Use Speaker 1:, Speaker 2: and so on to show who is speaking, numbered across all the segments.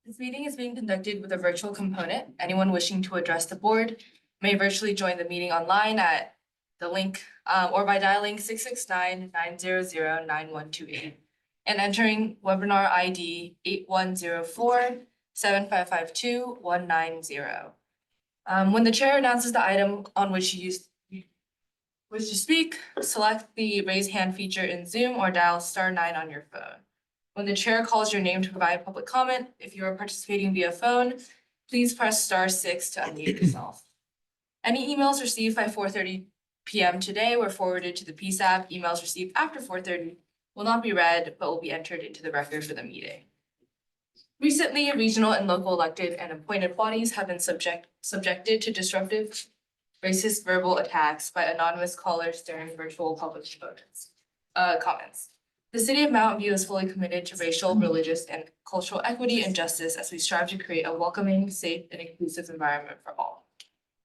Speaker 1: This meeting is being conducted with a virtual component. Anyone wishing to address the board may virtually join the meeting online at the link or by dialing 669-900-9128 and entering webinar ID 8104-7552-190. When the chair announces the item on which you wish to speak, select the raise hand feature in Zoom or dial *9 on your phone. When the chair calls your name to provide public comment, if you are participating via phone, please press *6 to unmute yourself. Any emails received by 4:30 p.m. today were forwarded to the PSAB. Emails received after 4:30 will not be read, but will be entered into the record for the meeting. Recently, regional and local elected and appointed bodies have been subjected to disruptive, racist verbal attacks by anonymous callers during virtual public comments. The city of Mountain View is fully committed to racial, religious, and cultural equity and justice as we strive to create a welcoming, safe, and inclusive environment for all.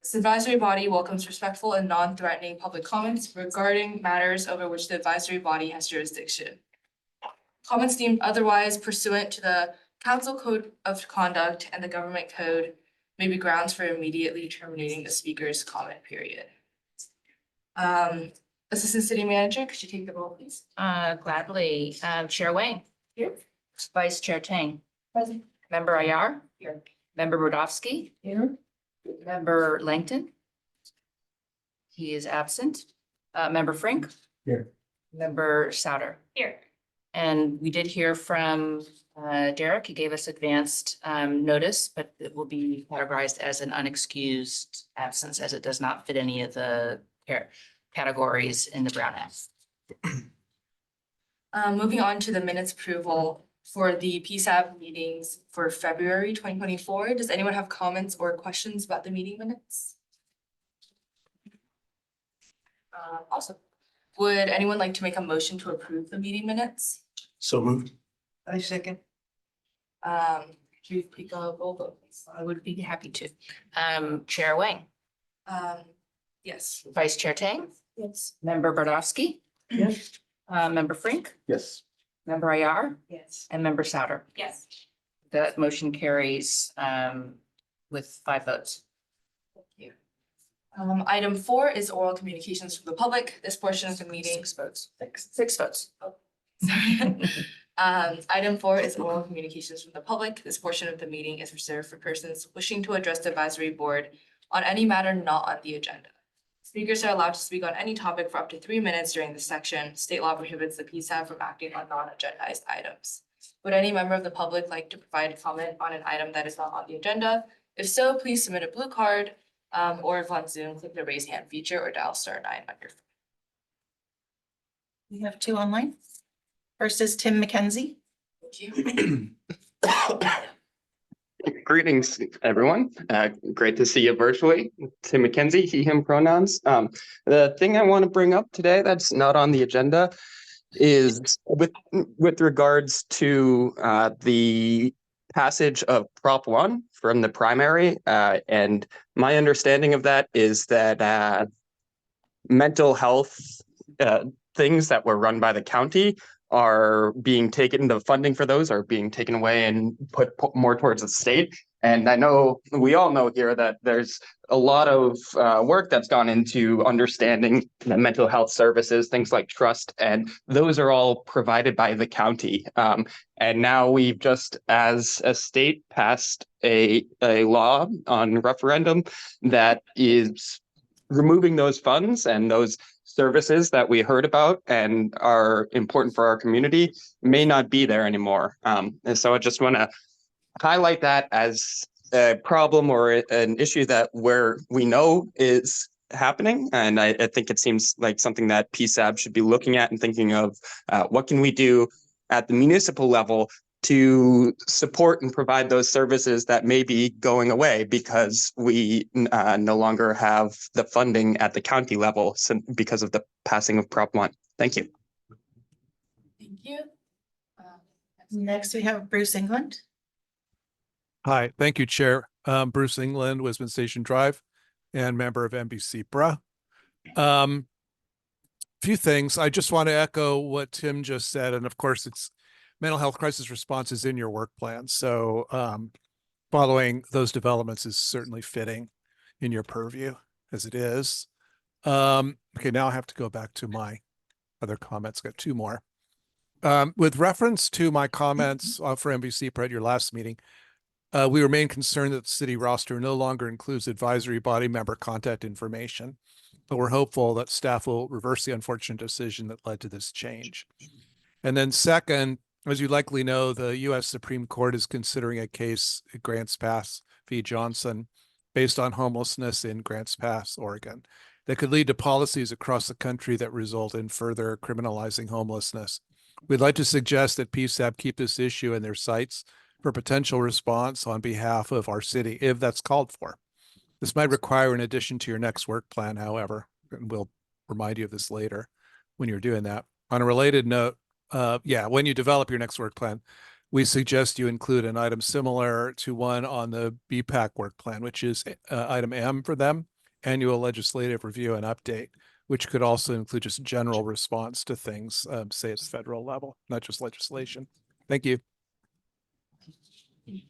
Speaker 1: This advisory body welcomes respectful and non-threatening public comments regarding matters over which the advisory body has jurisdiction. Comments deemed otherwise pursuant to the Council Code of Conduct and the Government Code may be grounds for immediately terminating the speaker's comment period. Assistant City Manager, could you take the roll, please?
Speaker 2: Gladly. Chair Wang.
Speaker 1: Here.
Speaker 2: Vice Chair Tang.
Speaker 1: Present.
Speaker 2: Member Ayar.
Speaker 1: Here.
Speaker 2: Member Rudovsky.
Speaker 1: Here.
Speaker 2: Member Langton. He is absent. Member Frink.
Speaker 3: Here.
Speaker 2: Member Souter.
Speaker 1: Here.
Speaker 2: And we did hear from Derek. He gave us advanced notice, but it will be categorized as an unexcused absence as it does not fit any of the categories in the Brown Act.
Speaker 1: Moving on to the minutes approval for the PSAB meetings for February 2024. Does anyone have comments or questions about the meeting minutes? Awesome. Would anyone like to make a motion to approve the meeting minutes?
Speaker 3: So moved.
Speaker 4: I second.
Speaker 1: Could you pick a roll vote, please?
Speaker 2: I would be happy to. Chair Wang.
Speaker 1: Yes.
Speaker 2: Vice Chair Tang.
Speaker 1: Yes.
Speaker 2: Member Brodowski.
Speaker 4: Yes.
Speaker 2: Member Frink.
Speaker 3: Yes.
Speaker 2: Member Ayar.
Speaker 4: Yes.
Speaker 2: And Member Souter.
Speaker 1: Yes.
Speaker 2: That motion carries with 5 votes.
Speaker 1: Thank you. Item 4 is oral communications from the public. This portion of the meeting.
Speaker 2: 6 votes. 6 votes.
Speaker 1: Sorry. Item 4 is oral communications from the public. This portion of the meeting is reserved for persons wishing to address the advisory board on any matter not on the agenda. Speakers are allowed to speak on any topic for up to 3 minutes during this section. State law prohibits the PSAB from acting on non-agendized items. Would any member of the public like to provide comment on an item that is not on the agenda? If so, please submit a blue card, or if on Zoom, click the raise hand feature or dial *9 on your phone.
Speaker 5: We have 2 online. First is Tim McKenzie.
Speaker 1: Thank you.
Speaker 6: Greetings, everyone. Great to see you virtually. Tim McKenzie, he, him pronouns. The thing I want to bring up today that's not on the agenda is with regards to the passage of Prop 1 from the primary. And my understanding of that is that mental health things that were run by the county are being taken, the funding for those are being taken away and put more towards the state. And I know, we all know here that there's a lot of work that's gone into understanding the mental health services, things like trust, and those are all provided by the county. And now we've just, as a state, passed a law on referendum that is removing those funds and those services that we heard about and are important for our community may not be there anymore. And so I just want to highlight that as a problem or an issue that we know is happening. And I think it seems like something that PSAB should be looking at and thinking of what can we do at the municipal level to support and provide those services that may be going away because we no longer have the funding at the county level because of the passing of Prop 1. Thank you.
Speaker 1: Thank you.
Speaker 5: Next, we have Bruce England.
Speaker 7: Hi, thank you, Chair. Bruce England, Wisman Station Drive, and member of NBC BRA. Few things. I just want to echo what Tim just said, and of course, it's mental health crisis response is in your work plan. So following those developments is certainly fitting in your purview as it is. Okay, now I have to go back to my other comments. Got two more. With reference to my comments for MVC at your last meeting, we remain concerned that the city roster no longer includes advisory body member contact information, but we're hopeful that staff will reverse the unfortunate decision that led to this change. And then second, as you likely know, the U.S. Supreme Court is considering a case at Grants Pass v. Johnson based on homelessness in Grants Pass, Oregon, that could lead to policies across the country that result in further criminalizing homelessness. We'd like to suggest that PSAB keep this issue in their sights for potential response on behalf of our city, if that's called for. This might require an addition to your next work plan, however, and we'll remind you of this later when you're doing that. On a related note, when you develop your next work plan, we suggest you include an item similar to one on the BPAC work plan, which is item M for them, annual legislative review and update, which could also include just general response to things, say at the federal level, not just legislation. Thank you.
Speaker 1: We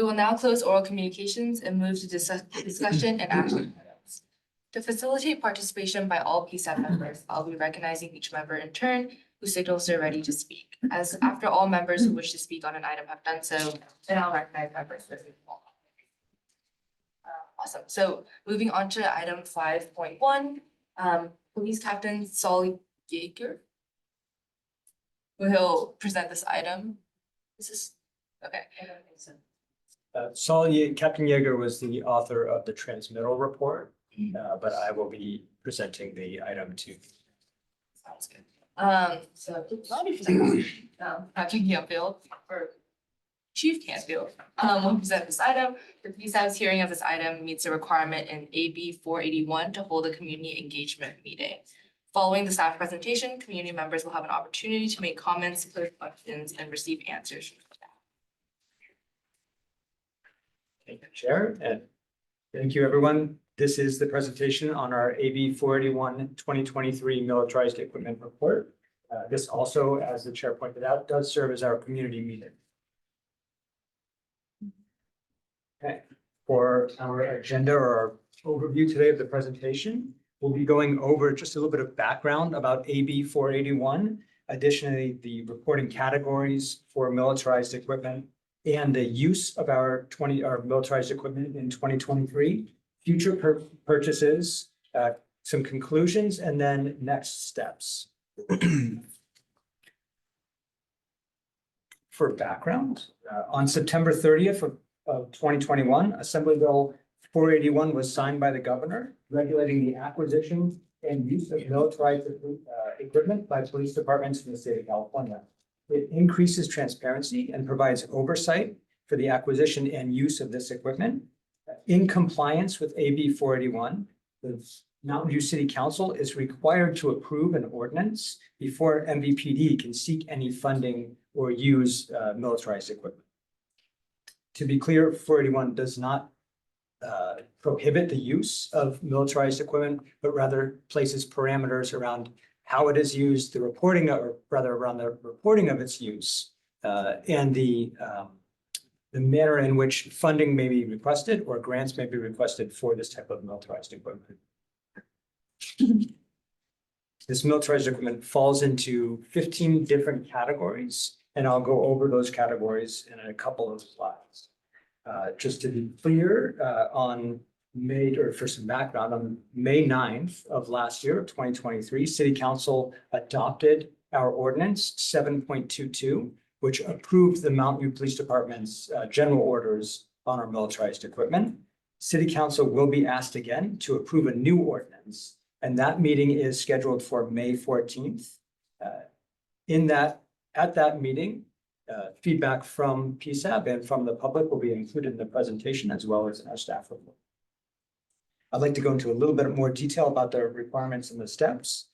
Speaker 1: will now close oral communications and move to discussion and action items. To facilitate participation by all PSAB members, I'll be recognizing each member in turn who signals they're ready to speak. As after all members who wish to speak on an item have done so, then I'll recognize members with the call. Awesome. So moving on to item 5.1, Police Captain Saul Yeager. Will present this item. This is, okay. I don't think so.
Speaker 3: Captain Yeager was the author of the transmittal report, but I will be presenting the item too.
Speaker 1: Sounds good. So let me present Captain Canfield or Chief Canfield will present this item. The PSAB's hearing of this item meets a requirement in AB 481 to hold a community engagement meeting. Following the staff presentation, community members will have an opportunity to make comments, pose questions, and receive answers from staff.
Speaker 3: Thank you, Chair, and thank you, everyone. This is the presentation on our AB 481 2023 militarized equipment report. This also, as the chair pointed out, does serve as our community meeting. Okay, for our agenda or our overview today of the presentation, we'll be going over just a little bit of background about AB 481. Additionally, the reporting categories for militarized equipment and the use of our militarized equipment in 2023, future purchases, some conclusions, and then next steps. For background, on September 30th of 2021, Assembly Bill 481 was signed by the governor, regulating the acquisition and use of militarized equipment by police departments in the state of California. It increases transparency and provides oversight for the acquisition and use of this equipment. In compliance with AB 481, the Mountain View City Council is required to approve an ordinance before MVPD can seek any funding or use militarized equipment. To be clear, 481 does not prohibit the use of militarized equipment, but rather places parameters around how it is used, the reporting, or rather around the reporting of its use, and the manner in which funding may be requested or grants may be requested for this type of militarized equipment. This militarized equipment falls into 15 different categories, and I'll go over those categories in a couple of slides. Just to be clear, for some background, on May 9th of last year, 2023, City Council adopted our ordinance 7.22, which approved the Mountain View Police Department's general orders on our militarized equipment. City Council will be asked again to approve a new ordinance, and that meeting is scheduled for May 14th. At that meeting, feedback from PSAB and from the public will be included in the presentation as well as in our staff report. I'd like to go into a little bit more detail about the requirements and the steps.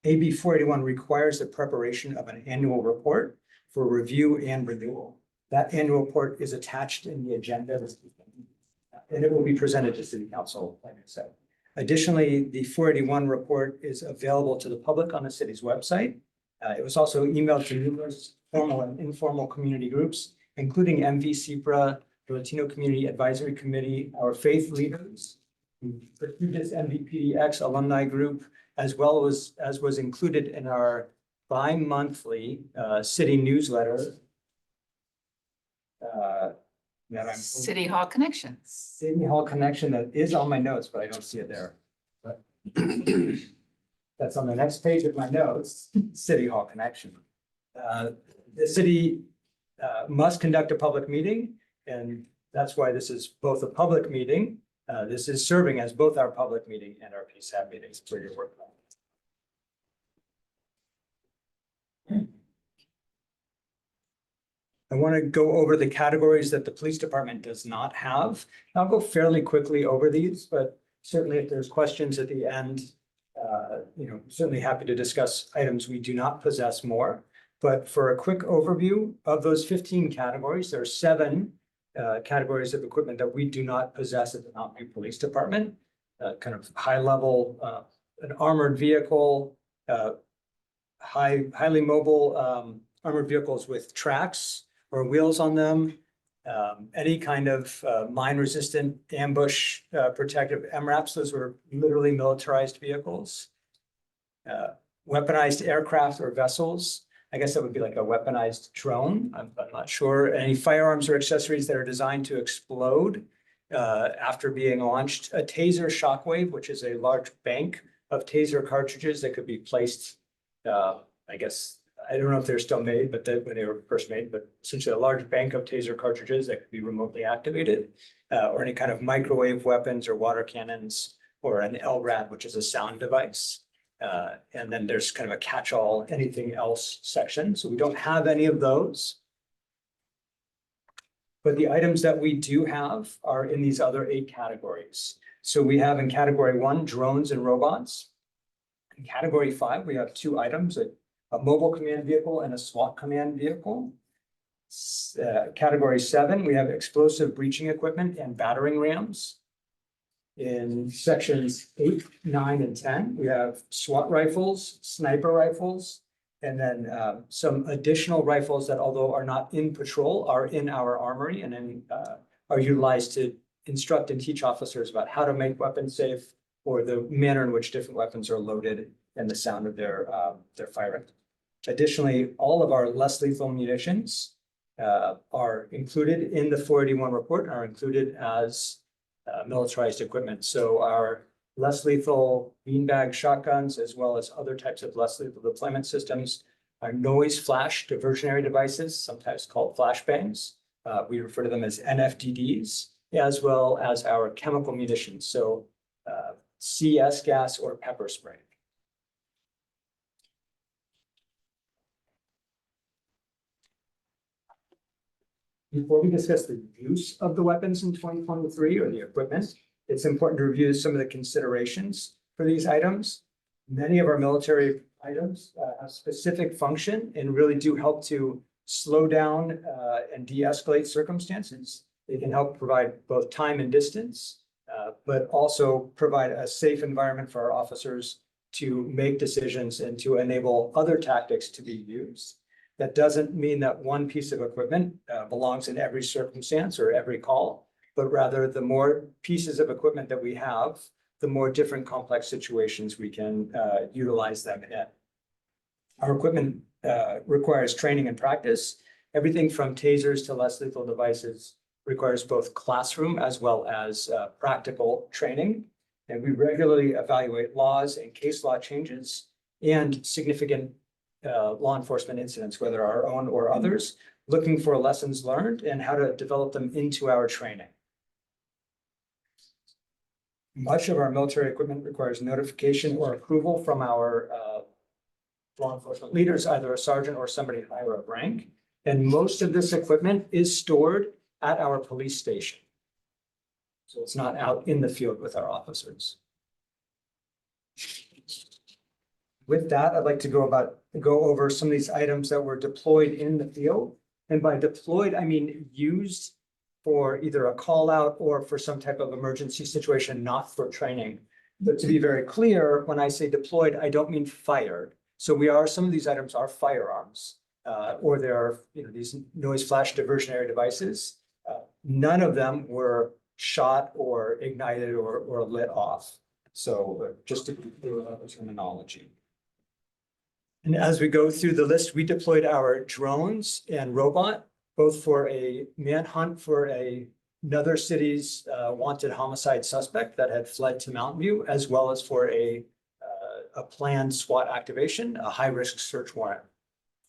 Speaker 3: AB 481 requires the preparation of an annual report for review and renewal. That annual report is attached in the agenda, and it will be presented to City Council, like I said. Additionally, the 481 report is available to the public on the city's website. It was also emailed to numerous formal and informal community groups, including MVCPRA, the Latino Community Advisory Committee, our faith leaders, the prestigious MVPDX alumni group, as well as was included in our bi-monthly city newsletter. That I'm
Speaker 2: City Hall Connections.
Speaker 3: City Hall Connection that is on my notes, but I don't see it there. But that's on the next page of my notes, City Hall Connection. The city must conduct a public meeting, and that's why this is both a public meeting. This is serving as both our public meeting and our PSAP meetings for your work. I want to go over the categories that the police department does not have. I'll go fairly quickly over these, but certainly if there's questions at the end, certainly happy to discuss items we do not possess more. But for a quick overview of those 15 categories, there are 7 categories of equipment that we do not possess at the Mountain View Police Department. Kind of high level, an armored vehicle, highly mobile armored vehicles with tracks or wheels on them, any kind of mine resistant ambush protective MRAPs. Those were literally militarized vehicles. Weaponized aircraft or vessels. I guess that would be like a weaponized drone. I'm not sure. Any firearms or accessories that are designed to explode after being launched. A taser shockwave, which is a large bank of taser cartridges that could be placed, I guess, I don't know if they're still made, but when they were first made, but essentially a large bank of taser cartridges that could be remotely activated, or any kind of microwave weapons or water cannons, or an LRAD, which is a sound device. And then there's kind of a catch-all anything else section. So we don't have any of those. But the items that we do have are in these other 8 categories. So we have in category 1, drones and robots. In category 5, we have 2 items, a mobile command vehicle and a SWAT command vehicle. Category 7, we have explosive breaching equipment and battering rams. In sections 8, 9, and 10, we have SWAT rifles, sniper rifles, and then some additional rifles that, although are not in patrol, are in our armory and then are utilized to instruct and teach officers about how to make weapons safe, or the manner in which different weapons are loaded and the sound of their firing. Additionally, all of our less lethal munitions are included in the 481 report and are included as militarized equipment. So our less lethal beanbag shotguns, as well as other types of less lethal deployment systems, are noise flash diversionary devices, sometimes called flashbangs. We refer to them as NFDDs, as well as our chemical munitions. So CS gas or pepper spray. Before we discuss the use of the weapons in 2023 or the equipment, it's important to review some of the considerations for these items. Many of our military items have specific function and really do help to slow down and de-escalate circumstances. They can help provide both time and distance, but also provide a safe environment for our officers to make decisions and to enable other tactics to be used. That doesn't mean that one piece of equipment belongs in every circumstance or every call, but rather the more pieces of equipment that we have, the more different complex situations we can utilize them in. Our equipment requires training and practice. Everything from tasers to less lethal devices requires both classroom as well as practical training. And we regularly evaluate laws and case law changes and significant law enforcement incidents, whether our own or others, looking for lessons learned and how to develop them into our training. Much of our military equipment requires notification or approval from our law enforcement leaders, either a sergeant or somebody higher up rank. And most of this equipment is stored at our police station. So it's not out in the field with our officers. With that, I'd like to go over some of these items that were deployed in the field. And by deployed, I mean used for either a call out or for some type of emergency situation, not for training. But to be very clear, when I say deployed, I don't mean fired. So some of these items are firearms, or there are, these noise flash diversionary devices. None of them were shot or ignited or lit off. So just to be clear about the terminology. And as we go through the list, we deployed our drones and robot, both for a manhunt for another city's wanted homicide suspect that had fled to Mountain View, as well as for a planned SWAT activation, a high-risk search warrant.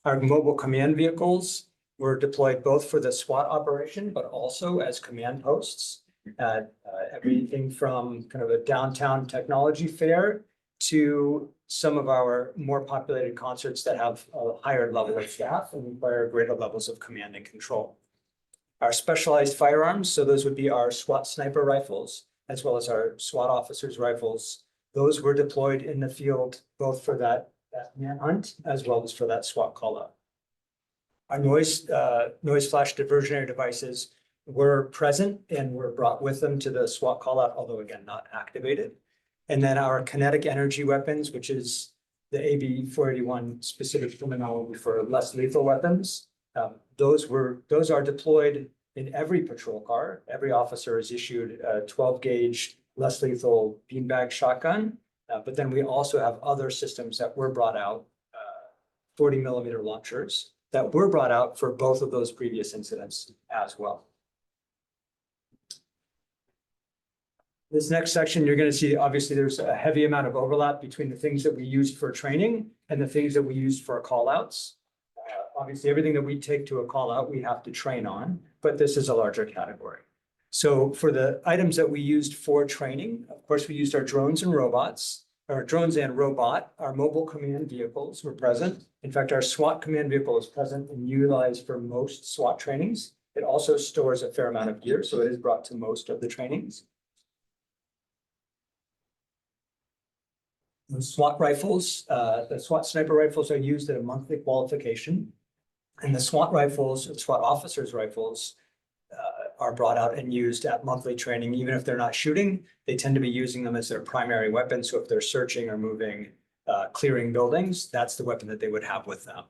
Speaker 3: Our mobile command vehicles were deployed both for the SWAT operation, but also as command posts at everything from kind of a downtown technology fair to some of our more populated concerts that have a higher level of staff and require greater levels of command and control. Our specialized firearms, so those would be our SWAT sniper rifles, as well as our SWAT officers' rifles. Those were deployed in the field, both for that manhunt, as well as for that SWAT call-out. Our noise flash diversionary devices were present and were brought with them to the SWAT call-out, although again, not activated. And then our kinetic energy weapons, which is the AB 481 specific terminology for less lethal weapons. Those are deployed in every patrol car. Every officer is issued a 12-gauge less lethal beanbag shotgun. But then we also have other systems that were brought out, 40mm launchers that were brought out for both of those previous incidents as well. This next section, you're going to see, obviously, there's a heavy amount of overlap between the things that we used for training and the things that we used for call-outs. Obviously, everything that we take to a call-out, we have to train on, but this is a larger category. So for the items that we used for training, of course, we used our drones and robots, our drones and robot, our mobile command vehicles were present. In fact, our SWAT command vehicle is present and utilized for most SWAT trainings. It also stores a fair amount of gear, so it is brought to most of the trainings. The SWAT rifles, the SWAT sniper rifles are used at a monthly qualification. And the SWAT rifles, SWAT officers' rifles, are brought out and used at monthly training. Even if they're not shooting, they tend to be using them as their primary weapon. So if they're searching or moving, clearing buildings, that's the weapon that they would have with them.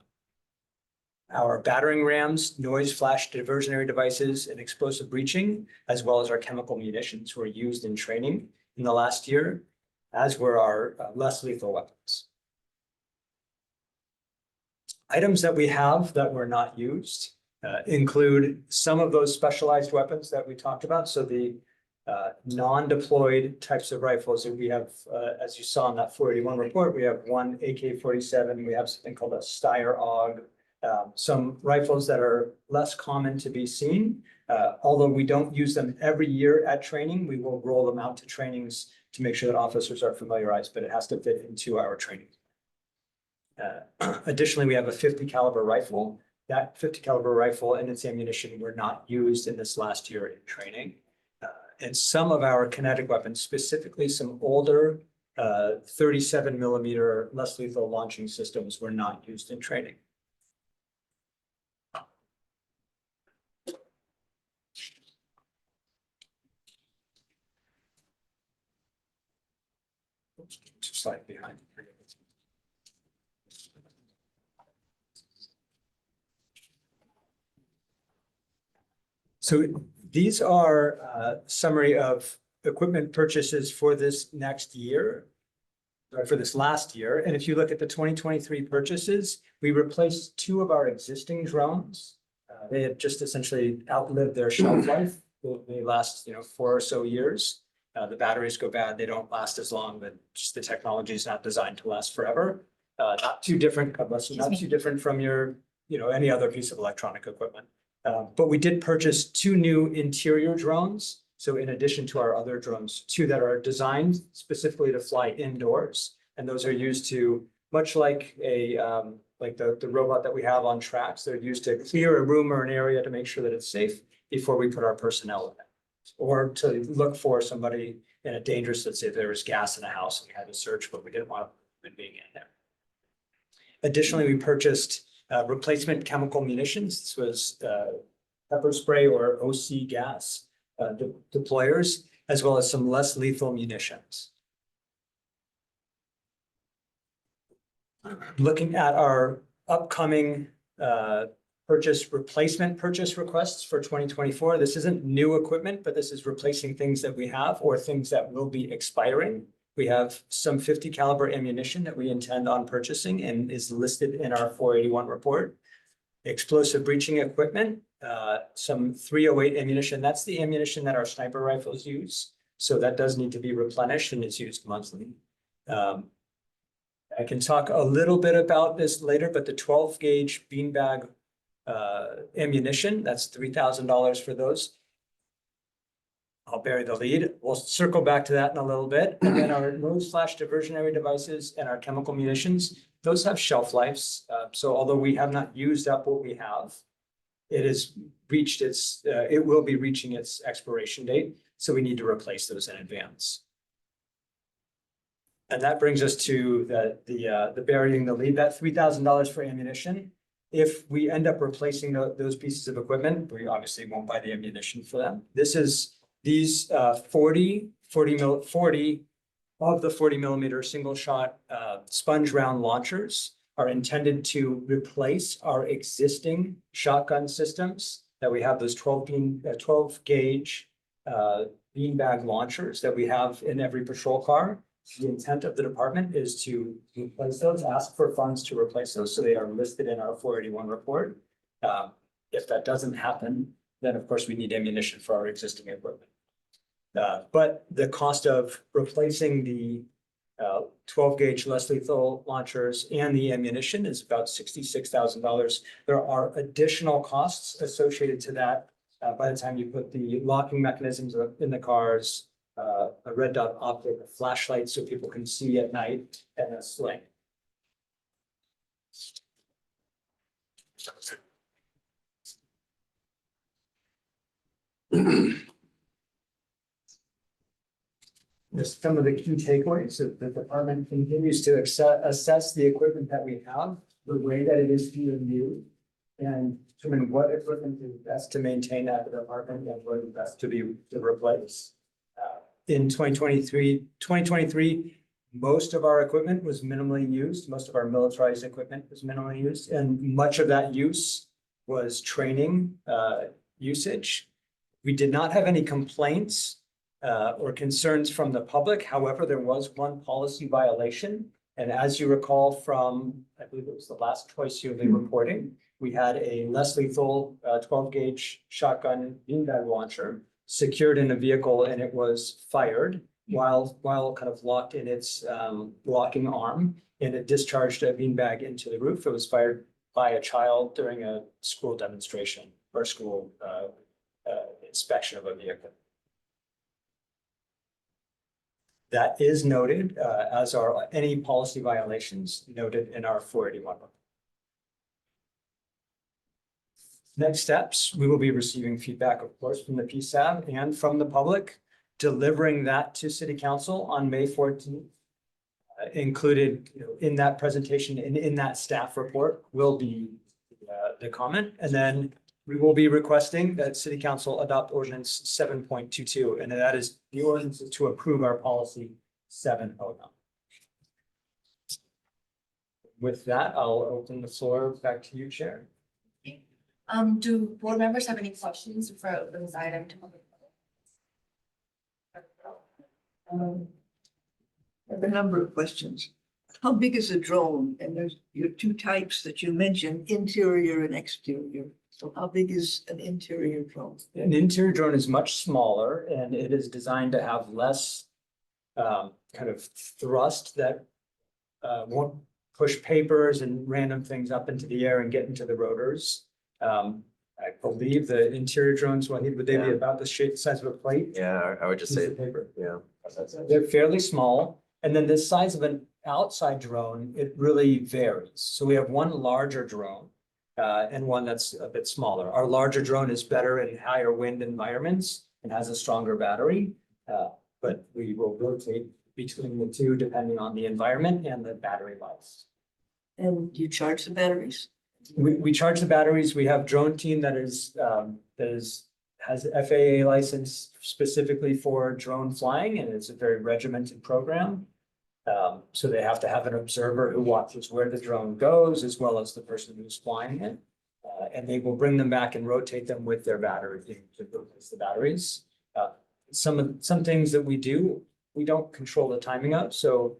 Speaker 3: Our battering rams, noise flash diversionary devices, and explosive breaching, as well as our chemical munitions were used in training in the last year, as were our less lethal weapons. Items that we have that were not used include some of those specialized weapons that we talked about. So the non-deployed types of rifles that we have, as you saw in that 481 report, we have one AK-47, we have something called a Steyr AUG, some rifles that are less common to be seen. Although we don't use them every year at training, we will roll them out to trainings to make sure that officers are familiarized, but it has to fit into our training. Additionally, we have a 50 caliber rifle. That 50 caliber rifle and its ammunition were not used in this last year in training. And some of our kinetic weapons, specifically some older 37mm less lethal launching systems, were not used in training. Slide behind. So these are a summary of equipment purchases for this next year, or for this last year. And if you look at the 2023 purchases, we replaced 2 of our existing drones. They had just essentially outlived their shelf life. They last, 4 or so years. The batteries go bad, they don't last as long, but just the technology is not designed to last forever. Not too different from your, any other piece of electronic equipment. But we did purchase 2 new interior drones. So in addition to our other drones, 2 that are designed specifically to fly indoors. And those are used to, much like the robot that we have on tracks, they're used to clear a room or an area to make sure that it's safe before we put our personnel in it. Or to look for somebody in a dangerous, let's say if there was gas in a house and we had to search, but we didn't want them being in there. Additionally, we purchased replacement chemical munitions. This was pepper spray or OC gas deployers, as well as some less lethal munitions. Looking at our upcoming replacement purchase requests for 2024. This isn't new equipment, but this is replacing things that we have or things that will be expiring. We have some 50 caliber ammunition that we intend on purchasing and is listed in our 481 report. Explosive breaching equipment, some 308 ammunition. That's the ammunition that our sniper rifles use. So that does need to be replenished and it's used monthly. I can talk a little bit about this later, but the 12 gauge beanbag ammunition, that's $3,000 for those. I'll bury the lead. We'll circle back to that in a little bit. And then our nose flash diversionary devices and our chemical munitions, those have shelf lives. So although we have not used up what we have, it has reached its, it will be reaching its expiration date. So we need to replace those in advance. And that brings us to the burying the lead, that $3,000 for ammunition. If we end up replacing those pieces of equipment, we obviously won't buy the ammunition for them. This is these 40 of the 40 millimeter single shot sponge round launchers are intended to replace our existing shotgun systems that we have, those 12 gauge beanbag launchers that we have in every patrol car. The intent of the department is to replace those, ask for funds to replace those, so they are listed in our 481 report. If that doesn't happen, then of course we need ammunition for our existing equipment. But the cost of replacing the 12 gauge less lethal launchers and the ammunition is about $66,000. There are additional costs associated to that by the time you put the locking mechanisms in the cars, a red dot optic, a flashlight so people can see at night, and a sling. Just some of the key takeaways. So the department continues to assess the equipment that we have, the way that it is being used, and determine what equipment is best to maintain at the department and what is best to replace. In 2023, most of our equipment was minimally used. Most of our militarized equipment was minimally used, and much of that use was training usage. We did not have any complaints or concerns from the public. However, there was one policy violation. And as you recall from, I believe it was the last twice yearly reporting, we had a less lethal 12 gauge shotgun beanbag launcher secured in a vehicle, and it was fired while kind of locked in its locking arm, and it discharged a beanbag into the roof. It was fired by a child during a school demonstration or school inspection of a vehicle. That is noted, as are any policy violations noted in our 481 report. Next steps, we will be receiving feedback, of course, from the PSAB and from the public, delivering that to City Council on May 14th. Included in that presentation and in that staff report will be the comment. And then we will be requesting that City Council adopt ordinance 7.22, and that is the ordinance to approve our policy 709. With that, I'll open the floor back to you, Chair.
Speaker 1: Do board members have any questions for this item?
Speaker 4: I have a number of questions. How big is a drone? And there's your two types that you mentioned, interior and exterior. So how big is an interior drone?
Speaker 3: An interior drone is much smaller, and it is designed to have less kind of thrust that won't push papers and random things up into the air and get into the rotors. I believe the interior drones, Wahid, would they be about the shape, size of a plate?
Speaker 8: Yeah, I would just
Speaker 3: Piece
Speaker 8: say,
Speaker 3: of paper?
Speaker 8: yeah.
Speaker 3: They're fairly small. And then the size of an outside drone, it really varies. So we have one larger drone and one that's a bit smaller. Our larger drone is better in higher wind environments and has a stronger battery. But we will rotate between the two depending on the environment and the battery life.
Speaker 4: And you charge the batteries?
Speaker 3: We charge the batteries. We have drone team that has FAA license specifically for drone flying, and it's a very regimented program. So they have to have an observer who watches where the drone goes, as well as the person who's flying it. And they will bring them back and rotate them with their battery to replace the batteries. Some things that we do, we don't control the timing of, so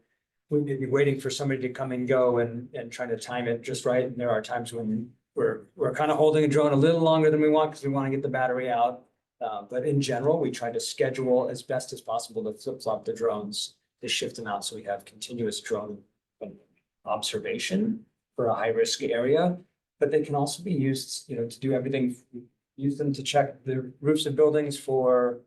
Speaker 3: we may be waiting for somebody to come and go and trying to time it just right. And there are times when we're kind of holding a drone a little longer than we want because we want to get the battery out. But in general, we try to schedule as best as possible to flip-flop the drones, to shift them out so we have continuous drone observation for a high-risk area. But they can also be used, to do everything, use them to check the roofs of buildings for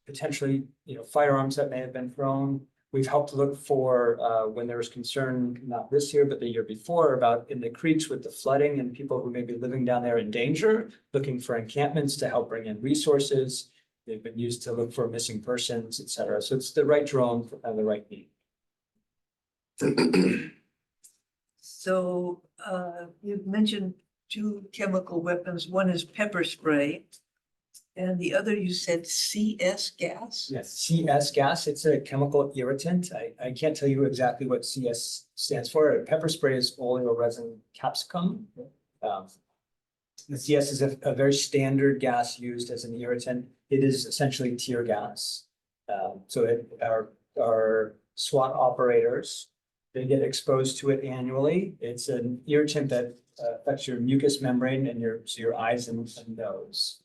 Speaker 3: potentially, firearms that may have been thrown. We've helped look for, when there was concern, not this year, but the year before, about in the creeks with the flooding and people who may be living down there in danger, looking for encampments to help bring in resources. They've been used to look for missing persons, et cetera. So it's the right drone for the right need.
Speaker 4: So you've mentioned two chemical weapons. One is pepper spray. And the other, you said CS gas?
Speaker 3: Yes, CS gas, it's a chemical irritant. I can't tell you exactly what CS stands for. Pepper spray is oleoresin capsicum. The CS is a very standard gas used as an irritant. It is essentially tear gas. Our SWAT operators, they get exposed to it annually. It's an irritant that affects your mucous membrane and your eyes and nose.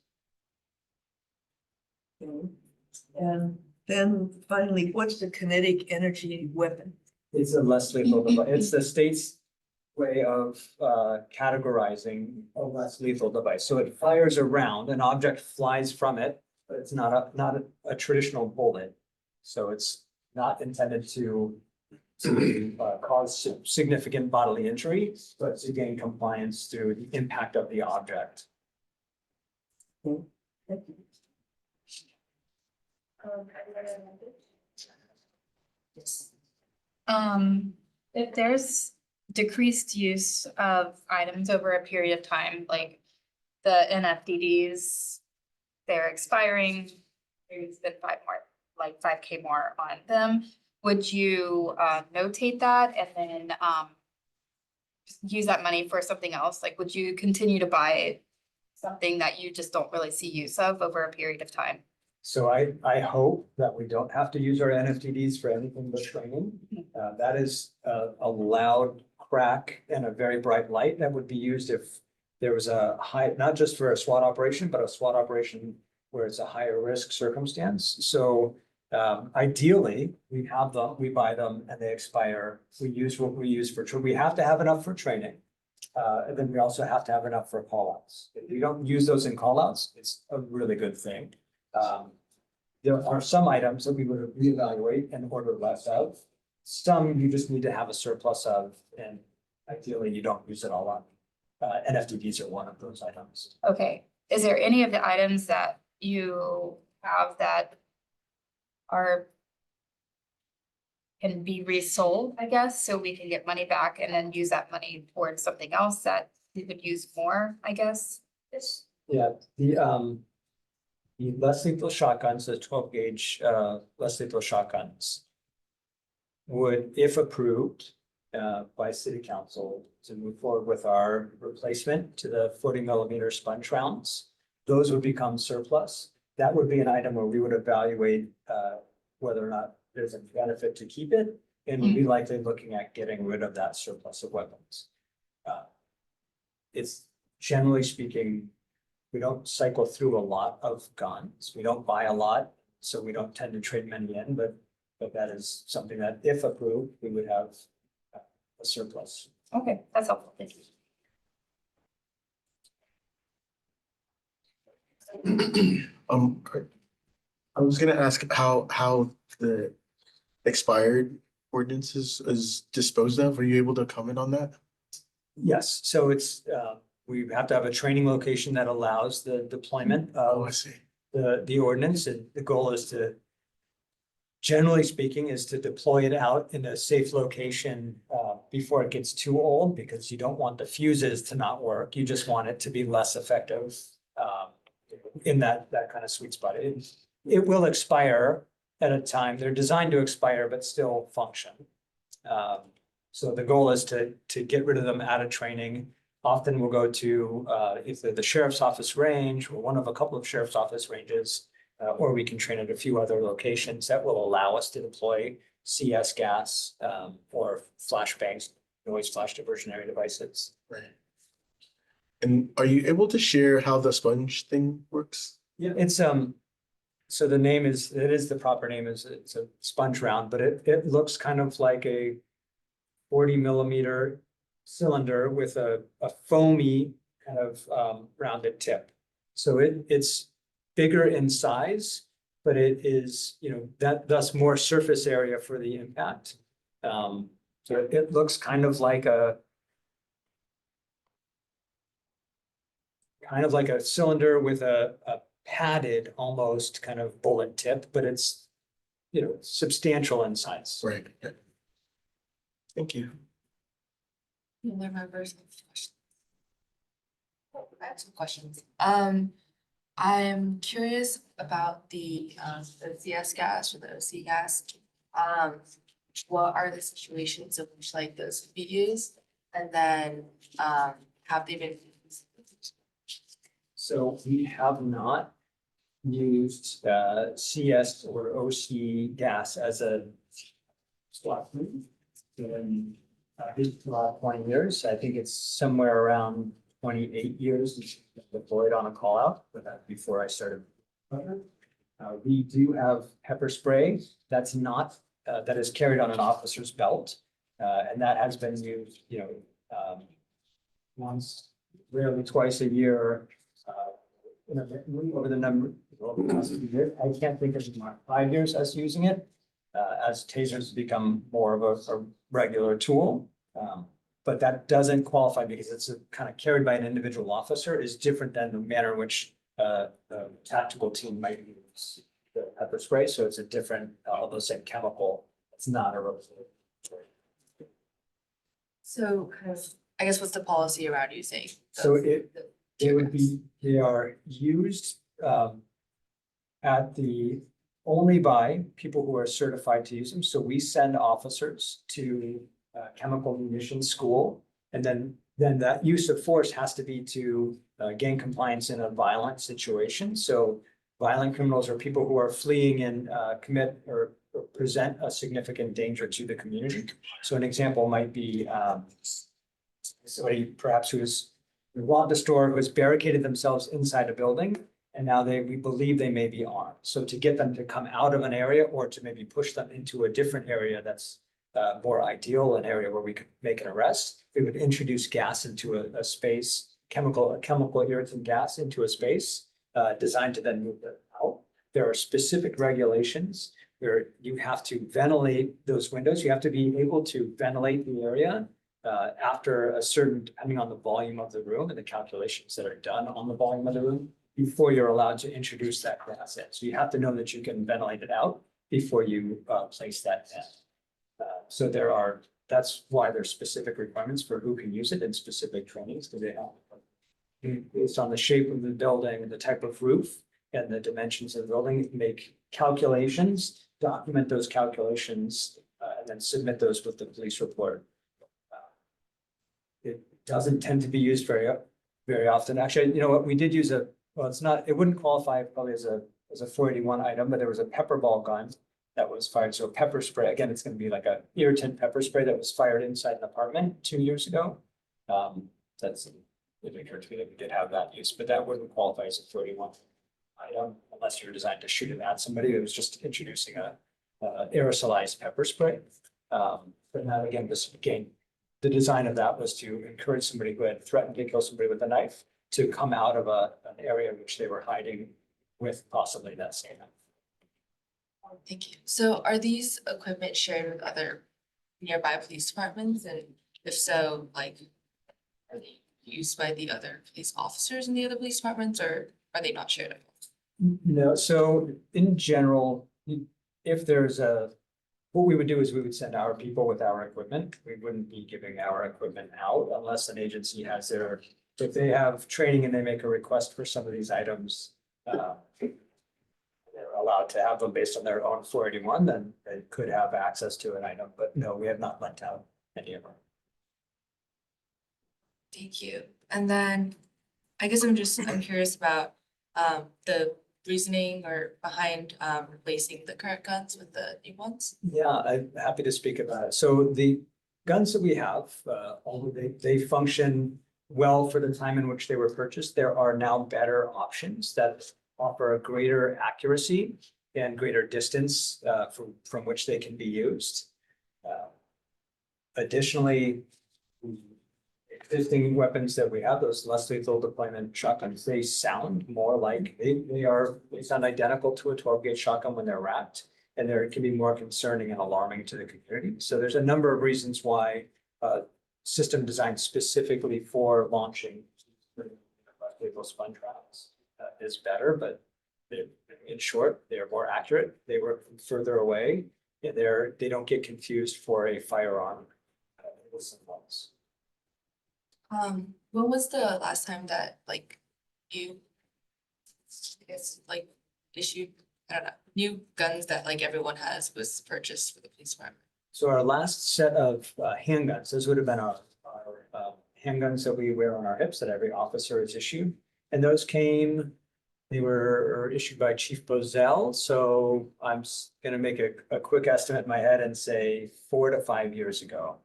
Speaker 4: And then finally, what's the kinetic energy weapon?
Speaker 3: It's a less lethal device. It's the state's way of categorizing a less lethal device. So it fires a round, an object flies from it, but it's not a traditional bullet. So it's not intended to cause significant bodily injury, but to gain compliance through the impact of the object.
Speaker 4: Thank you.
Speaker 2: Yes.
Speaker 8: If there's decreased use of items over a period of time, like the NFDDs, they're expiring, there's been 5K more on them. Would you notate that and then use that money for something else? Like, would you continue to buy something that you just don't really see use of over a period of time?
Speaker 3: So I hope that we don't have to use our NFTDs for anything but training. That is a loud crack and a very bright light that would be used if there was a high, not just for a SWAT operation, but a SWAT operation where it's a higher risk circumstance. So ideally, we have them, we buy them and they expire. We use what we use for, we have to have enough for training. And then we also have to have enough for call-outs. If we don't use those in call-outs, it's a really good thing. There are some items that we would reevaluate and order less of. Some you just need to have a surplus of, and ideally you don't use it all up. NFTDs are one of those items.
Speaker 8: Okay, is there any of the items that you have that can be resold, I guess, so we can get money back and then use that money towards something else that we could use more, I guess?
Speaker 3: Yeah, the less lethal shotguns, the 12 gauge less lethal shotguns would, if approved by city council, to move forward with our replacement to the 40mm sponge rounds, those would become surplus. That would be an item where we would evaluate whether or not there's a benefit to keep it, and we'd be likely looking at getting rid of that surplus of weapons. It's generally speaking, we don't cycle through a lot of guns. We don't buy a lot, so we don't tend to trade many in, but that is something that, if approved, we would have a surplus.
Speaker 8: Okay, that's helpful, thank you.
Speaker 9: I was gonna ask how the expired ordinance is disposed of. Are you able to comment on that?
Speaker 3: Yes, so it's, we have to have a training location that allows the deployment
Speaker 9: Oh, I
Speaker 3: of
Speaker 9: see.
Speaker 3: the ordinance, and the goal is to, generally speaking, is to deploy it out in a safe location before it gets too old, because you don't want the fuses to not work. You just want it to be less effective in that kind of sweet spot. It will expire at a time. They're designed to expire, but still function. So the goal is to get rid of them out of training. Often we'll go to either the sheriff's office range or one of a couple of sheriff's office ranges. Or we can train at a few other locations that will allow us to deploy CS gas or flashbangs, noise flash diversionary devices.
Speaker 9: Right. And are you able to share how the sponge thing works?
Speaker 3: Yeah, it's so the name is, it is the proper name is, it's a sponge round, but it looks kind of like a 40 mm cylinder with a foamy kind of rounded tip. So it's bigger in size, but it is, thus more surface area for the impact. So it looks kind of like a cylinder with a padded almost kind of bullet tip, but it's, substantial in size.
Speaker 9: Right. Yeah. Thank you.
Speaker 1: Other members have questions? I have some questions. I'm curious about the CS gas or the OC gas. What are the situations in which like those could be used? And then, have they been used?
Speaker 3: So we have not used CS or OC gas as a slot in about 20 years. I think it's somewhere around 28 years deployed on a call out, but that's before I started. We do have pepper spray that's not, that is carried on an officer's belt. And that has been used, once, rarely twice a year. Over the number, I can't think of 5 years us using it. As tasers become more of a regular tool. But that doesn't qualify because it's kind of carried by an individual officer is different than the manner in which the tactical team might use the pepper spray. So it's a different, although same chemical, it's not a real.
Speaker 1: So kind of, I guess what's the policy around using?
Speaker 3: So
Speaker 1: those-
Speaker 3: it would be, they are used at the, only by people who are certified to use them. So we send officers to chemical munitions school. And then that use of force has to be to gain compliance in a violent situation. So violent criminals are people who are fleeing and commit or present a significant danger to the community. So an example might be somebody perhaps who has robbed a store, who has barricaded themselves inside a building. And now we believe they may be armed. So to get them to come out of an area or to maybe push them into a different area that's more ideal, an area where we could make an arrest, we would introduce gas into a space, chemical irritant gas into a space designed to then move them out. There are specific regulations where you have to ventilate those windows. You have to be able to ventilate the area after a certain, depending on the volume of the room and the calculations that are done on the volume of the room, before you're allowed to introduce that gas in. So you have to know that you can ventilate it out before you place that in. So that's why there's specific requirements for who can use it in specific trainings, because they have, based on the shape of the building and the type of roof and the dimensions of the building, make calculations, document those calculations, and then submit those with the police report. It doesn't tend to be used very often. Actually, you know what, we did use it wouldn't qualify probably as a 481 item, but there was a pepper ball gun that was fired. So pepper spray, again, it's going to be like a irritant pepper spray that was fired inside an apartment 2 years ago. It occurred to me that we did have that use, but that wouldn't qualify as a 481 item unless you're designed to shoot it at somebody. It was just introducing a aerosolized pepper spray. But now again, the design of that was to encourage somebody who had threatened to kill somebody with a knife to come out of an area in which they were hiding with possibly that same knife.
Speaker 1: Thank you. So are these equipment shared with other nearby police departments? And if so, like, are they used by the other police officers in the other police departments, or are they not shared at all?
Speaker 3: No, so in general, if there's what we would do is we would send our people with our equipment. We wouldn't be giving our equipment out unless an agency has if they have training and they make a request for some of these items. They're allowed to have them based on their own 481, then they could have access to an item, but no, we have not lent out any of them.
Speaker 1: Thank you. And then I guess I'm curious about the reasoning or behind replacing the current guns with the new ones.
Speaker 3: Yeah, I'm happy to speak about it. So the guns that we have, although they function well for the time in which they were purchased, there are now better options that offer a greater accuracy and greater distance from which they can be used. Additionally, the existing weapons that we have, those less lethal deployment shotguns, they sound more like, they sound identical to a 12 gauge shotgun when they're wrapped. And there can be more concerning and alarming to the community. So there's a number of reasons why system designed specifically for launching lethal sponge rounds is better, but in short, they're more accurate. They work from further away. And they don't get confused for a firearm.
Speaker 1: When was the last time that like you, I guess, like issued, I don't know, new guns that like everyone has was purchased for the police department?
Speaker 3: So our last set of handguns, those would have been our handguns that we wear on our hips that every officer is issued. And those they were issued by Chief Bozell. So I'm gonna make a quick estimate in my head and say 4 to 5 years ago.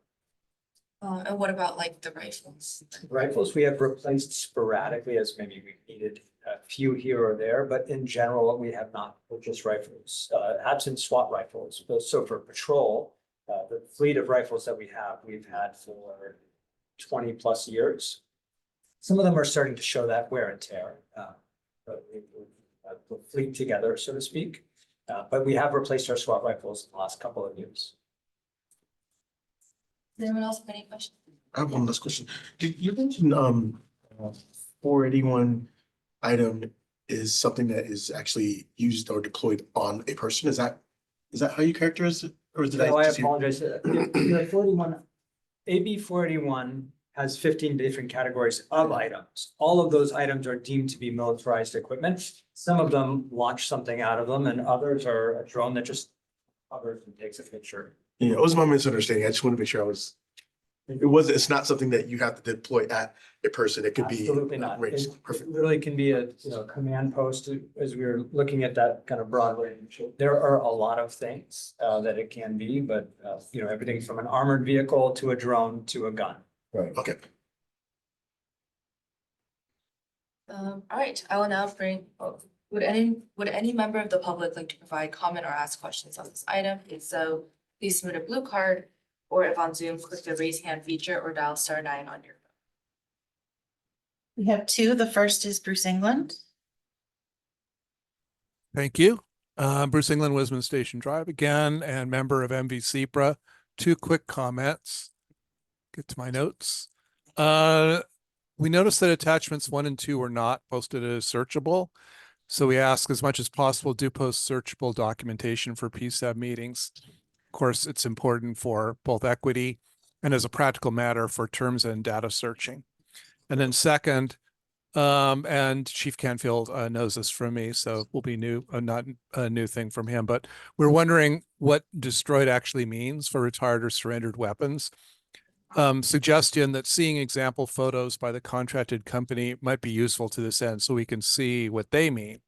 Speaker 1: And what about like the rifles?
Speaker 3: Rifles we have replaced sporadically as maybe we needed a few here or there, but in general, we have not purchased rifles, absent SWAT rifles. So for patrol, the fleet of rifles that we have, we've had for 20 plus years. Some of them are starting to show that wear and tear. But the fleet together, so to speak. But we have replaced our SWAT rifles in the last couple of years.
Speaker 1: Does anyone else have any questions?
Speaker 9: I have one last question. Did you mention 481 item is something that is actually used or deployed on a person? Is that how you characterize it? Or did
Speaker 3: No, I
Speaker 9: just hear-
Speaker 3: apologize. The 41, AB 481 has 15 different categories of items. All of those items are deemed to be militarized equipment. Some of them launch something out of them and others are a drone that just hovers and takes a picture.
Speaker 9: Yeah, it was my misunderstanding. I just want to make sure it's not something that you have to deploy at a person. It could be.
Speaker 3: Absolutely not.
Speaker 9: ranged.
Speaker 3: It
Speaker 9: Perfect.
Speaker 3: literally can be a, command post as we were looking at that kind of broad range. There are a lot of things that it can be, but everything from an armored vehicle to a drone to a gun.
Speaker 9: Right. Okay.
Speaker 1: All right, I will now would any member of the public like to provide comment or ask questions on this item? If so, please submit a blue card, or if on Zoom, click the raise hand feature or dial *9 on your phone.
Speaker 5: We have two. The first is Bruce England.
Speaker 7: Thank you. Bruce England, Wisman Station Drive again, and member of MV-SEPRA. 2 quick comments. Get to my notes. We noticed that attachments 1 and 2 were not posted as searchable. So we ask, as much as possible, do post searchable documentation for PSAB meetings. Of course, it's important for both equity and as a practical matter for terms and data searching. And then second, and Chief Canfield knows this from me, so it will be not a new thing from him, but we're wondering what destroyed actually means for retired or surrendered weapons. Suggestion that seeing example photos by the contracted company might be useful to this end so we can see what they mean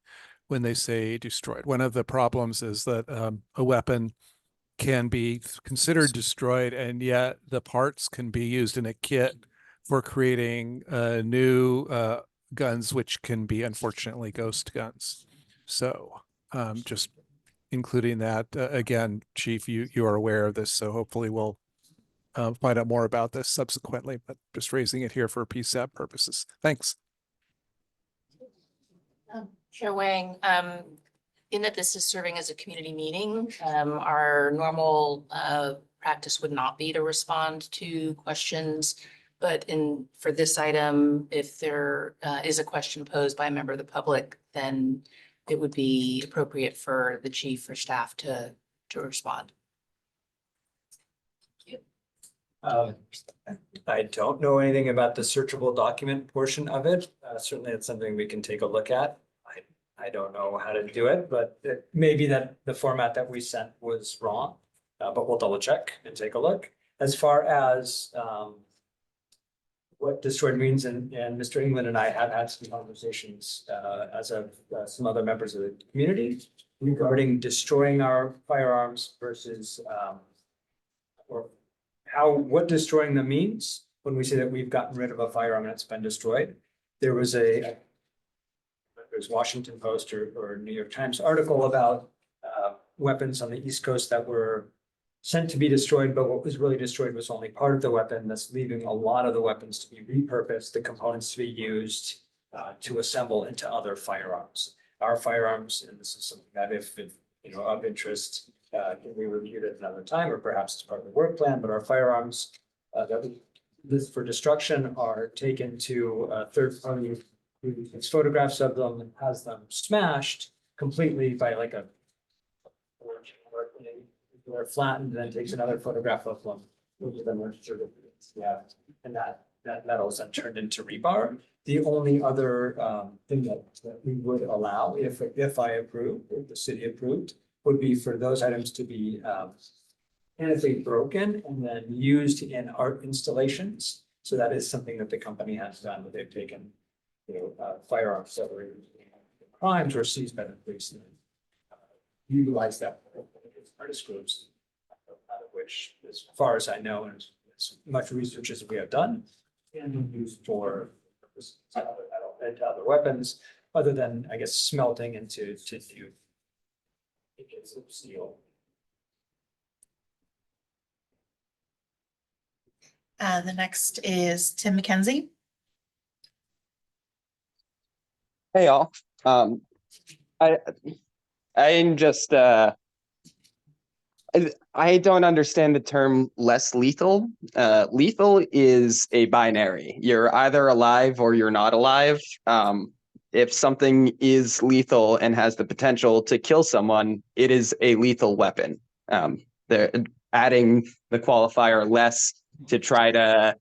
Speaker 7: when they say destroyed. One of the problems is that a weapon can be considered destroyed and yet the parts can be used in a kit for creating new guns, which can be unfortunately ghost guns. So just including that, again, Chief, you are aware of this, so hopefully we'll find out more about this subsequently, but just raising it here for PSAP purposes. Thanks.
Speaker 2: Chair Wang, in that this is serving as a community meeting, our normal practice would not be to respond to questions. But for this item, if there is a question posed by a member of the public, then it would be appropriate for the chief or staff to respond.
Speaker 3: I don't know anything about the searchable document portion of it. Certainly it's something we can take a look at. I don't know how to do it, but it may be that the format that we sent was wrong. But we'll double check and take a look. As far as what destroyed means, and Mr. England and I have had some conversations as of some other members of the community regarding destroying our firearms versus or what destroying them means when we say that we've gotten rid of a firearm and it's been destroyed. There was there's Washington Post or New York Times article about weapons on the East Coast that were sent to be destroyed, but what was really destroyed was only part of the weapon, thus leaving a lot of the weapons to be repurposed, the components to be used to assemble into other firearms. Our firearms, and this is something that if of interest, can be reviewed at another time, or perhaps as part of the work plan, but our firearms that we list for destruction are taken to a third party who takes photographs of them and has them smashed completely by like a they're flattened, then takes another photograph of them. Yeah, and that metal is then turned into rebar. The only other thing that we would allow, if I approve, if the city approved, would be for those items to be mechanically broken and then used in art installations. So that is something that the company has done, where they've taken, firearms that were used in crimes or seized by the police and utilize that artist groups, out of which, as far as I know, and as much research as we have done, can be used for other weapons, other than, I guess, smelting into new ingots of steel.
Speaker 5: The next is Tim McKenzie.
Speaker 6: Hey, all. I'm just I don't understand the term less lethal. Lethal is a binary. You're either alive or you're not alive. If something is lethal and has the potential to kill someone, it is a lethal weapon. They're adding the qualifier less to try to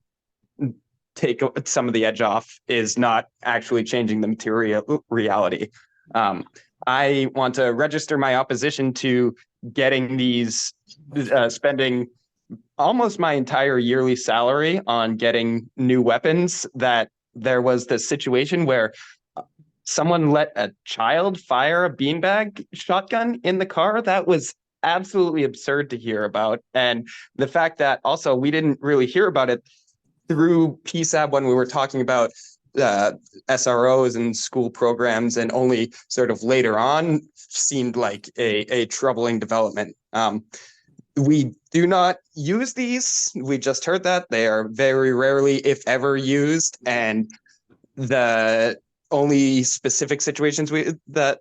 Speaker 6: take some of the edge off is not actually changing the material reality. I want to register my opposition to getting these, spending almost my entire yearly salary on getting new weapons. That there was this situation where someone let a child fire a beanbag shotgun in the car. That was absolutely absurd to hear about. And the fact that also we didn't really hear about it through PSAB when we were talking about SROs and school programs, and only sort of later on seemed like a troubling development. We do not use these. We just heard that they are very rarely, if ever, used, and the only specific situations the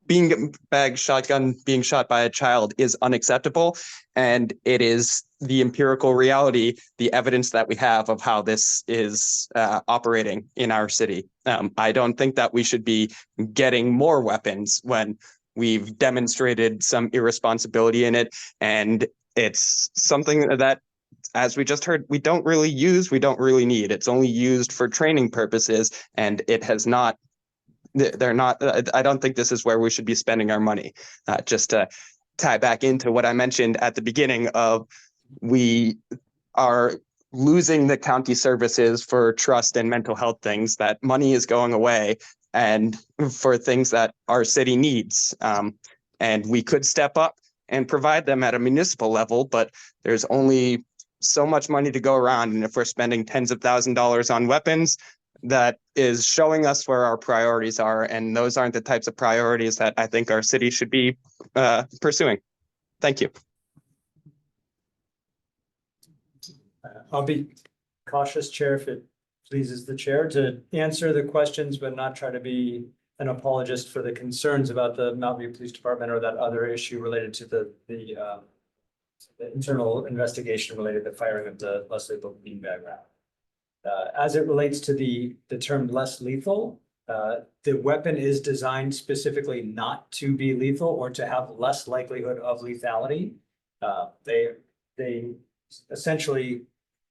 Speaker 6: beanbag shotgun being shot by a child is unacceptable, and it is the empirical reality, the evidence that we have of how this is operating in our city. I don't think that we should be getting more weapons when we've demonstrated some irresponsibility in it, and it's something that, as we just heard, we don't really use, we don't really need. It's only used for training purposes, and it has not, they're not, I don't think this is where we should be spending our money. Just to tie back into what I mentioned at the beginning of, we are losing the county services for trust and mental health things, that money is going away and for things that our city needs. And we could step up and provide them at a municipal level, but there's only so much money to go around. And if we're spending tens of thousands of dollars on weapons, that is showing us where our priorities are. And those aren't the types of priorities that I think our city should be pursuing. Thank you.
Speaker 3: I'll be cautious, Chair, if it pleases the chair, to answer the questions, but not try to be an apologist for the concerns about the Mountain View Police Department or that other issue related to the internal investigation related to firing of the less lethal beanbag round. As it relates to the term less lethal, the weapon is designed specifically not to be lethal or to have less likelihood of lethality. They essentially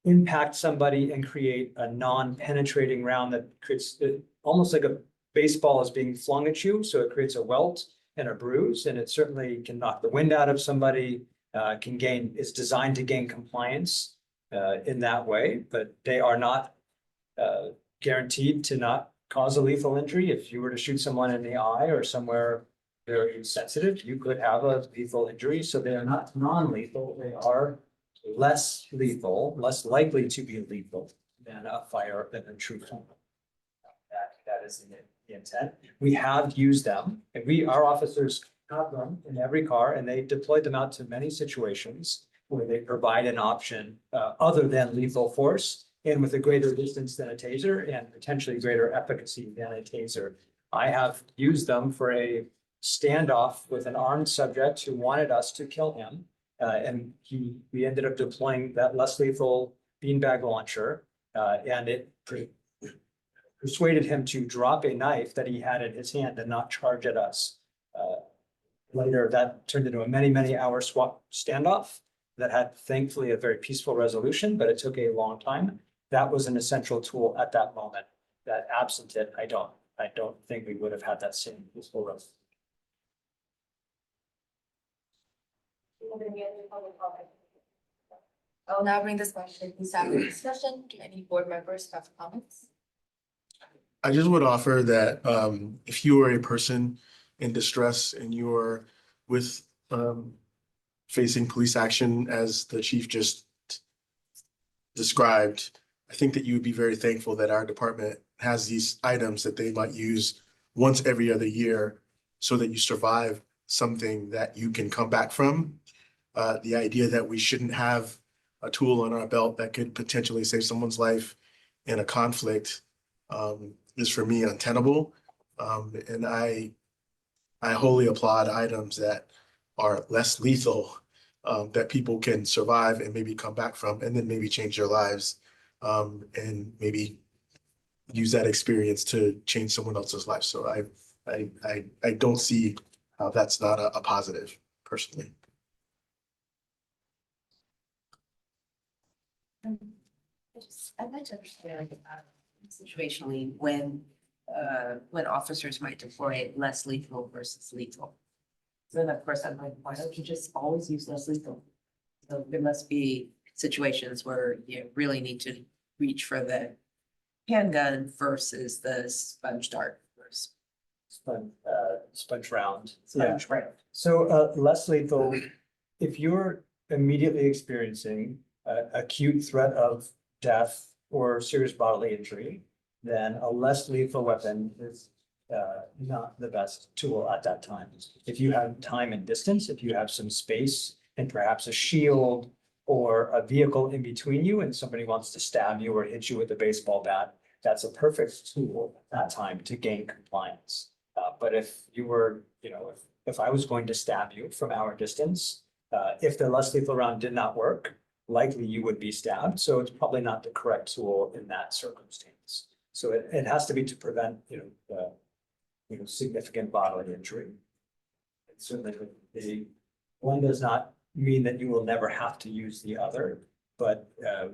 Speaker 3: impact somebody and create a non-penetrating round that creates almost like a baseball is being flung at you. So it creates a welt and a bruise, and it certainly can knock the wind out of somebody, is designed to gain compliance in that way, but they are not guaranteed to not cause a lethal injury. If you were to shoot someone in the eye or somewhere very sensitive, you could have a lethal injury. So they are not non-lethal. They are less lethal, less likely to be lethal than a true firearm. That is the intent. We have used them, and our officers have them in every car, and they deployed them out to many situations where they provide an option other than lethal force and with a greater distance than a taser and potentially greater efficacy than a taser. I have used them for a standoff with an armed subject who wanted us to kill him. And we ended up deploying that less lethal beanbag launcher, and it persuaded him to drop a knife that he had in his hand and not charge at us. Later, that turned into a many hour standoff that had thankfully a very peaceful resolution, but it took a long time. That was an essential tool at that moment. That absent it, I don't think we would have had that same peaceful resolution.
Speaker 1: I'll now bring this question to staff for discussion. Do any board members have comments?
Speaker 9: I just would offer that if you are a person in distress and you are with facing police action as the chief just described, I think that you would be very thankful that our department has these items that they might use once every other year so that you survive something that you can come back from. The idea that we shouldn't have a tool on our belt that could potentially save someone's life in a conflict is for me untenable. And I wholly applaud items that are less lethal, that people can survive and maybe come back from, and then maybe change their lives, and maybe use that experience to change someone else's life. So I don't see how that's not a positive personally.
Speaker 10: I'd like to understand situationally when officers might deploy less lethal versus lethal. Then of course, I'm like, why don't you just always use less lethal? So there must be situations where you really need to reach for the handgun versus the sponge dart versus
Speaker 3: Sponge round.
Speaker 10: sponge round.
Speaker 3: So less lethal, if you're immediately experiencing acute threat of death or serious bodily injury, then a less lethal weapon is not the best tool at that time. If you have time and distance, if you have some space and perhaps a shield or a vehicle in between you and somebody wants to stab you or hit you with a baseball bat, that's a perfect tool at that time to gain compliance. But if you were, if I was going to stab you from our distance, if the less lethal round did not work, likely you would be stabbed. So it's probably not the correct tool in that circumstance. So it has to be to prevent, significant bodily injury. And certainly one does not mean that you will never have to use the other, but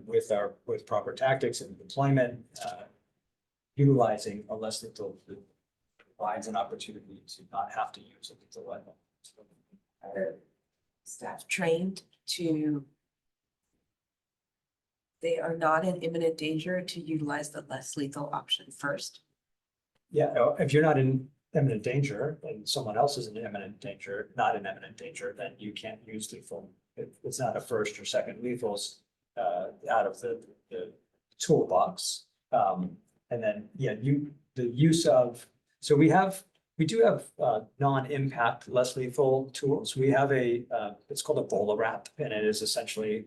Speaker 3: with proper tactics and deployment, utilizing a less lethal provides an opportunity to not have to use a lethal weapon.
Speaker 10: Are staff trained they are not in imminent danger to utilize the less lethal option first?
Speaker 3: Yeah, if you're not in imminent danger and someone else is in imminent danger, not in imminent danger, then you can't use lethal. It's not a first or second lethals out of the toolbox. And then, the use of, so we do have non-impact, less lethal tools. We have it's called a bola wrap, and it is essentially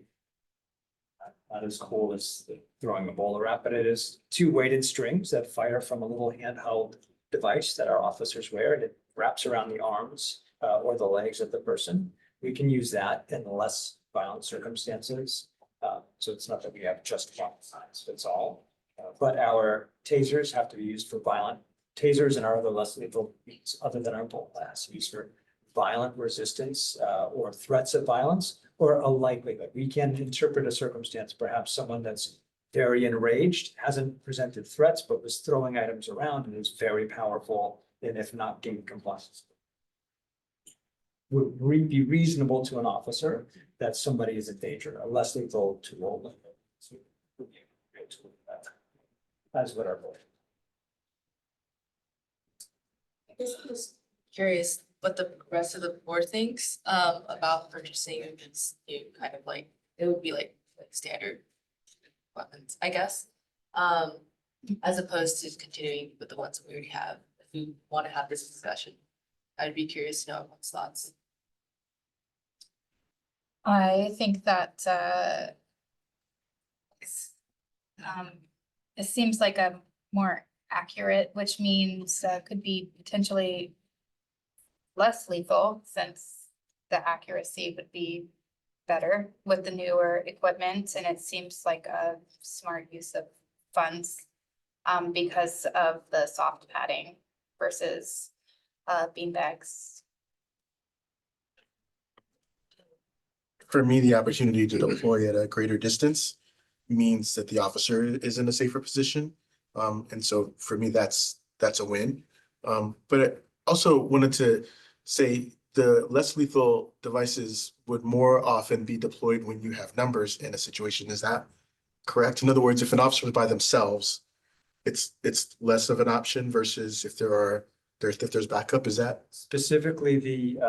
Speaker 3: not as cool as throwing a bola wrap, but it is two weighted strings that fire from a little handheld device that our officers wear, and it wraps around the arms or the legs of the person. We can use that in less violent circumstances. So it's not that we have just one size fits all, but our tasers have to be used for violent tasers and our other less lethal means other than our bolt blast used for violent resistance or threats of violence, or a likelihood. We can interpret a circumstance, perhaps someone that's very enraged, hasn't presented threats, but was throwing items around and is very powerful, and if not gain compliance. Would be reasonable to an officer that somebody is in danger, a less lethal tool. That's what our vote.
Speaker 1: I guess I'm just curious what the rest of the board thinks about purchasing this new kind of like, it would be like standard weapons, I guess. As opposed to continuing with the ones that we already have. If we want to have this discussion, I'd be curious to know everyone's thoughts.
Speaker 8: I think that it seems like a more accurate, which means could be potentially less lethal since the accuracy would be better with the newer equipment, and it seems like a smart use of funds because of the soft padding versus beanbags.
Speaker 9: For me, the opportunity to deploy at a greater distance means that the officer is in a safer position. And so for me, that's a win. But I also wanted to say the less lethal devices would more often be deployed when you have numbers in a situation. Is that correct? In other words, if an officer is by themselves, it's less of an option versus if there's backup. Is that?
Speaker 3: Specifically, the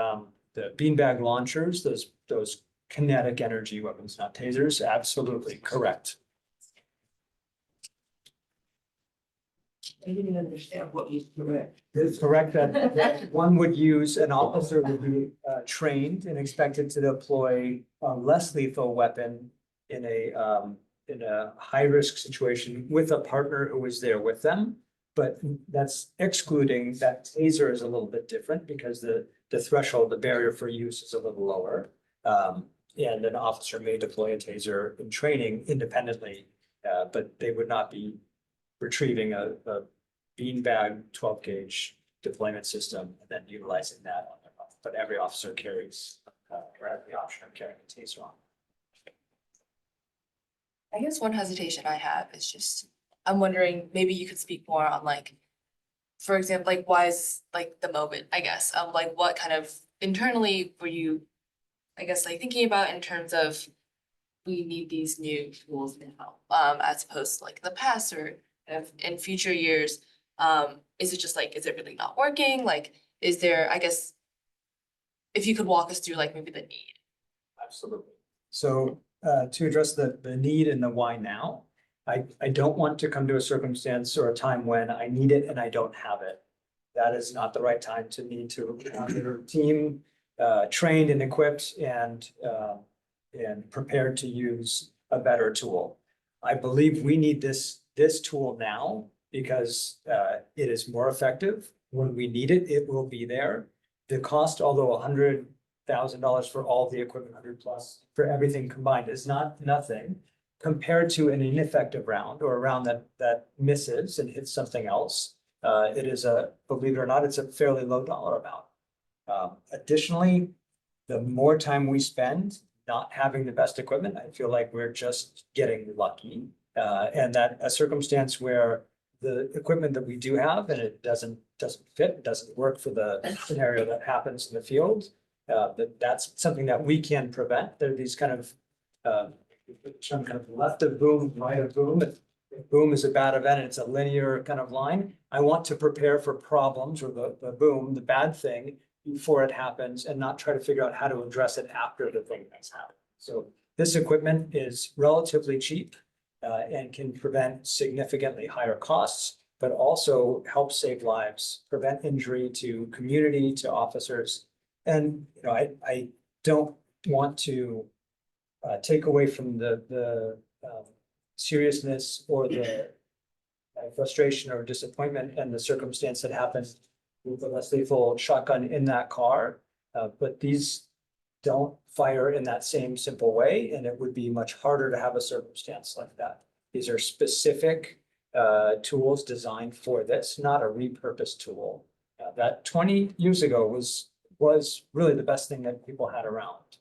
Speaker 3: beanbag launchers, those kinetic energy weapons, not tasers, absolutely correct.
Speaker 4: I didn't understand what was correct.
Speaker 3: It's correct that one would use, an officer would be trained and expected to deploy a less lethal weapon in a high-risk situation with a partner who was there with them. But that's excluding that taser is a little bit different because the threshold, the barrier for use is a little lower. And an officer may deploy a taser in training independently, but they would not be retrieving a beanbag 12 gauge deployment system and then utilizing that on their own. But every officer carries, or has the option of carrying a taser on.
Speaker 1: I guess one hesitation I have is just, I'm wondering, maybe you could speak more on like, for example, like why is like the moment, I guess, like what kind of internally were you, I guess, like thinking about in terms of we need these new tools now, as opposed to like the past or in future years. Is it just like, is it really not working? Like, is there, I guess, if you could walk us through like maybe the need.
Speaker 3: Absolutely. So to address the need and the why now, I don't want to come to a circumstance or a time when I need it and I don't have it. That is not the right time to need to have your team trained and equipped and prepared to use a better tool. I believe we need this tool now because it is more effective. When we need it, it will be there. The cost, although $100,000 for all the equipment, 100 plus for everything combined, is not nothing compared to an ineffective round or a round that misses and hits something else. It is believe it or not, it's a fairly low dollar amount. Additionally, the more time we spend not having the best equipment, I feel like we're just getting lucky. And that a circumstance where the equipment that we do have and it doesn't fit, doesn't work for the scenario that happens in the field, that's something that we can prevent. There are these kind of some kind of left of boom, right of boom. If boom is a bad event and it's a linear kind of line, I want to prepare for problems or the boom, the bad thing, before it happens and not try to figure out how to address it after the thing has happened. So this equipment is relatively cheap and can prevent significantly higher costs, but also help save lives, prevent injury to community, to officers. And I don't want to take away from the seriousness or the frustration or disappointment and the circumstance that happened with the less lethal shotgun in that car. But these don't fire in that same simple way, and it would be much harder to have a circumstance like that. These are specific tools designed for this, not a repurposed tool. That 20 years ago was really the best thing that people had around.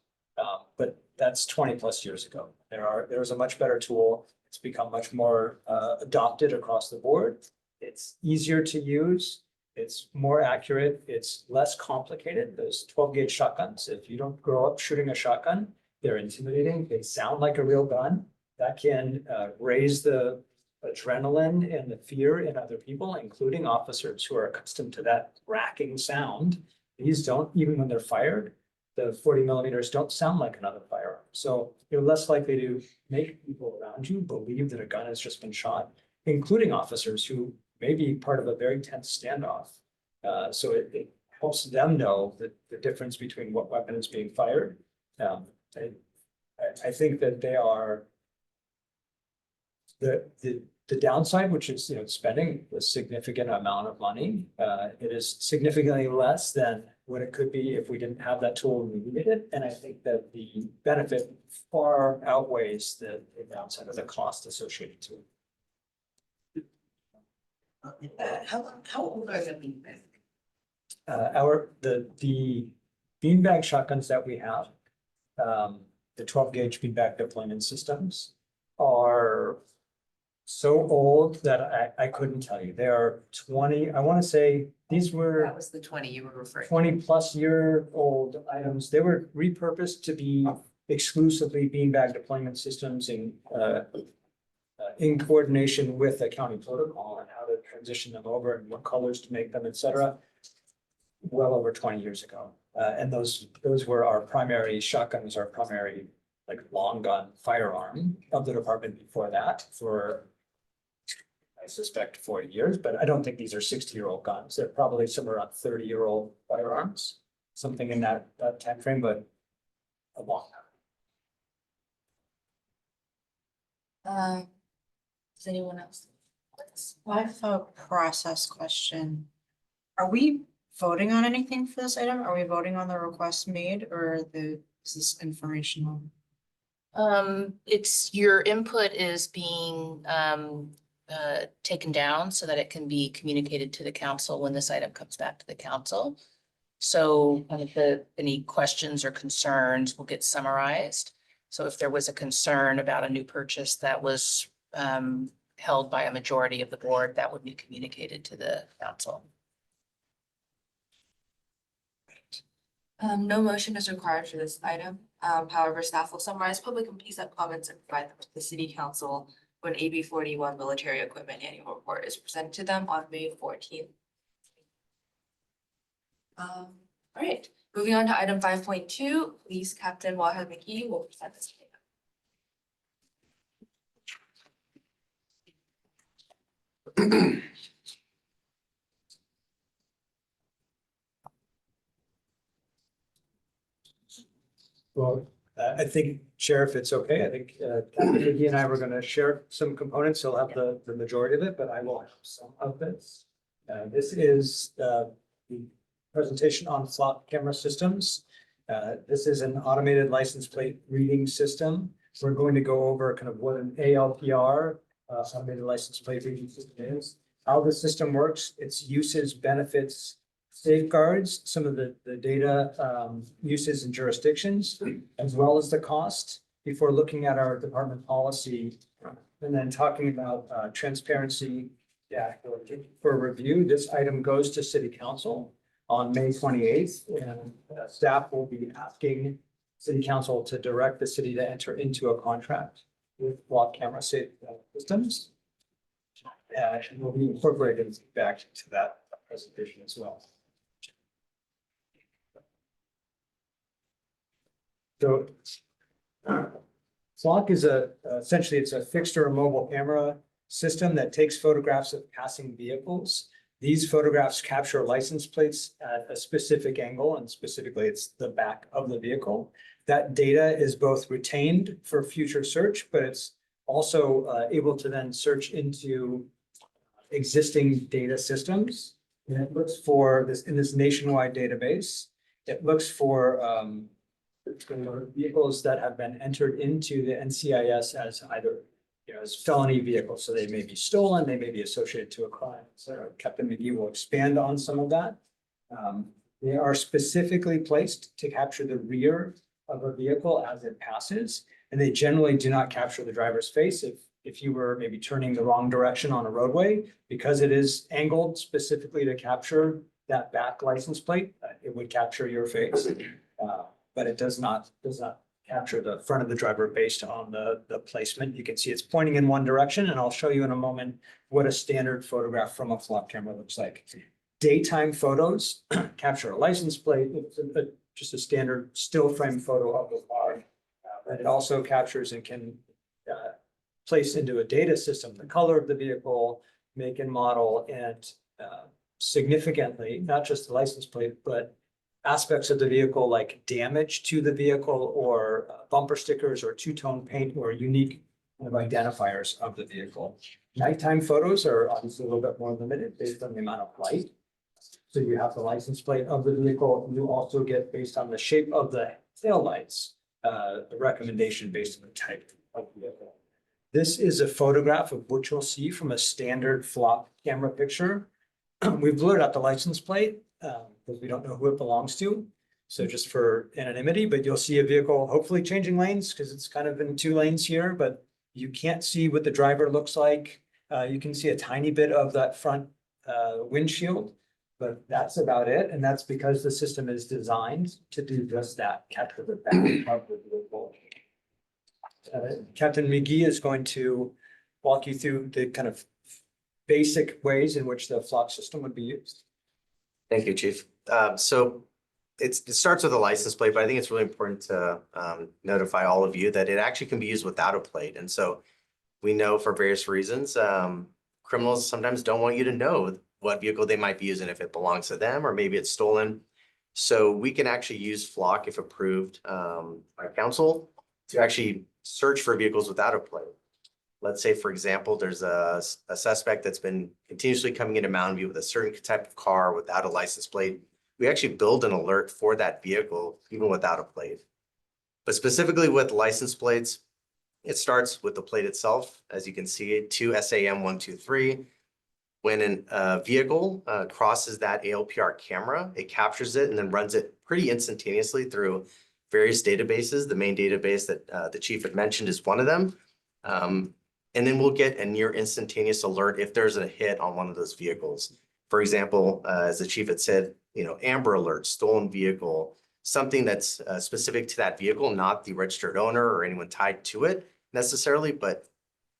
Speaker 3: But that's 20+ years ago. There's a much better tool. It's become much more adopted across the board. It's easier to use. It's more accurate. It's less complicated. Those 12-gauge shotguns, if you don't grow up shooting a shotgun, they're intimidating. They sound like a real gun. That can raise the adrenaline and the fear in other people, including officers who are accustomed to that racking sound. These don't, even when they're fired, the 40 millimeters don't sound like another firearm. So you're less likely to make people around you believe that a gun has just been shot, including officers who may be part of a very tense standoff. So it helps them know the difference between what weapon is being fired. I think that they are the downside, which is, spending a significant amount of money. It is significantly less than what it could be if we didn't have that tool and we needed it. And I think that the benefit far outweighs the downside of the cost associated to it.
Speaker 10: How old are the beanbag?
Speaker 3: The beanbag shotguns that we have, the 12-gauge beanbag deployment systems are so old that I couldn't tell you. They are 20, I want to say these were
Speaker 10: That was the 20 you were referring.
Speaker 3: 20+ year old items. They were repurposed to be exclusively beanbag deployment systems in coordination with the county protocol and how to transition them over and what colors to make them, et cetera, well over 20 years ago. And those were our primary shotguns, our primary like long gun firearm of the department before that for, I suspect, 40 years, but I don't think these are 60-year-old guns. They're probably somewhere around 30-year-old firearms, something in that timeframe, but a long time.
Speaker 1: Does anyone else?
Speaker 5: I have a process question. Are we voting on anything for this item? Are we voting on the request made or is this informational?
Speaker 2: It's your input is being taken down so that it can be communicated to the council when this item comes back to the council. So any questions or concerns will get summarized. So if there was a concern about a new purchase that was held by a majority of the board, that would be communicated to the council.
Speaker 1: No motion is required for this item. However, staff will summarize public and PSEP comments and provide them to the city council when AB 41 military equipment annual report is presented to them on May 14th. All right, moving on to item 5.2, Police Captain Wahid McGee will present this item.
Speaker 3: Well, I think, Sheriff, it's okay. I think Captain McGee and I were going to share some components. He'll have the majority of it, but I will have some of this. This is the presentation on flock camera systems. This is an automated license plate reading system. We're going to go over kind of what an ALPR, automated license plate reading system is, how the system works, its uses, benefits, safeguards, some of the data uses and jurisdictions, as well as the cost before looking at our department policy and then talking about transparency. Yeah, for review, this item goes to City Council on May 28th, and staff will be asking City Council to direct the city to enter into a contract with flock camera systems. And will be incorporated back to that presentation as well. So flock is essentially it's a fixed or a mobile camera system that takes photographs of passing vehicles. These photographs capture license plates at a specific angle, and specifically it's the back of the vehicle. That data is both retained for future search, but it's also able to then search into existing data systems. And it looks for this in this nationwide database. It looks for vehicles that have been entered into the NCIS as either as felony vehicles. So they may be stolen, they may be associated to a crime. So Captain McGee will expand on some of that. They are specifically placed to capture the rear of a vehicle as it passes. And they generally do not capture the driver's face if you were maybe turning the wrong direction on a roadway, because it is angled specifically to capture that back license plate, it would capture your face. But it does not capture the front of the driver based on the placement. You can see it's pointing in one direction, and I'll show you in a moment what a standard photograph from a flock camera looks like. Daytime photos capture a license plate. It's just a standard still frame photo of the car. But it also captures and can place into a data system the color of the vehicle, make and model, and significantly, not just the license plate, but aspects of the vehicle like damage to the vehicle or bumper stickers or two-tone paint or unique kind of identifiers of the vehicle. Nighttime photos are obviously a little bit more limited based on the amount of light. So you have the license plate of the vehicle. You also get, based on the shape of the taillights, a recommendation based on the type of vehicle. This is a photograph of what you'll see from a standard flock camera picture. We've blurred out the license plate because we don't know who it belongs to. So just for anonymity, but you'll see a vehicle hopefully changing lanes because it's kind of in 2 lanes here, but you can't see what the driver looks like. You can see a tiny bit of that front windshield, but that's about it. And that's because the system is designed to do just that, capture the back of the vehicle. Captain McGee is going to walk you through the kind of basic ways in which the flock system would be used.
Speaker 11: Thank you, Chief. So it starts with a license plate, but I think it's really important to notify all of you that it actually can be used without a plate. And so we know for various reasons, criminals sometimes don't want you to know what vehicle they might be using, if it belongs to them or maybe it's stolen. So we can actually use Flock, if approved by council, to actually search for vehicles without a plate. Let's say, for example, there's a suspect that's been continuously coming into Mountain View with a certain type of car without a license plate. We actually build an alert for that vehicle, even without a plate. But specifically with license plates, it starts with the plate itself. As you can see, 2 SAM 123. When a vehicle crosses that ALPR camera, it captures it and then runs it pretty instantaneously through various databases. The main database that the chief had mentioned is one of them. And then we'll get a near instantaneous alert if there's a hit on one of those vehicles. For example, as the chief had said, Amber Alert, stolen vehicle, something that's specific to that vehicle, not the registered owner or anyone tied to it necessarily, but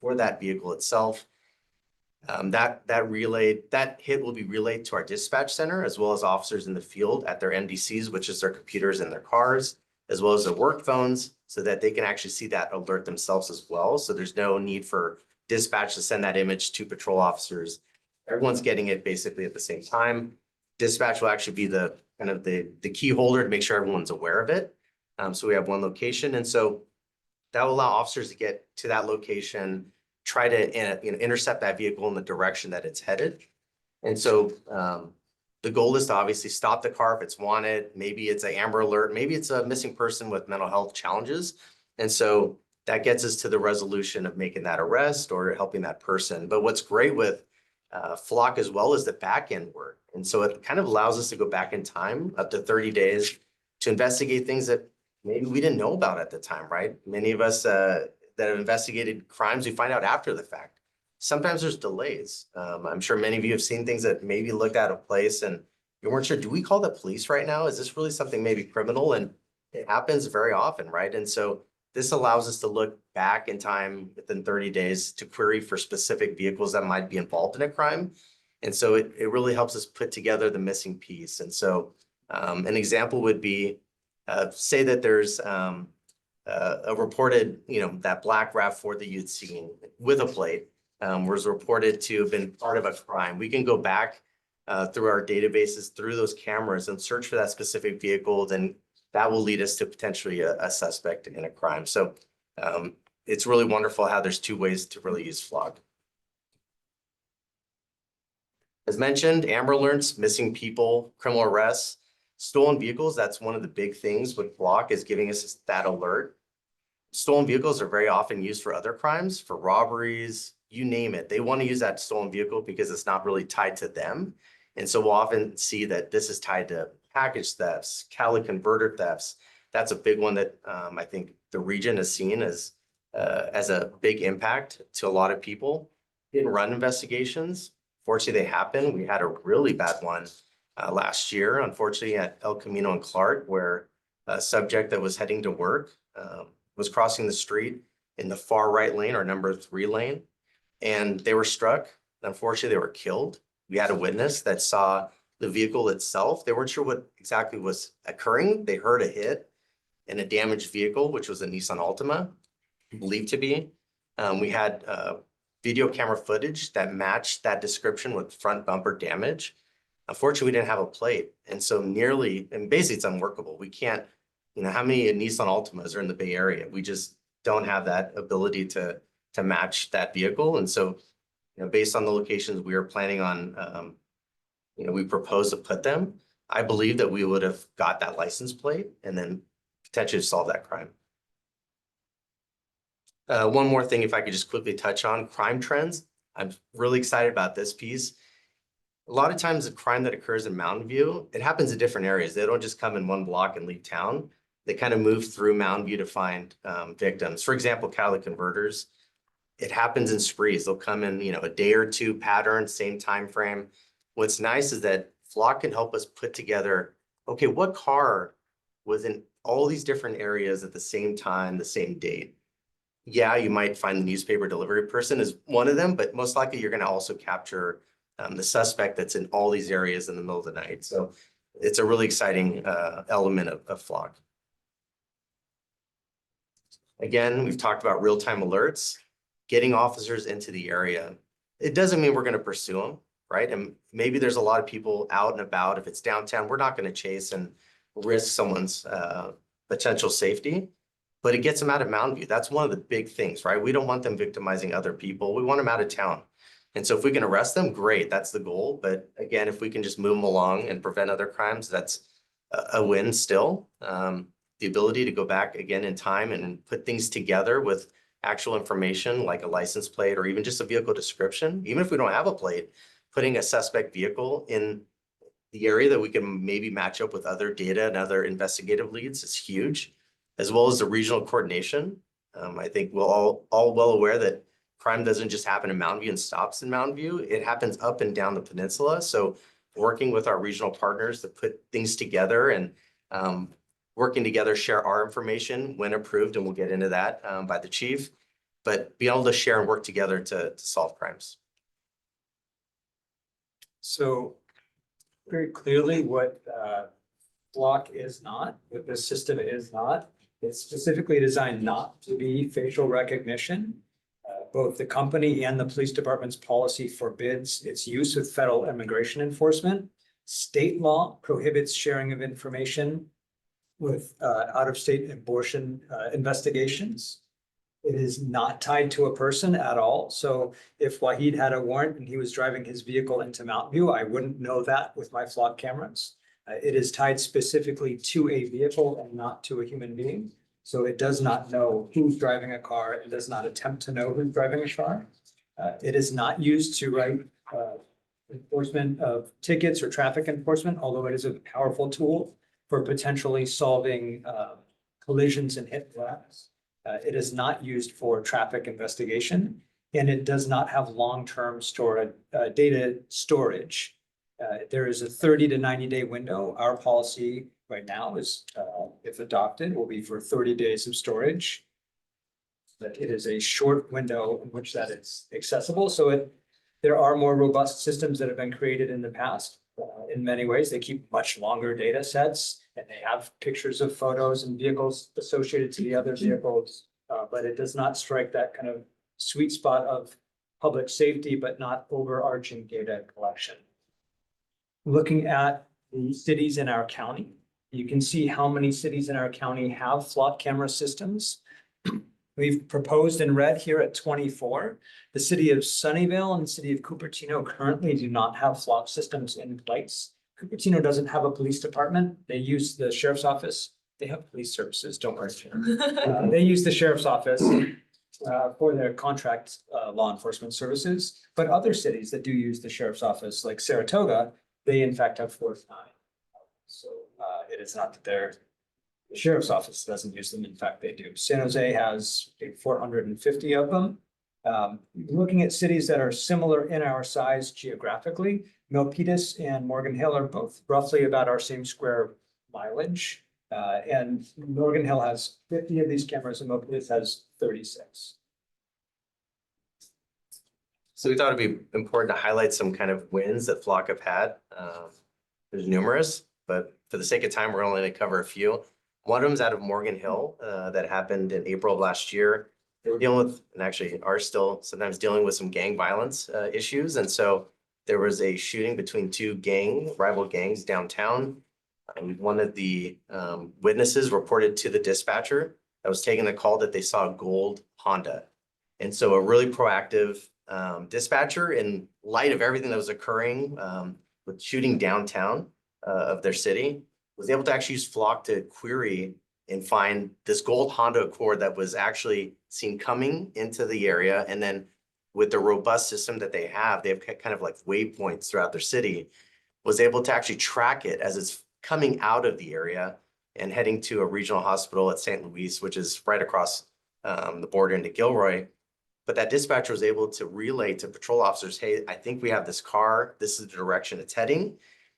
Speaker 11: for that vehicle itself. That hit will be relayed to our dispatch center, as well as officers in the field at their MDCs, which is their computers in their cars, as well as their work phones, so that they can actually see that alert themselves as well. So there's no need for dispatch to send that image to patrol officers. Everyone's getting it basically at the same time. Dispatch will actually be the kind of the key holder to make sure everyone's aware of it. So we have one location, and so that will allow officers to get to that location, try to intercept that vehicle in the direction that it's headed. And so the goal is to obviously stop the car if it's wanted. Maybe it's an Amber Alert, maybe it's a missing person with mental health challenges. And so that gets us to the resolution of making that arrest or helping that person. But what's great with Flock as well is the back end work. And so it kind of allows us to go back in time up to 30 days to investigate things that maybe we didn't know about at the time, right? Many of us that have investigated crimes, we find out after the fact. Sometimes there's delays. I'm sure many of you have seen things that maybe looked out of place and you weren't sure, do we call the police right now? Is this really something maybe criminal? And it happens very often, right? And so this allows us to look back in time within 30 days to query for specific vehicles that might be involved in a crime. And so it really helps us put together the missing piece. And so an example would be, say that there's a reported, that black RAV4 that you'd seen with a plate was reported to have been part of a crime. We can go back through our databases, through those cameras and search for that specific vehicle. Then that will lead us to potentially a suspect in a crime. So it's really wonderful how there's 2 ways to really use Flock. As mentioned, Amber Alerts, missing people, criminal arrests, stolen vehicles. That's one of the big things with Flock, is giving us that alert. Stolen vehicles are very often used for other crimes, for robberies, you name it. They want to use that stolen vehicle because it's not really tied to them. And so we'll often see that this is tied to package thefts, catalytic converter thefts, That's a big one that I think the region has seen as a big impact to a lot of people. Didn't run investigations. Fortunately, they happen. We had a really bad one last year, unfortunately, at El Camino and Clark, where a subject that was heading to work was crossing the street in the far right lane, or number 3 lane, and they were struck. Unfortunately, they were killed. We had a witness that saw the vehicle itself. They weren't sure what exactly was occurring. They heard a hit in a damaged vehicle, which was a Nissan Altima, believed to be. We had video camera footage that matched that description with front bumper damage. Unfortunately, we didn't have a plate. And so basically it's unworkable. We can't, how many Nissan Altimas are in the Bay Area? We just don't have that ability to match that vehicle. And so, based on the locations we are planning on, we propose to put them, I believe that we would have got that license plate and then potentially solve that crime. One more thing, if I could just quickly touch on crime trends. I'm really excited about this piece. A lot of times the crime that occurs in Mountain View, it happens in different areas. They don't just come in one block and leave town. They kind of move through Mountain View to find victims. For example, catalytic converters. It happens in sprees. They'll come in, a day or two pattern, same time frame. What's nice is that Flock can help us put together, okay, what car was in all these different areas at the same time, the same date? Yeah, you might find the newspaper delivery person is one of them, but most likely you're going to also capture the suspect that's in all these areas in the middle of the night. So it's a really exciting element of Flock. Again, we've talked about real-time alerts, getting officers into the area. It doesn't mean we're going to pursue them, right? And maybe there's a lot of people out and about. If it's downtown, we're not going to chase and risk someone's potential safety, but it gets them out of Mountain View. That's one of the big things, right? We don't want them victimizing other people. We want them out of town. And so if we can arrest them, great, that's the goal. But again, if we can just move them along and prevent other crimes, that's a win still. The ability to go back again in time and put things together with actual information like a license plate or even just a vehicle description, even if we don't have a plate, putting a suspect vehicle in the area that we can maybe match up with other data and other investigative leads is huge, as well as the regional coordination. I think we're all well aware that crime doesn't just happen in Mountain View and stops in Mountain View. It happens up and down the peninsula. So working with our regional partners to put things together and working together, share our information when approved, and we'll get into that by the chief, but be able to share and work together to solve crimes.
Speaker 3: So very clearly what Flock is not, what this system is not. It's specifically designed not to be facial recognition. Both the company and the police department's policy forbids its use with federal immigration enforcement. State law prohibits sharing of information with out-of-state abortion investigations. It is not tied to a person at all. So if Wahid had a warrant and he was driving his vehicle into Mountain View, I wouldn't know that with my Flock cameras. It is tied specifically to a vehicle and not to a human being. So it does not know who's driving a car. It does not attempt to know who's driving a car. It is not used to write enforcement of tickets or traffic enforcement, although it is a powerful tool for potentially solving collisions and hit and runs. It is not used for traffic investigation, and it does not have long-term data storage. There is a 30 to 90-day window. Our policy right now is, if adopted, will be for 30 days of storage. But it is a short window in which that is accessible. So there are more robust systems that have been created in the past. In many ways, they keep much longer data sets, and they have pictures of photos and vehicles associated to the other vehicles. But it does not strike that kind of sweet spot of public safety, but not overarching data collection. Looking at the cities in our county, you can see how many cities in our county have Flock camera systems. We've proposed in red here at 24. The city of Sunnyvale and the city of Cupertino currently do not have Flock systems in place. Cupertino doesn't have a police department. They use the sheriff's office. They have police services, don't worry. They use the sheriff's office for their contract law enforcement services. But other cities that do use the sheriff's office, like Saratoga, they in fact have Force 9. So it is not that they're The sheriff's office doesn't use them. In fact, they do. San Jose has 450 of them. Looking at cities that are similar in our size geographically, Milpitas and Morgan Hill are both roughly about our same square mileage. And Morgan Hill has 50 of these cameras and Milpitas has 36.
Speaker 11: So we thought it'd be important to highlight some kind of wins that Flock have had. There's numerous, but for the sake of time, we're only going to cover a few. One of them is out of Morgan Hill that happened in April of last year. They were dealing with, and actually are still sometimes dealing with some gang violence issues. And so there was a shooting between two rival gangs downtown. One of the witnesses reported to the dispatcher that was taking the call that they saw a gold Honda. And so a really proactive dispatcher, in light of everything that was occurring with shooting downtown of their city, was able to actually use Flock to query and find this gold Honda Accord that was actually seen coming into the area. And then with the robust system that they have kind of like waypoints throughout their city, was able to actually track it as it's coming out of the area and heading to a regional hospital at St. Louis, which is right across the border into Gilroy. But that dispatcher was able to relay to patrol officers, hey, I think we have this car. This is the direction it's heading.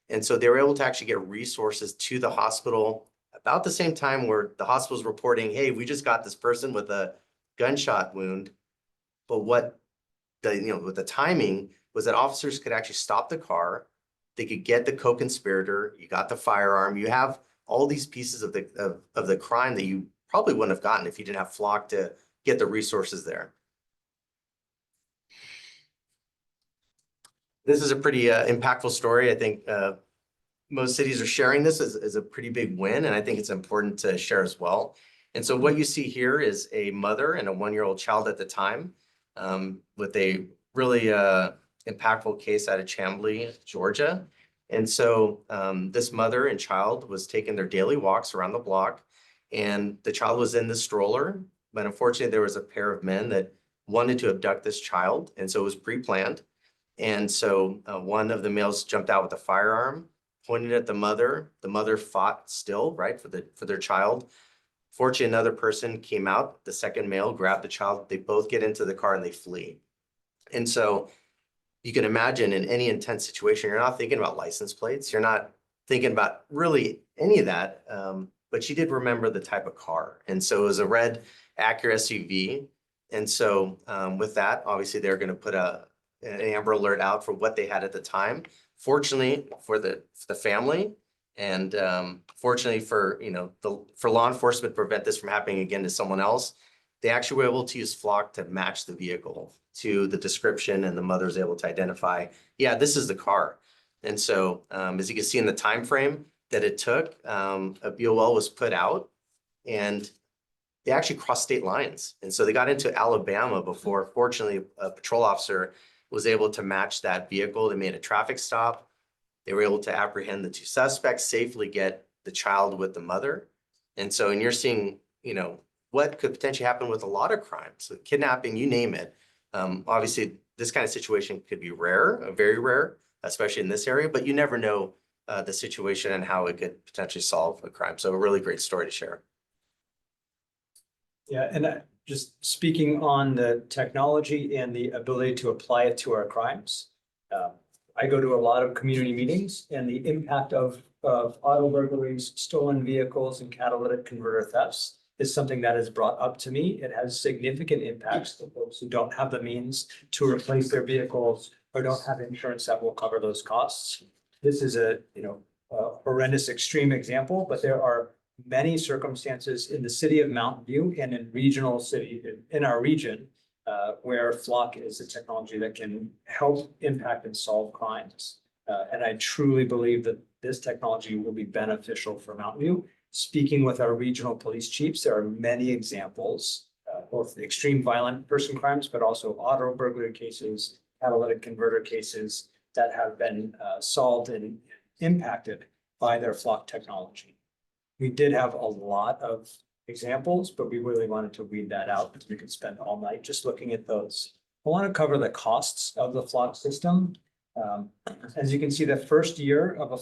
Speaker 11: And so they were able to actually get resources to the hospital about the same time where the hospital's reporting, hey, we just got this person with a gunshot wound. But what with the timing was that officers could actually stop the car. They could get the co-conspirator. You got the firearm. You have all these pieces of the crime that you probably wouldn't have gotten if you didn't have Flock to get the resources there. This is a pretty impactful story. I think most cities are sharing this as a pretty big win, and I think it's important to share as well. And so what you see here is a mother and a 1-year-old child at the time with a really impactful case out of Chamblee, Georgia. And so this mother and child was taking their daily walks around the block, and the child was in the stroller. But unfortunately, there was a pair of men that wanted to abduct this child, and so it was pre-planned. And so one of the males jumped out with a firearm, pointed at the mother. The mother fought still, right, for their child. Fortunately, another person came out. The second male grabbed the child. They both get into the car and they flee. And so you can imagine in any intense situation, you're not thinking about license plates. You're not thinking about really any of that. But she did remember the type of car. And so it was a red Acura SUV. And so with that, obviously, they're going to put an Amber Alert out for what they had at the time. Fortunately for the family, and fortunately for for law enforcement to prevent this from happening again to someone else, they actually were able to use Flock to match the vehicle to the description, and the mother was able to identify, yeah, this is the car. And so as you can see in the time frame that it took, a BOL was put out, and they actually crossed state lines. And so they got into Alabama before, fortunately, a patrol officer was able to match that vehicle. They made a traffic stop. They were able to apprehend the two suspects, safely get the child with the mother. And so, and you're seeing, what could potentially happen with a lot of crimes, so kidnapping, you name it. Obviously, this kind of situation could be rare, very rare, especially in this area, but you never know the situation and how it could potentially solve a crime. So a really great story to share.
Speaker 3: Yeah, and just speaking on the technology and the ability to apply it to our crimes. I go to a lot of community meetings, and the impact of auto burglaries, stolen vehicles, and catalytic converter thefts is something that is brought up to me. It has significant impacts to folks who don't have the means to replace their vehicles or don't have insurance that will cover those costs. This is a horrendous extreme example, but there are many circumstances in the city of Mountain View and in regional city in our region where Flock is a technology that can help impact and solve crimes. And I truly believe that this technology will be beneficial for Mountain View. Speaking with our regional police chiefs, there are many examples, both extreme violent person crimes, but also auto burglary cases, catalytic converter cases that have been solved and impacted by their Flock technology. We did have a lot of examples, but we really wanted to weed that out because we could spend all night just looking at those. I want to cover the costs of the Flock system. As you can see, the first year of the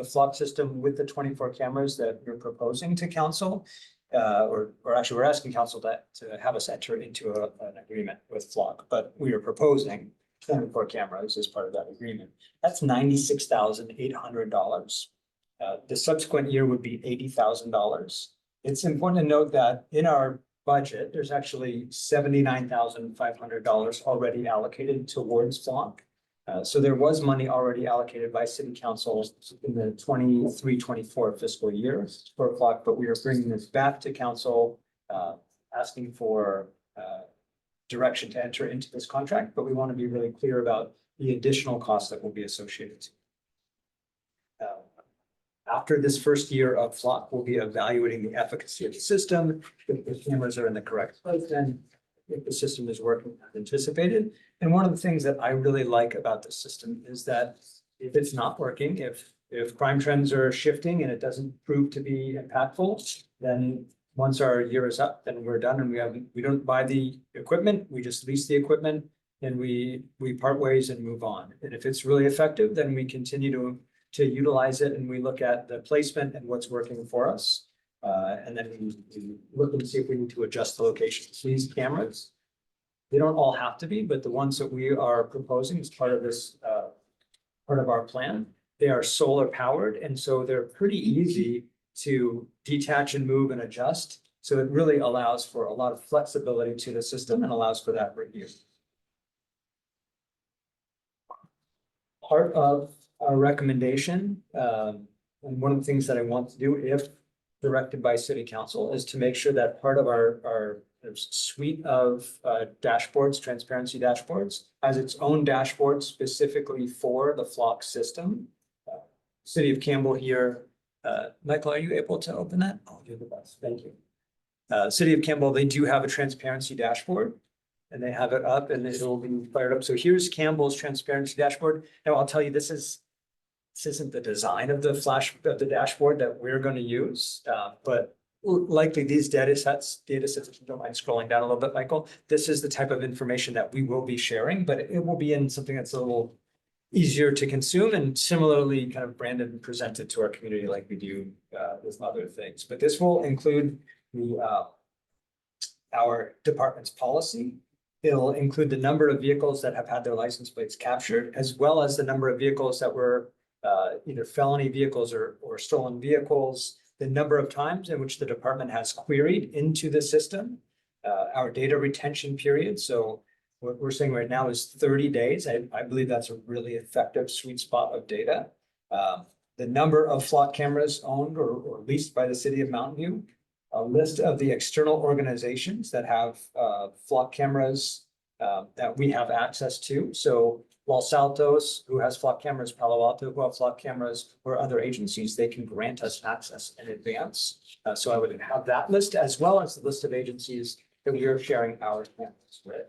Speaker 3: flock system with the 24 cameras that we're proposing to council, or actually we're asking council to have us enter into an agreement with Flock, but we are proposing 24 cameras as part of that agreement. That's $96,800. The subsequent year would be $80,000. It's important to note that in our budget, there's actually $79,500 already allocated towards Flock. So there was money already allocated by city council in the 23-24 fiscal year for Flock, but we are bringing this back to council, asking for direction to enter into this contract, but we want to be really clear about the additional costs that will be associated. After this first year of Flock, we'll be evaluating the efficacy of the system, if the cameras are in the correct place, and if the system is working as anticipated. And one of the things that I really like about the system is that if it's not working, if crime trends are shifting and it doesn't prove to be impactful, then once our year is up, then we're done and we don't buy the equipment, we just lease the equipment and we part ways and move on. And if it's really effective, then we continue to utilize it and we look at the placement and what's working for us. And then we look and see if we need to adjust the locations. These cameras, they don't all have to be, but the ones that we are proposing as part of this, part of our plan, they are solar powered. And so they're pretty easy to detach and move and adjust. So it really allows for a lot of flexibility to the system and allows for that review. Part of our recommendation, and one of the things that I want to do, if directed by city council, is to make sure that part of our suite of dashboards, transparency dashboards, has its own dashboard specifically for the Flock system. City of Campbell here, Michael, are you able to open that? Oh, you're the best, thank you. City of Campbell, they do have a transparency dashboard and they have it up and it will be fired up. So here's Campbell's transparency dashboard. Now I'll tell you, this isn't the design of the dashboard that we're going to use, but likely these data sets, if you don't mind scrolling down a little bit, Michael, this is the type of information that we will be sharing, but it will be in something that's a little easier to consume and similarly kind of branded and presented to our community like we do with other things. But this will include our department's policy. It'll include the number of vehicles that have had their license plates captured, as well as the number of vehicles that were either felony vehicles or stolen vehicles, the number of times in which the department has queried into the system, our data retention period. So what we're saying right now is 30 days. I believe that's a really effective sweet spot of data. The number of Flock cameras owned or leased by the city of Mountain View, a list of the external organizations that have Flock cameras that we have access to. So Los Altos, who has Flock cameras, Palo Alto, who have Flock cameras, or other agencies, they can grant us access in advance. So I would have that list as well as the list of agencies that we are sharing our cameras with.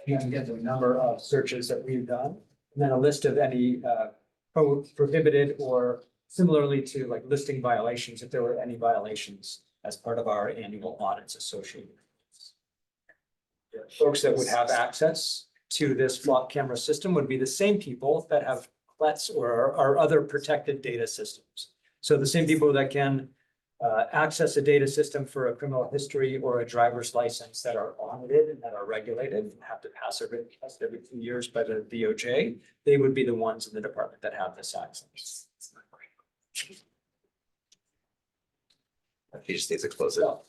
Speaker 3: You can get the number of searches that we've done, and then a list of any prohibited or similarly to like listing violations, if there were any violations as part of our annual audits associated. Folks that would have access to this Flock camera system would be the same people that have CLETs or our other protected data systems. So the same people that can access a data system for a criminal history or a driver's license that are audited and that are regulated and have to pass a written test every 2 years by the DOJ, they would be the ones in the department that have this access.
Speaker 11: He just needs to close it.
Speaker 5: Oh,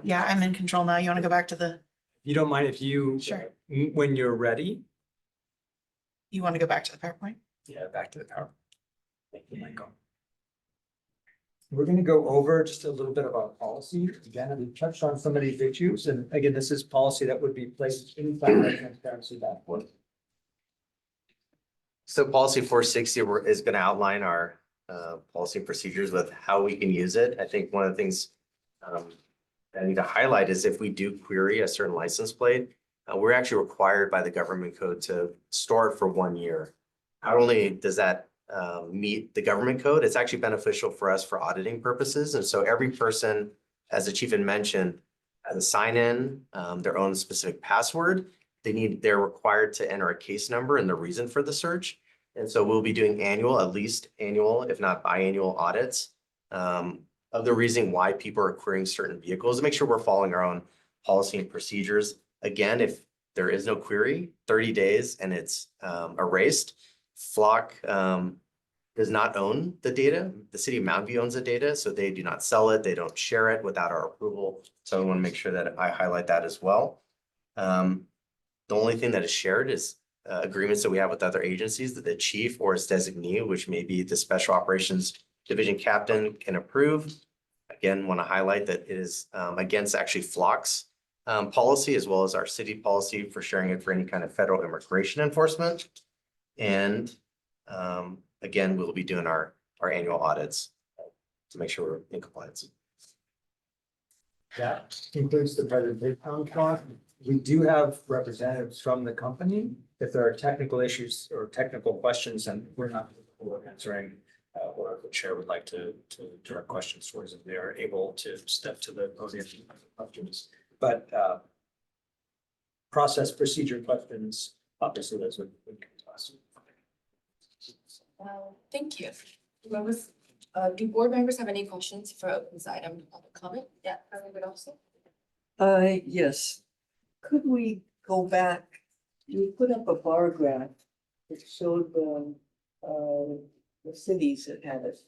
Speaker 5: yeah, I'm in control now. You want to go back to
Speaker 3: You don't mind if you,
Speaker 5: Sure.
Speaker 3: When you're ready,
Speaker 5: you want to go back to the PowerPoint?
Speaker 3: yeah, back to the PowerPoint. Thank you, Michael. We're going to go over just a little bit of our policy. Again, we touched on some of these issues. And again, this is policy that would be placed inside the transparency dashboard.
Speaker 11: So policy 460 is going to outline our policy and procedures with how we can use it. I think one of the things I need to highlight is if we do query a certain license plate, we're actually required by the government code to store it for 1 year. Not only does that meet the government code, it's actually beneficial for us for auditing purposes. And so every person, as the chief had mentioned, has a sign in, their own specific password. they're required to enter a case number and the reason for the search. And so we'll be doing at least annual, if not biannual audits of the reason why people are querying certain vehicles to make sure we're following our own policy and procedures. Again, if there is no query, 30 days and it's erased, Flock does not own the data. The city of Mountain View owns the data, so they do not sell it. They don't share it without our approval. So I want to make sure that I highlight that as well. The only thing that is shared is agreements that we have with other agencies that the chief or his designee, which may be the special operations division captain, can approve. Again, want to highlight that it is against actually Flock's policy as well as our city policy for sharing it for any kind of federal immigration enforcement. And again, we'll be doing our annual audits to make sure we're in compliance.
Speaker 3: That concludes the presentation talk. We do have representatives from the company. If there are technical issues or technical questions and we're not answering, or the chair would like to direct questions towards if they are able to step to the podium and ask questions. But process procedure questions, obviously those would come to us.
Speaker 1: Thank you. Do board members have any questions for this item? Comment? Yeah, everybody also?
Speaker 4: Yes. Could we go back? You put up a bar graph that showed the cities that had it.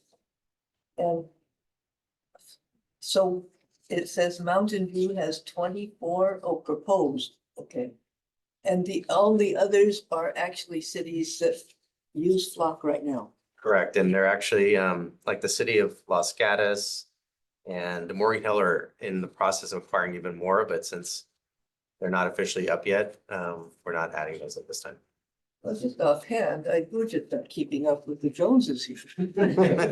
Speaker 4: And so it says Mountain View has 24, proposed, okay. And all the others are actually cities that use Flock right now.
Speaker 11: Correct. And they're actually like the city of Los Gatos and Morgan Hill are in the process of acquiring even more, but since they're not officially up yet, we're not adding those at this time.
Speaker 4: Well, just offhand, we're just not keeping up with the Joneses here.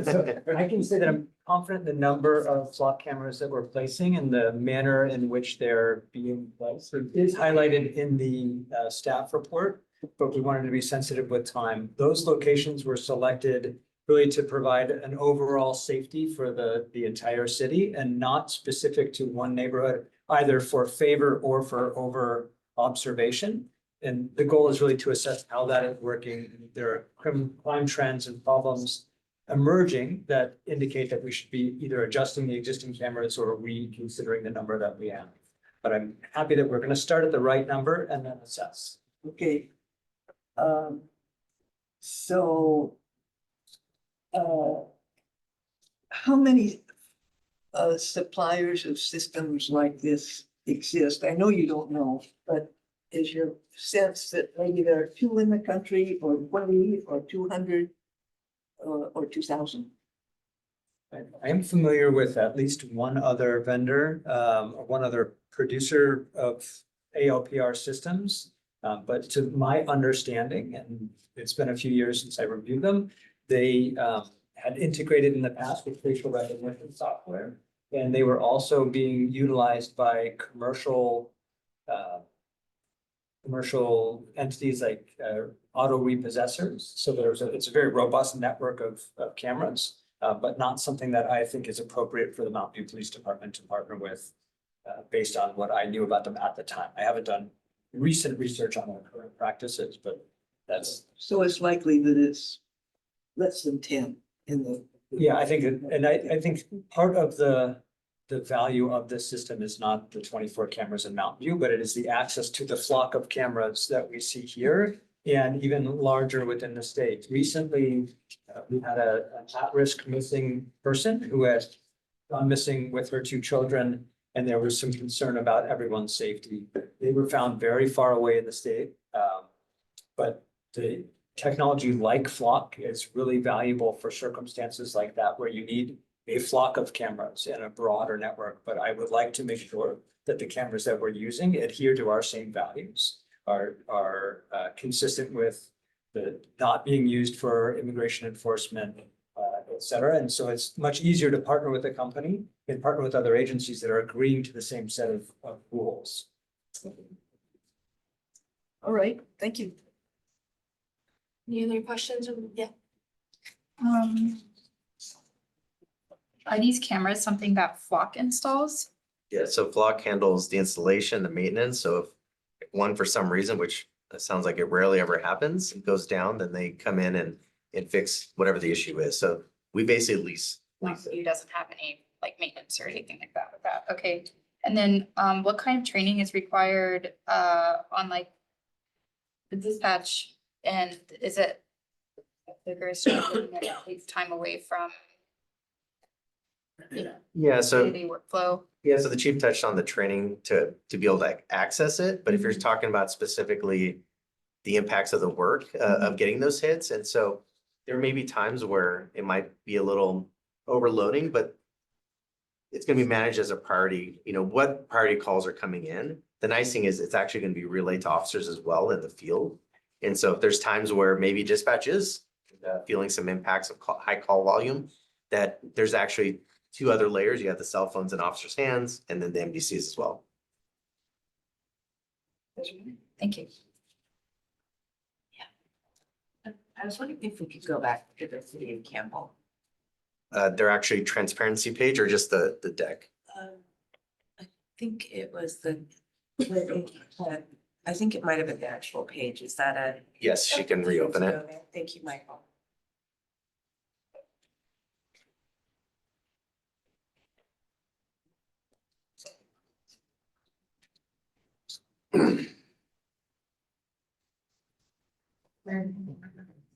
Speaker 3: So I can say that I'm confident in the number of Flock cameras that we're placing and the manner in which they're being placed. It is highlighted in the staff report, but we wanted to be sensitive with time. Those locations were selected really to provide an overall safety for the entire city and not specific to one neighborhood, either for favor or for over observation. And the goal is really to assess how that is working. There are crime trends and problems emerging that indicate that we should be either adjusting the existing cameras or reconsidering the number that we have. But I'm happy that we're going to start at the right number and then assess.
Speaker 4: Okay. How many suppliers of systems like this exist? I know you don't know, but is your sense that maybe there are 2 in the country or 20 or 200 or 2,000?
Speaker 3: I am familiar with at least one other vendor, or one other producer of ALPR systems. But to my understanding, and it's been a few years since I reviewed them, they had integrated in the past with facial recognition software. And they were also being utilized by commercial entities like auto repossessors. So it's a very robust network of cameras, but not something that I think is appropriate for the Mountain View Police Department to partner with based on what I knew about them at the time. I haven't done recent research on their current practices, but that's.
Speaker 4: So it's likely that it's less than 10 in the.
Speaker 3: Yeah, I think, and I think part of the value of this system is not the 24 cameras in Mountain View, but it is the access to the flock of cameras that we see here and even larger within the state. Recently, we had an at-risk missing person who had gone missing with her 2 children, and there was some concern about everyone's safety. They were found very far away in the state, but the technology like Flock is really valuable for circumstances like that, where you need a flock of cameras and a broader network. But I would like to make sure that the cameras that we're using adhere to our same values, are consistent with the not being used for immigration enforcement, et cetera. And so it's much easier to partner with a company and partner with other agencies that are agreeing to the same set of rules.
Speaker 4: All right, thank you.
Speaker 1: Any other questions? Yeah.
Speaker 8: Are these cameras something that Flock installs?
Speaker 11: Yeah, so Flock handles the installation, the maintenance. So if one for some reason, which sounds like it rarely ever happens, it goes down, then they come in and fix whatever the issue is. So we basically lease it.
Speaker 8: He doesn't have any like maintenance or anything like that with that. Okay. And then what kind of training is required on like the dispatch, and is it vigorous training that takes time away from, you know,
Speaker 11: Yeah, so.
Speaker 8: day-to-day workflow?
Speaker 11: Yeah, so the chief touched on the training to be able to access it, but if you're talking about specifically the impacts of the work of getting those hits, and so there may be times where it might be a little overloading, but it's gonna be managed as a priority, you know, what priority calls are coming in. The nice thing is it's actually gonna be relayed to officers as well in the field. And so if there's times where maybe dispatch is feeling some impacts of high call volume, that there's actually two other layers. You have the cell phones in officers' hands and then the MDCs as well.
Speaker 8: Thank you.
Speaker 10: I was wondering if we could go back to the city of Campbell.
Speaker 11: They're actually transparency page or just the deck?
Speaker 10: I think it was I think it might have been the actual page. Is that a?
Speaker 11: Yes, she can reopen it.
Speaker 10: Thank you, Michael.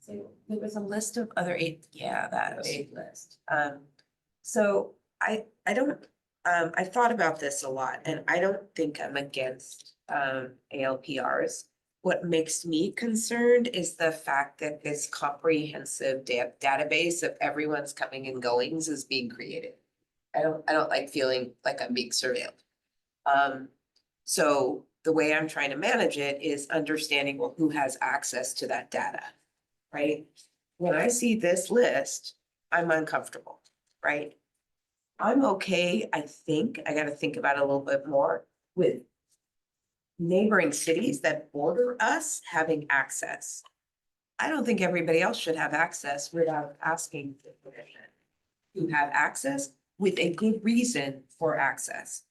Speaker 10: So there was a list of other that big list. So I don't, I thought about this a lot and I don't think I'm against ALPRs. What makes me concerned is the fact that this comprehensive database of everyone's coming and goings is being created. I don't like feeling like I'm being surveilled. So the way I'm trying to manage it is understanding, well, who has access to that data, right? When I see this list, I'm uncomfortable, right? I'm okay, I think, I gotta think about it a little bit more with neighboring cities that border us having access. I don't think everybody else should have access without asking for permission. You have access with a good reason for access.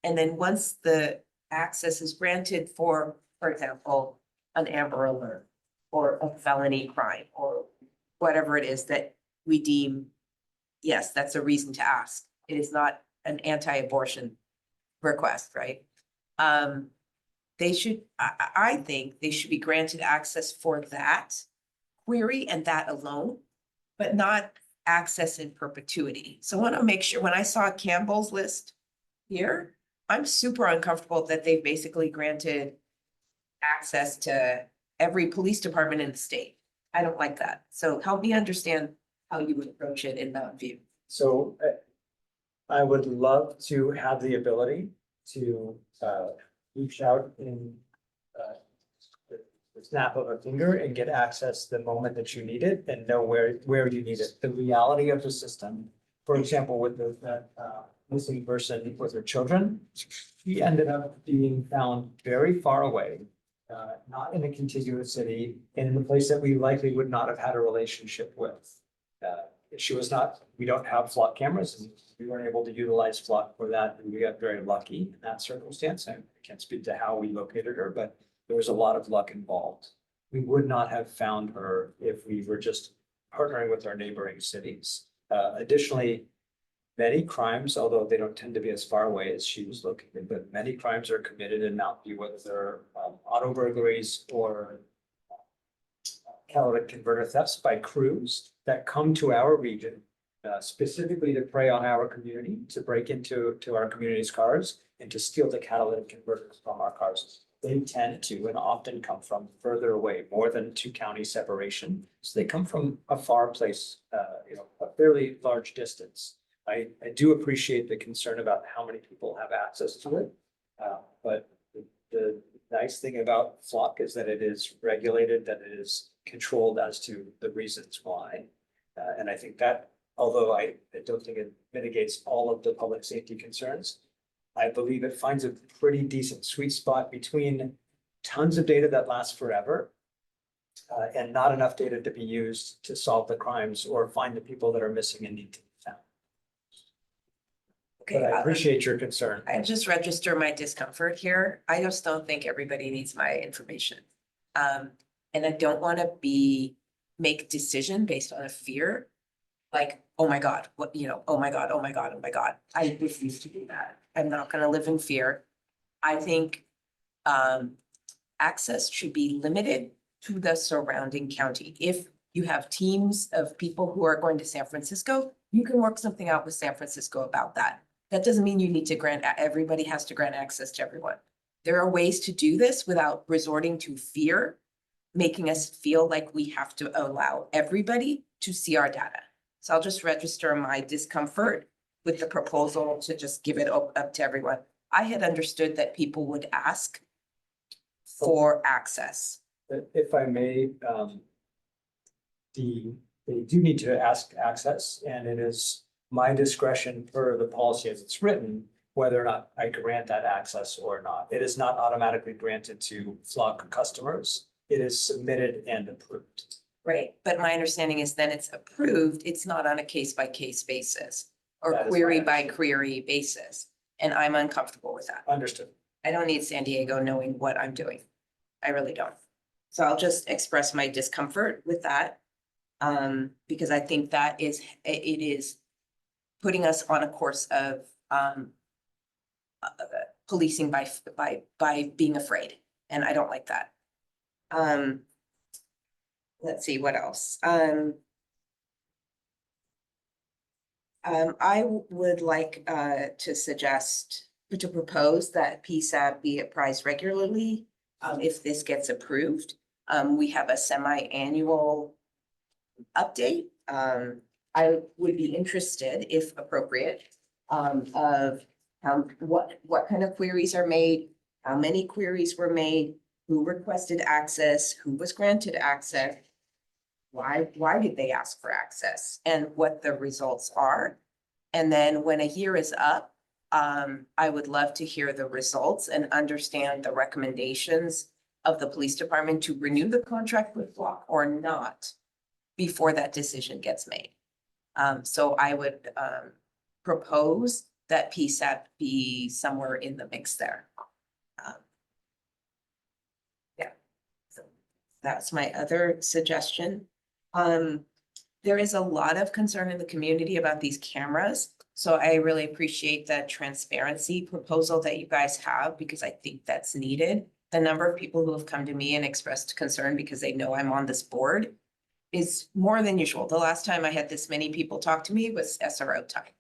Speaker 10: And then once the access is granted for example, an Amber Alert or a felony crime or whatever it is that we deem, yes, that's a reason to ask. It is not an anti-abortion request, right? They should, I think they should be granted access for that query and that alone, but not access in perpetuity. So I want to make sure, when I saw Campbell's list here, I'm super uncomfortable that they've basically granted access to every police department in the state. I don't like that. So help me understand how you would approach it in that view.
Speaker 3: So I would love to have the ability to reach out in the snap of a finger and get access the moment that you need it and know where you need it. The reality of the system, for example, with that missing person with her children, she ended up being found very far away, not in a contiguous city, and in a place that we likely would not have had a relationship with. She was not, we don't have flock cameras and we weren't able to utilize flock for that. And we got very lucky in that circumstance. I can't speak to how we located her, but there was a lot of luck involved. We would not have found her if we were just partnering with our neighboring cities. Additionally, many crimes, although they don't tend to be as far away as she was located, but many crimes are committed in Mountain View, whether they're auto burglaries or catalytic converter thefts by crews that come to our region specifically to prey on our community, to break into our community's cars and to steal the catalytic converters from our cars. They tend to and often come from further away, more than 2 county separation. So they come from a far place, a fairly large distance. I do appreciate the concern about how many people have access to it. But the nice thing about flock is that it is regulated, that it is controlled as to the reasons why. And I think that, although I don't think it mitigates all of the public safety concerns, I believe it finds a pretty decent sweet spot between tons of data that lasts forever and not enough data to be used to solve the crimes or find the people that are missing and need to be found.
Speaker 10: Okay,
Speaker 3: but I appreciate your concern.
Speaker 10: I just register my discomfort here. I just don't think everybody needs my information. And I don't want to make decision based on a fear. Like, oh my God, what, oh my God, oh my God, oh my God. I refuse to do that. I'm not gonna live in fear. I think, access should be limited to the surrounding county. If you have teams of people who are going to San Francisco, you can work something out with San Francisco about that. That doesn't mean you need to everybody has to grant access to everyone. There are ways to do this without resorting to fear, making us feel like we have to allow everybody to see our data. So I'll just register my discomfort with the proposal to just give it up to everyone. I had understood that people would ask for access.
Speaker 3: But if I may, they do need to ask access, and it is my discretion per the policy as it's written, whether or not I grant that access or not. It is not automatically granted to Flock customers. It is submitted and approved.
Speaker 10: Right, but my understanding is then it's approved, it's not on a case-by-case basis or
Speaker 3: That is my
Speaker 10: query-by-query basis. And I'm uncomfortable with that.
Speaker 3: Understood.
Speaker 10: I don't need San Diego knowing what I'm doing. I really don't. So I'll just express my discomfort with that. Because I think that it is putting us on a course of policing by being afraid, and I don't like that. Let's see, what else? I would like to propose that PSAP be apprised regularly if this gets approved. We have a semi-annual update. I would be interested, if appropriate, of what kind of queries are made, how many queries were made, who requested access, who was granted access, why did they ask for access, and what the results are. And then when a year is up, I would love to hear the results and understand the recommendations of the police department to renew the contract with Flock or not before that decision gets made. So I would propose that PSAP be somewhere in the mix there. Yeah, so that's my other suggestion. There is a lot of concern in the community about these cameras. So I really appreciate that transparency proposal that you guys have, because I think that's needed. The number of people who have come to me and expressed concern because they know I'm on this board is more than usual. The last time I had this many people talk to me was SRO time.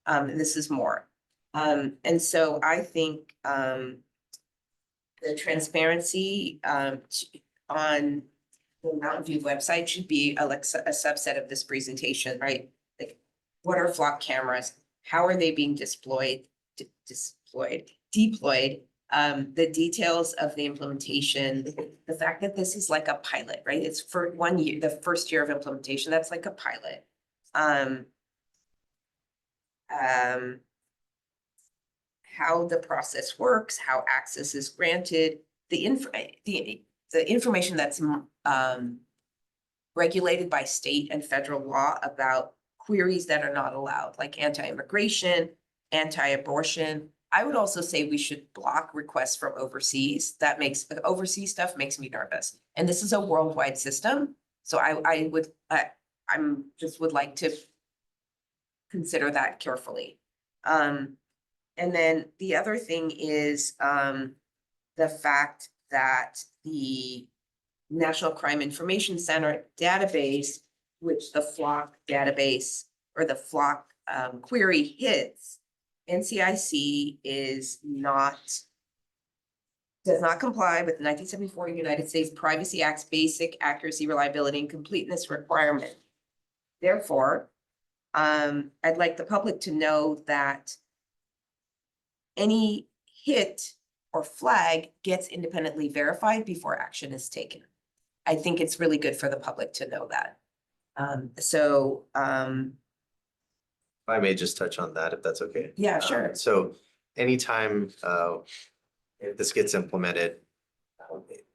Speaker 10: And this is more. And so I think the transparency on the Mountain View website should be a subset of this presentation, right? Like, what are Flock cameras? How are they being deployed? The details of the implementation, the fact that this is like a pilot, right? It's for 1 year, the first year of implementation, that's like a pilot. How the process works, how access is granted, the information that's regulated by state and federal law about queries that are not allowed, like anti-immigration, anti-abortion. I would also say we should block requests from overseas. That makes overseas stuff makes me nervous. And this is a worldwide system. So I would like to consider that carefully. And then the other thing is the fact that the National Crime Information Center database, which the Flock database or the Flock query hits, NCIC does not comply with the 1974 United States Privacy Act's basic accuracy, reliability, and completeness requirement. Therefore, I'd like the public to know that any hit or flag gets independently verified before action is taken. I think it's really good for the public to know that.
Speaker 11: If I may just touch on that, if that's okay.
Speaker 10: Yeah, sure.
Speaker 11: So anytime if this gets implemented,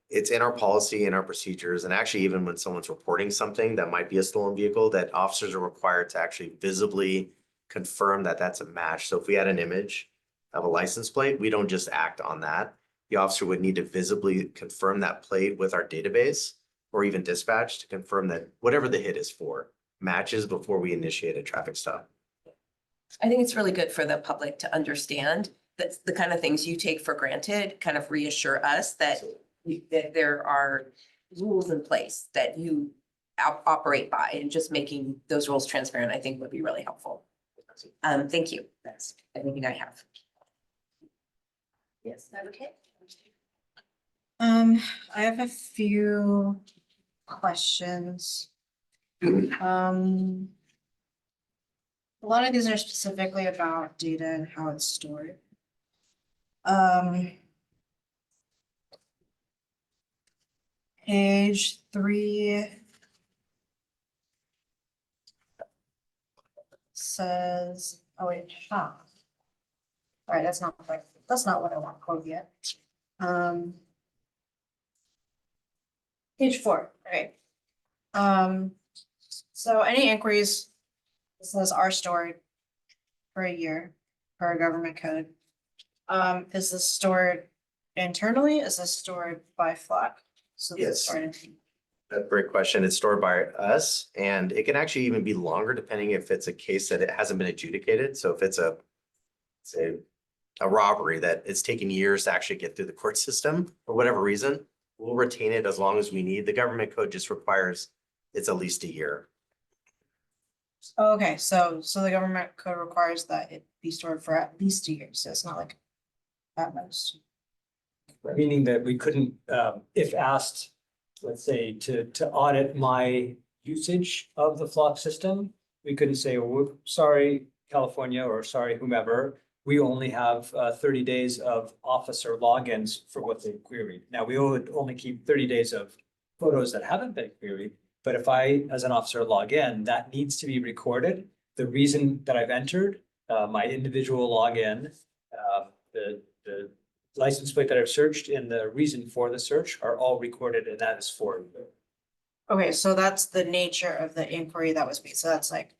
Speaker 11: it's in our policy and our procedures, and actually even when someone's reporting something that might be a stolen vehicle, that officers are required to actually visibly confirm that that's a match. So if we had an image of a license plate, we don't just act on that. The officer would need to visibly confirm that plate with our database or even dispatch to confirm that whatever the hit is for matches before we initiate a traffic stop.
Speaker 10: I think it's really good for the public to understand that the kind of things you take for granted kind of reassure us that that there are rules in place that you operate by, and just making those rules transparent, I think would be really helpful. Thank you. That's everything I have. Yes, that okay?
Speaker 5: I have a few questions. A lot of these are specifically about data and how it's stored. Page 3 says, oh wait, All right, that's not what I want quote yet. Page 4, right? So any inquiries, it says are stored for a year per government code. Is this stored internally? Is this stored by Flock? So this is
Speaker 11: Yes.
Speaker 5: stored in-
Speaker 11: A great question. It's stored by us, and it can actually even be longer depending if it's a case that it hasn't been adjudicated. So if it's say, a robbery that it's taken years to actually get through the court system for whatever reason, we'll retain it as long as we need. The government code just requires it's at least a year.
Speaker 5: Okay, so the government code requires that it be stored for at least a year, so it's not like at most.
Speaker 3: Meaning that we couldn't, if asked, let's say, to audit my usage of the Flock system, we couldn't say, oh, we're sorry, California, or sorry, whomever, we only have 30 days of officer logins for what they queried. Now, we would only keep 30 days of photos that haven't been queried, but if I, as an officer, log in, that needs to be recorded. The reason that I've entered, my individual login, the license plate that I've searched and the reason for the search are all recorded, and that is for.
Speaker 5: Okay, so that's the nature of the inquiry that was made, so that's like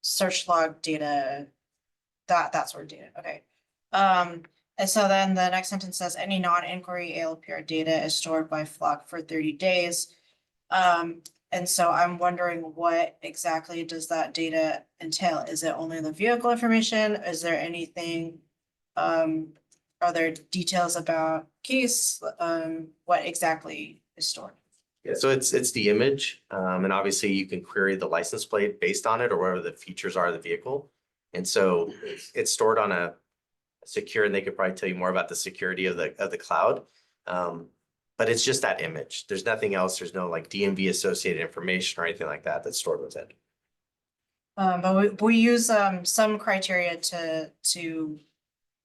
Speaker 5: search log data, that sort of data, okay. And so then the next sentence says, any non-inquiry ALPR data is stored by Flock for 30 days. And so I'm wondering what exactly does that data entail? Is it only the vehicle information? Is there anything, are there details about case? What exactly is stored?
Speaker 11: Yeah, so it's the image, and obviously you can query the license plate based on it or whatever the features are of the vehicle. And so it's stored on a secure, and they could probably tell you more about the security of the cloud. But it's just that image. There's nothing else. There's no like DMV associated information or anything like that that's stored with it.
Speaker 5: But we use some criteria to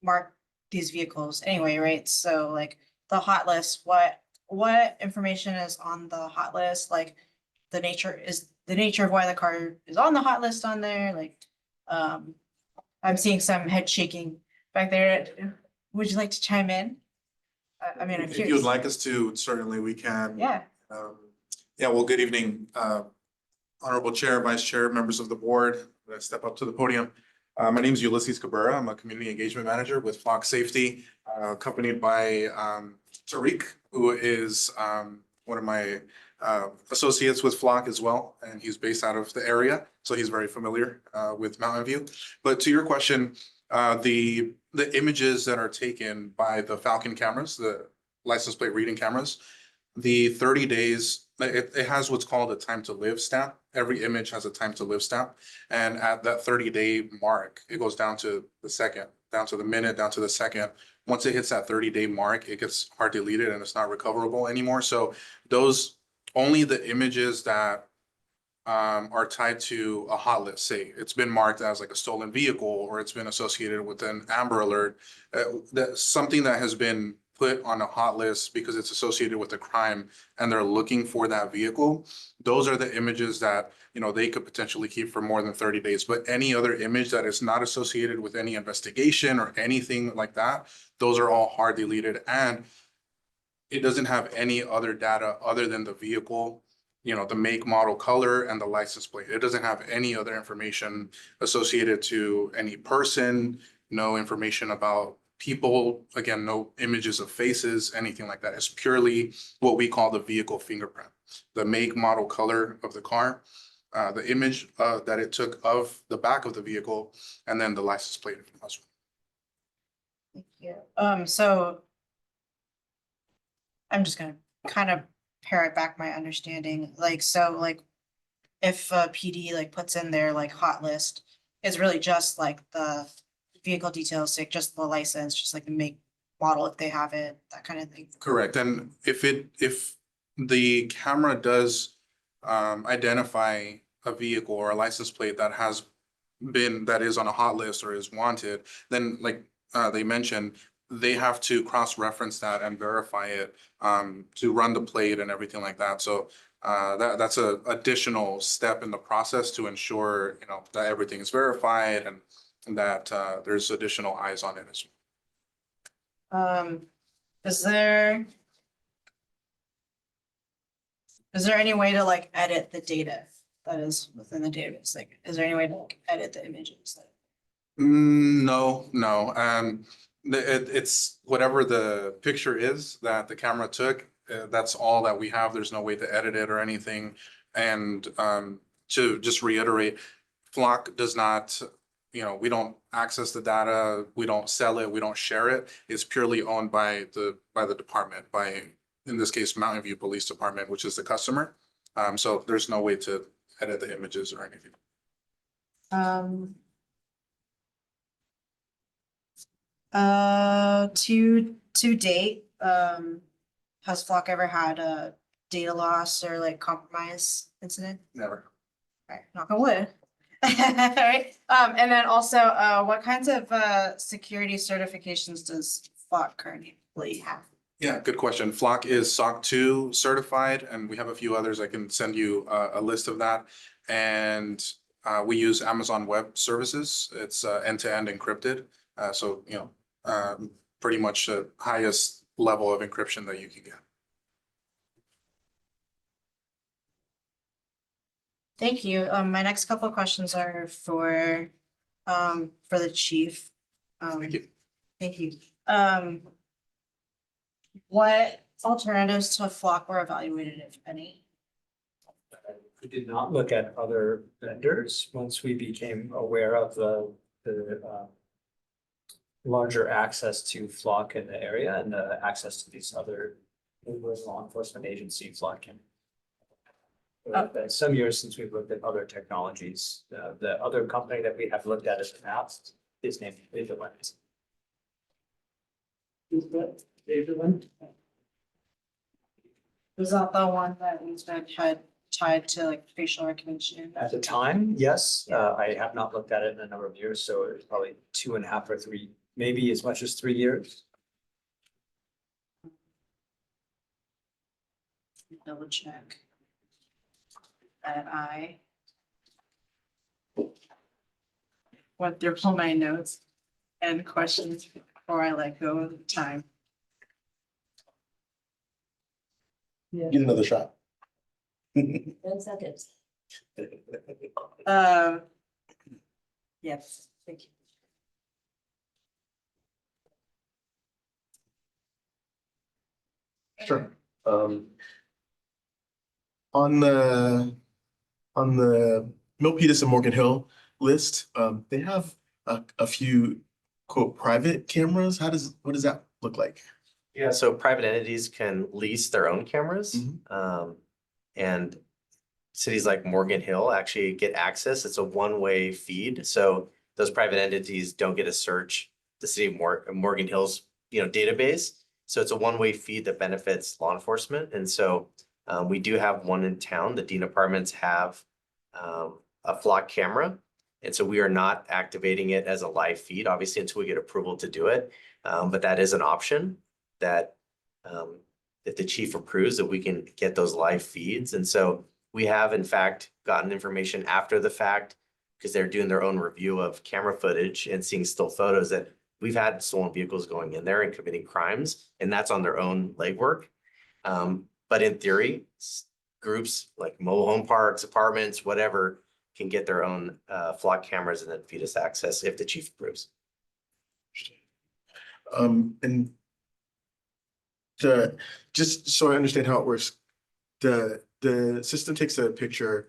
Speaker 5: mark these vehicles anyway, right? So like the hot list, what information is on the hot list? Like the nature of why the car is on the hot list on there, like I'm seeing some head shaking back there. Would you like to chime in? I mean, I'm
Speaker 12: If you'd
Speaker 5: curious.
Speaker 12: like us to, certainly we can.
Speaker 5: Yeah,
Speaker 12: Yeah, well, good evening, Honorable Chair, Vice Chair, members of the board. Let's step up to the podium. My name is Ulysses Cabrera. I'm a Community Engagement Manager with Flock Safety, accompanied by Tariq, who is one of my associates with Flock as well, and he's based out of the area, so he's very familiar with Mountain View. But to your question, the images that are taken by the Falcon cameras, the license plate reading cameras, the 30 days, it has what's called a time to live stamp. Every image has a time to live stamp. And at that 30-day mark, it goes down to the second, down to the minute, down to the second. Once it hits that 30-day mark, it gets hard deleted and it's not recoverable anymore. So those, only the images that are tied to a hot list, say it's been marked as like a stolen vehicle, or it's been associated with an Amber Alert, that's something that has been put on a hot list because it's associated with a crime and they're looking for that vehicle. Those are the images that, you know, they could potentially keep for more than 30 days. But any other image that is not associated with any investigation or anything like that, those are all hard deleted, and it doesn't have any other data other than the vehicle the make, model, color, and the license plate. It doesn't have any other information associated to any person, no information about people, again, no images of faces, anything like that. It's purely what we call the vehicle fingerprint, the make, model, color of the car, the image that it took of the back of the vehicle, and then the license plate as well.
Speaker 5: Thank you. So I'm just gonna kind of pare it back my understanding, like, so like if a PD like puts in their like hot list, it's really just like the vehicle details, like just the license, just like the make, model if they have it, that kind of thing.
Speaker 12: Correct. And if the camera does identify a vehicle or a license plate that is on a hot list or is wanted, then like they mentioned, they have to cross-reference that and verify it to run the plate and everything like that. So that's a additional step in the process to ensure, that everything is verified and that there's additional eyes on it as well.
Speaker 5: Is there any way to like edit the data that is within the database? Like, is there any way to like edit the images?
Speaker 12: No. It's whatever the picture is that the camera took, that's all that we have. There's no way to edit it or anything. And to just reiterate, Flock does not, we don't access the data, we don't sell it, we don't share it. It's purely owned by the department, in this case, Mountain View Police Department, which is the customer. So there's no way to edit the images or anything.
Speaker 5: To date, has Flock ever had a data loss or like compromise incident?
Speaker 12: Never.
Speaker 5: Alright, knock on wood. Alright, and then also, what kinds of security certifications does Flock currently have?
Speaker 12: Yeah, good question. Flock is SOC 2 certified, and we have a few others. I can send you a list of that. And we use Amazon Web Services. It's end-to-end encrypted. So, pretty much the highest level of encryption that you can get.
Speaker 5: Thank you. My next couple of questions are for the chief.
Speaker 12: Thank you.
Speaker 5: Thank you. What alternatives to Flock were evaluated, if any?
Speaker 3: We did not look at other vendors once we became aware of the larger access to Flock in the area and the access to these other law enforcement agencies like him. Some years since we've looked at other technologies, the other company that we have looked at in the past is named Vigilance. Who's that? Vigilance?
Speaker 5: Was that the one that we had tied to like facial recognition?
Speaker 3: At the time, yes, I have not looked at it in a number of years, so it's probably 2.5 or 3, maybe as much as 3 years.
Speaker 5: Double check. That I went through all my notes and questions before I let go of the time.
Speaker 9: Get another shot.
Speaker 10: 10 seconds.
Speaker 5: Yes, thank you.
Speaker 9: Sure. On the Milpitas and Morgan Hill list, they have a few quote private cameras. What does that look like?
Speaker 11: Yeah, so private entities can lease their own cameras. And cities like Morgan Hill actually get access. It's a one-way feed. So those private entities don't get to search the city of Morgan Hill's, database. So it's a one-way feed that benefits law enforcement. And so we do have one in town. The Dean Apartments have a Flock camera. And so we are not activating it as a live feed, obviously, until we get approval to do it. But that is an option that if the chief approves, that we can get those live feeds. And so we have, in fact, gotten information after the fact because they're doing their own review of camera footage and seeing still photos that we've had stolen vehicles going in there and committing crimes, and that's on their own legwork. But in theory, groups like mobile home parks, apartments, whatever, can get their own flock cameras and then feed us access if the chief approves.
Speaker 9: And just so I understand how it works, the system takes a picture.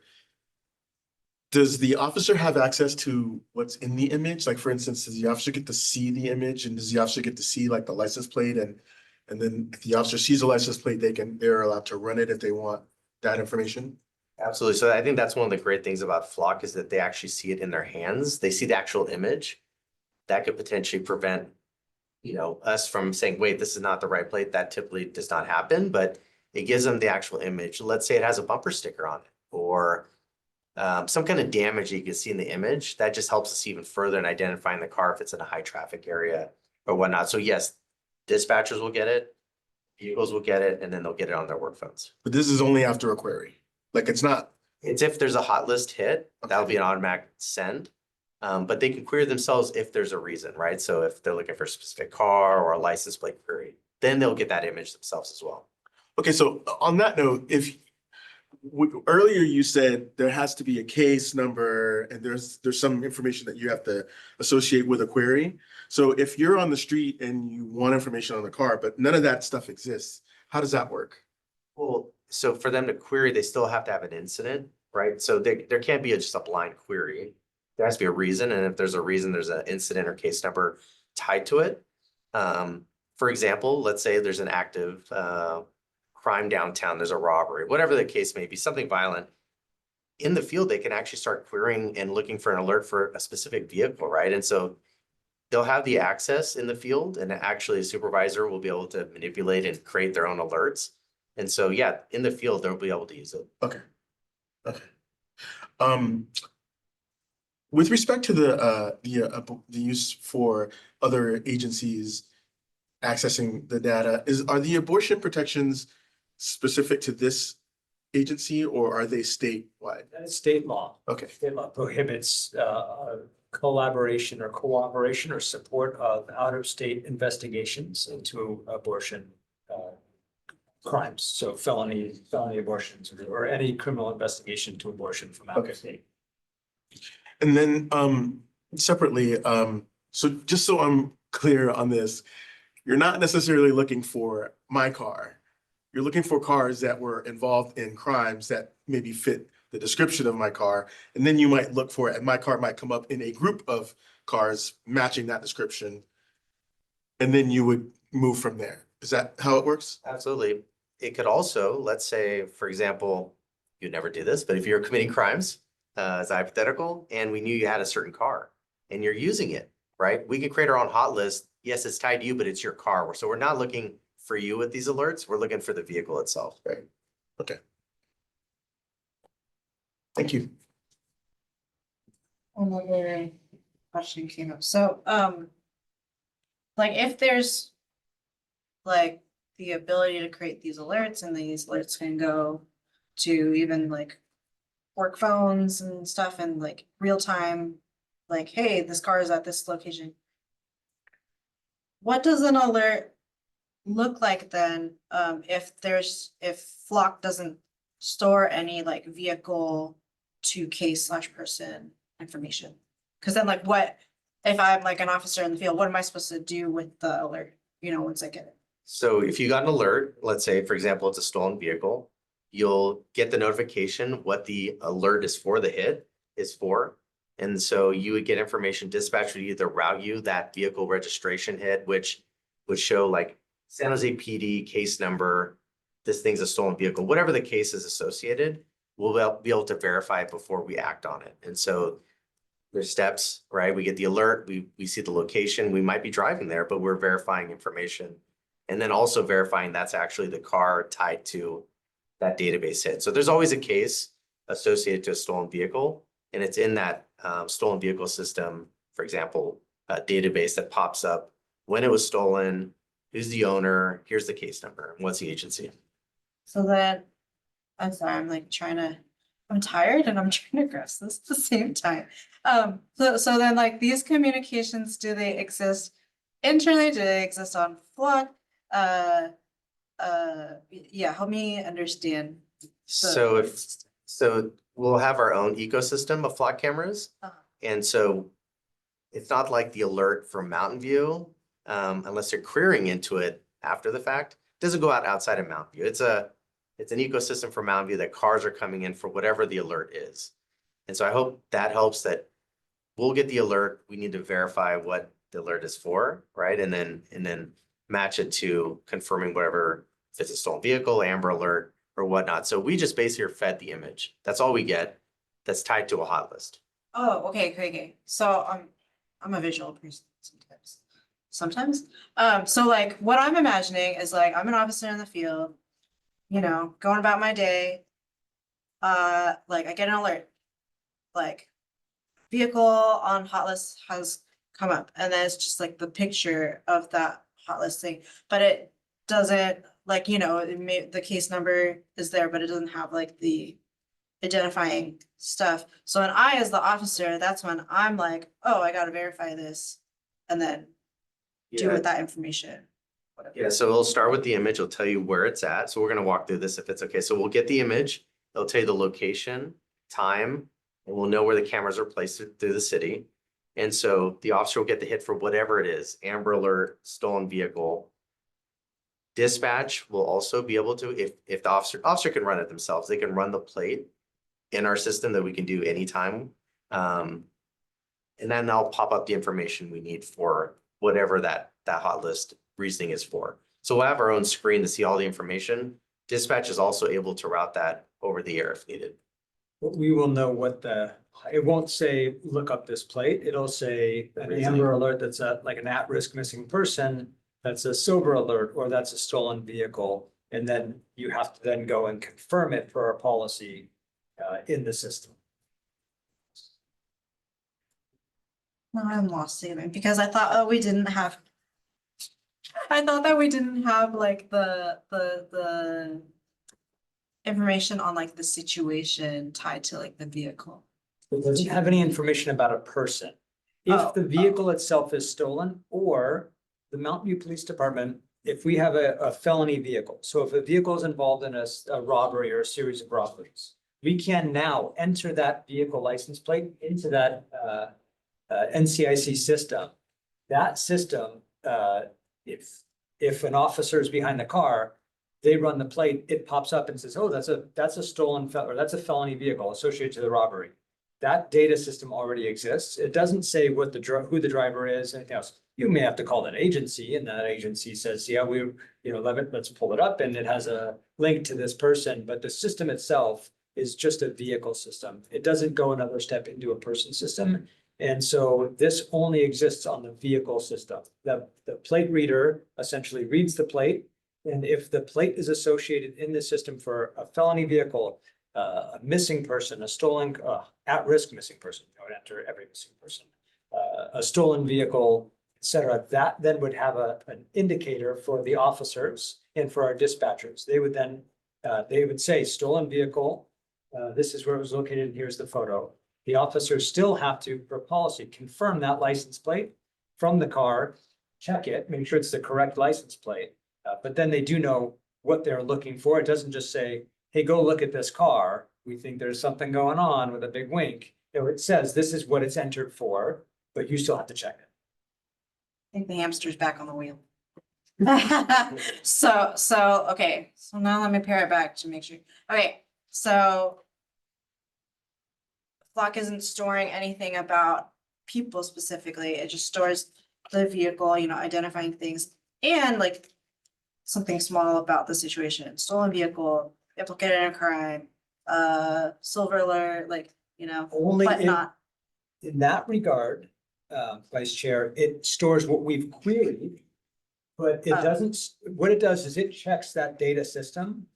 Speaker 9: Does the officer have access to what's in the image? Like, for instance, does the officer get to see the image, and does the officer get to see like the license plate, and then if the officer sees a license plate, they're allowed to run it if they want that information?
Speaker 11: Absolutely. So I think that's one of the great things about Flock is that they actually see it in their hands. They see the actual image. That could potentially prevent, us from saying, wait, this is not the right plate. That typically does not happen, but it gives them the actual image. Let's say it has a bumper sticker on it or some kind of damage that you can see in the image. That just helps us even further in identifying the car if it's in a high traffic area or whatnot. So yes, dispatchers will get it, vehicles will get it, and then they'll get it on their work phones.
Speaker 9: But this is only after a query. Like, it's not.
Speaker 11: It's if there's a hot list hit, that'll be an automatic send. But they can query themselves if there's a reason, right? So if they're looking for a specific car or a license plate query, then they'll get that image themselves as well.
Speaker 9: Okay, so on that note, earlier you said there has to be a case number and there's some information that you have to associate with a query. So if you're on the street and you want information on the car, but none of that stuff exists, how does that work?
Speaker 11: Well, so for them to query, they still have to have an incident, right? So there can't be just a blind query. There has to be a reason, and if there's a reason, there's an incident or case number tied to it. For example, let's say there's an active crime downtown, there's a robbery, whatever the case may be, something violent. In the field, they can actually start querying and looking for an alert for a specific vehicle, right? And so they'll have the access in the field, and actually a supervisor will be able to manipulate and create their own alerts. And so, yeah, in the field, they'll be able to use it.
Speaker 9: Okay. With respect to the use for other agencies accessing the data, are the abortion protections specific to this agency or are they statewide?
Speaker 3: That's state law.
Speaker 9: Okay.
Speaker 3: State law prohibits collaboration or cooperation or support of out-of-state investigations into abortion crimes. So felony abortions or any criminal investigation to abortion from out of state.
Speaker 9: And then separately, so just so I'm clear on this, you're not necessarily looking for my car. You're looking for cars that were involved in crimes that maybe fit the description of my car. And then you might look for it, and my car might come up in a group of cars matching that description. And then you would move from there. Is that how it works?
Speaker 11: Absolutely. It could also, let's say, for example, you'd never do this, but if you're committing crimes, as a hypothetical, and we knew you had a certain car and you're using it, right? We can create our own hot list. Yes, it's tied to you, but it's your car. So we're not looking for you with these alerts. We're looking for the vehicle itself.
Speaker 9: Right. Okay. Thank you.
Speaker 5: Another question came up. So, like if there's like the ability to create these alerts and these alerts can go to even like work phones and stuff and like real time, like, hey, this car is at this location. What does an alert look like then, if Flock doesn't store any like vehicle to case/person information? Cause then like what, if I'm like an officer in the field, what am I supposed to do with the alert, once I get it?
Speaker 11: So if you got an alert, let's say, for example, it's a stolen vehicle, you'll get the notification what the alert is for, the hit is for. And so you would get information, dispatch would either route you that vehicle registration hit, which would show like San Jose PD case number, this thing's a stolen vehicle, whatever the case is associated, we'll be able to verify it before we act on it. And so there's steps, right? We get the alert, we see the location, we might be driving there, but we're verifying information. And then also verifying that's actually the car tied to that database hit. So there's always a case associated to a stolen vehicle, and it's in that stolen vehicle system, for example, a database that pops up when it was stolen, who's the owner, here's the case number, and what's the agency.
Speaker 5: So then, I'm sorry, I'm tired and I'm trying to grasp this at the same time. So then like these communications, do they exist internally? Do they exist on Flock? Yeah, help me understand
Speaker 11: So we'll have our own ecosystem of flock cameras.
Speaker 5: Uh-huh.
Speaker 11: And so it's not like the alert from Mountain View, unless you're querying into it after the fact, doesn't go out outside of Mountain View. It's an ecosystem for Mountain View that cars are coming in for whatever the alert is. And so I hope that helps, that we'll get the alert. We need to verify what the alert is for, right? And then match it to confirming whatever, if it's a stolen vehicle, Amber Alert or whatnot. So we just basically are fed the image. That's all we get that's tied to a hot list.
Speaker 5: Oh, okay. So I'm a visual person sometimes. So like what I'm imagining is like I'm an officer in the field, you know, going about my day. Like I get an alert, like vehicle on hot list has come up, and then it's just like the picture of that hot list thing, but it doesn't, like, you know, the case number is there, but it doesn't have like the identifying stuff. So when I, as the officer, that's when I'm like, oh, I gotta verify this, and then do with that information. Whatever.
Speaker 11: Yeah, so it'll start with the image. It'll tell you where it's at. So we're gonna walk through this if it's okay. So we'll get the image. It'll tell you the location, time, and we'll know where the cameras are placed through the city. And so the officer will get the hit for whatever it is, Amber Alert, stolen vehicle. Dispatch will also be able to, if the officer can run it themselves, they can run the plate in our system that we can do anytime. And then I'll pop up the information we need for whatever that hot list reasoning is for. So we'll have our own screen to see all the information. Dispatch is also able to route that over the air if needed.
Speaker 3: We will know what it won't say, look up this plate. It'll say an
Speaker 11: Reasoning.
Speaker 3: Amber Alert that's like an at-risk missing person. That's a Silver Alert, or that's a stolen vehicle. And then you have to then go and confirm it for our policy in the system.
Speaker 5: No, I'm lost again, because I thought, oh, I thought that we didn't have like the information on like the situation tied to like the vehicle.
Speaker 3: It doesn't have any information about a person.
Speaker 5: Oh,
Speaker 3: If the vehicle itself is stolen, or the Mountain View Police Department, if we have a felony vehicle, so if a vehicle is involved in a robbery or a series of robberies, we can now enter that vehicle license plate into that NCIC system. That system, if an officer is behind the car, they run the plate, it pops up and says, oh, that's a stolen or that's a felony vehicle associated to the robbery. That data system already exists. It doesn't say who the driver is, anything else. You may have to call that agency, and that agency says, yeah, let's pull it up, and it has a link to this person, but the system itself is just a vehicle system. It doesn't go another step into a person system. And so this only exists on the vehicle system. The plate reader essentially reads the plate. And if the plate is associated in the system for a felony vehicle, a missing person, a stolen, at-risk missing person, I would enter every missing person, a stolen vehicle, et cetera, that then would have an indicator for the officers and for our dispatchers. They would say stolen vehicle, this is where it was located, and here's the photo. The officers still have to, per policy, confirm that license plate from the car, check it, make sure it's the correct license plate. But then they do know what they're looking for. It doesn't just say, hey, go look at this car. We think there's something going on with a big wink. It says this is what it's entered for, but you still have to check it.
Speaker 5: I think the hamster's back on the wheel. So, okay, so now let me pare it back to make sure. Okay, so Flock isn't storing anything about people specifically. It just stores the vehicle, you know, identifying things, and like something small about the situation. Stolen vehicle, implicated in a crime, Silver Alert, like, you know,
Speaker 3: Only
Speaker 5: but not.
Speaker 3: in that regard, Vice Chair, it stores what we've queried. But it doesn't, what it does is it checks that data system,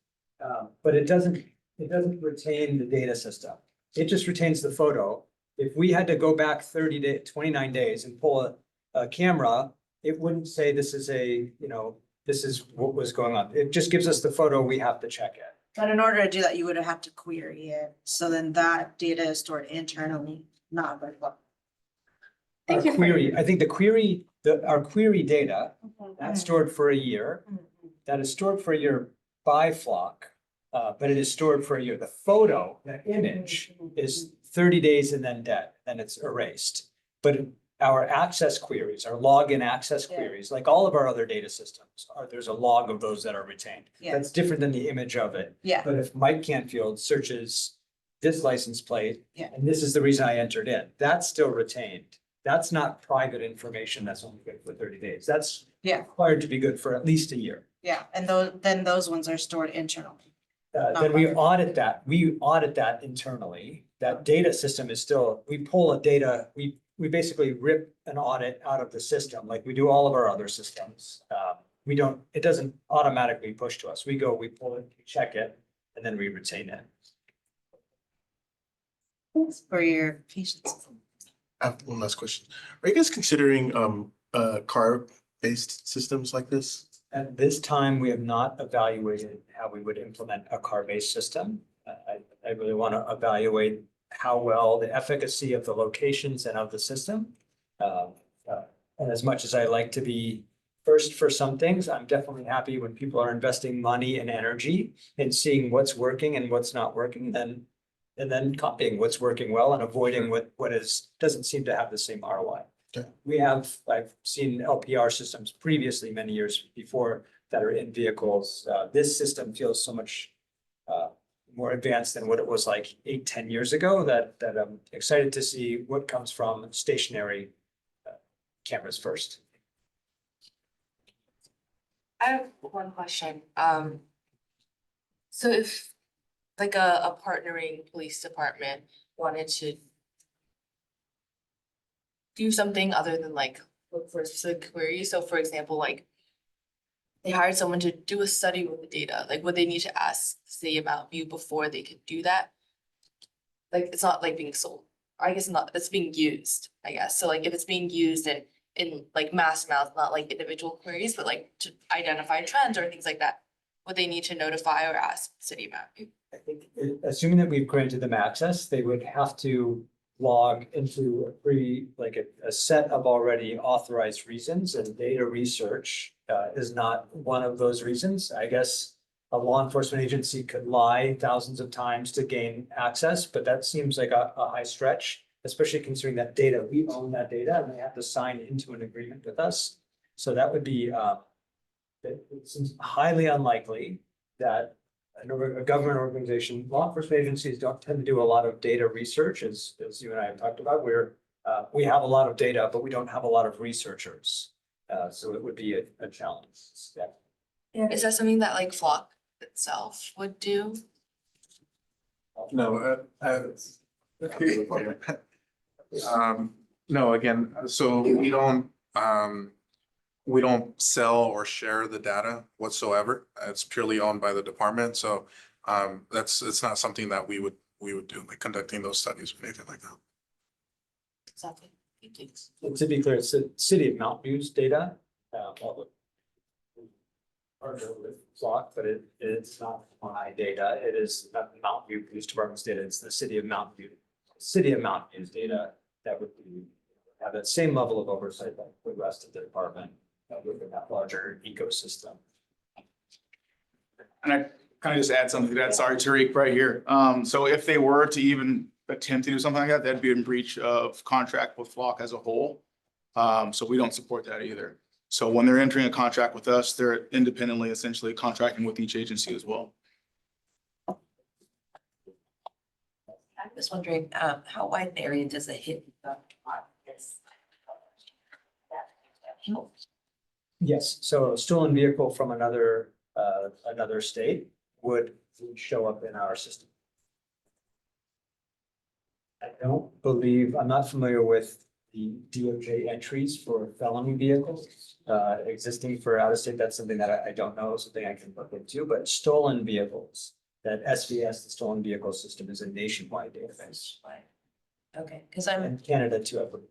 Speaker 3: but it doesn't retain the data system. It just retains the photo. If we had to go back 29 days and pull a camera, it wouldn't say this is this is what was going on. It just gives us the photo, we have to check it.
Speaker 5: But in order to do that, you would have to query it. So then that data is stored internally, not by Flock.
Speaker 3: Our query, I think our query data, that's stored for a year. That is stored for a year by Flock. but it is stored for a year. The photo, the image is 30 days and then dead, then it's erased. But our access queries, our login access
Speaker 5: Yeah.
Speaker 3: queries, like all of our other data systems, there's a log of those that are retained.
Speaker 5: Yeah.
Speaker 3: That's different than the image of it.
Speaker 5: Yeah.
Speaker 3: But if Mike Canfield searches this license plate.
Speaker 5: Yeah.
Speaker 3: And this is the reason I entered in, that's still retained. That's not private information that's only good for 30 days. That's
Speaker 5: Yeah.
Speaker 3: required to be good for at least a year.
Speaker 5: Yeah, and then those ones are stored internally.
Speaker 3: Then we audit that, internally. That data system is still, we pull a data, we basically rip an audit out of the system, like we do all of our other systems. We don't, it doesn't automatically push to us. We go, we pull it, we check it, and then we retain it.
Speaker 5: Thanks for your patience.
Speaker 9: I have one last question. Are you guys considering car-based systems like this?
Speaker 3: At this time, we have not evaluated how we would implement a car-based system. I really want to evaluate how well the efficacy of the locations and of the system. And as much as I like to be first for some things, I'm definitely happy when people are investing money and energy in seeing what's working and what's not working, and then copying what's working well and avoiding what doesn't seem to have the same ROI.
Speaker 9: Okay.
Speaker 3: I've seen LPR systems previously, many years before, that are in vehicles. This system feels so much more advanced than what it was like 8-10 years ago, that I'm excited to see what comes from stationary cameras first.
Speaker 1: I have one question. So if like a partnering police department wanted to do something other than like look for a specific query, so for example, like they hired someone to do a study with the data, like would they need to ask the city of Mountain View before they could do that? Like, it's not like being sold, I guess not, it's being used, I guess. So like if it's being used in like mass amounts, not like individual queries, but like to identify trends or things like that, would they need to notify or ask the city of Mountain View?
Speaker 3: I think, assuming that we've granted them access, they would have to log into a set of already authorized reasons, and data research is not one of those reasons. I guess a law enforcement agency could lie thousands of times to gain access, but that seems like a high stretch, especially considering that data, we own that data and they have to sign into an agreement with us. So that would be, it seems highly unlikely that a government organization, law enforcement agencies don't tend to do a lot of data research, as you and I have talked about. We have a lot of data, but we don't have a lot of researchers. So it would be a challenge. Yeah.
Speaker 1: Is that something that like Flock itself would do?
Speaker 12: No, no, again, so we don't sell or share the data whatsoever. It's purely owned by the department, so it's not something that we would do, like conducting those studies or anything like that.
Speaker 1: Exactly.
Speaker 3: To be clear, it's the city of Mountain View's data. Partner with Flock, but it's not my data. It is not the Mountain View Police Department's data. It's the city of Mountain View's data that would have that same level of oversight that the rest of the department within that larger ecosystem.
Speaker 13: And I kind of just add something to that. Sorry, Tariq, right here. So if they were to even attempt to do something like that, that'd be in breach of contract with Flock as a whole. So we don't support that either. So when they're entering a contract with us, they're independently essentially contracting with each agency as well.
Speaker 10: I was wondering, how wide an area does a hit?
Speaker 3: Yes, so a stolen vehicle from another state would show up in our system. I don't believe, I'm not familiar with the DOJ entries for felony vehicles existing for out of state. That's something that I don't know, something I can look into, but stolen vehicles, that SVS, the stolen vehicle system, is a nationwide database.
Speaker 10: Okay, because
Speaker 3: And Canada too, I believe.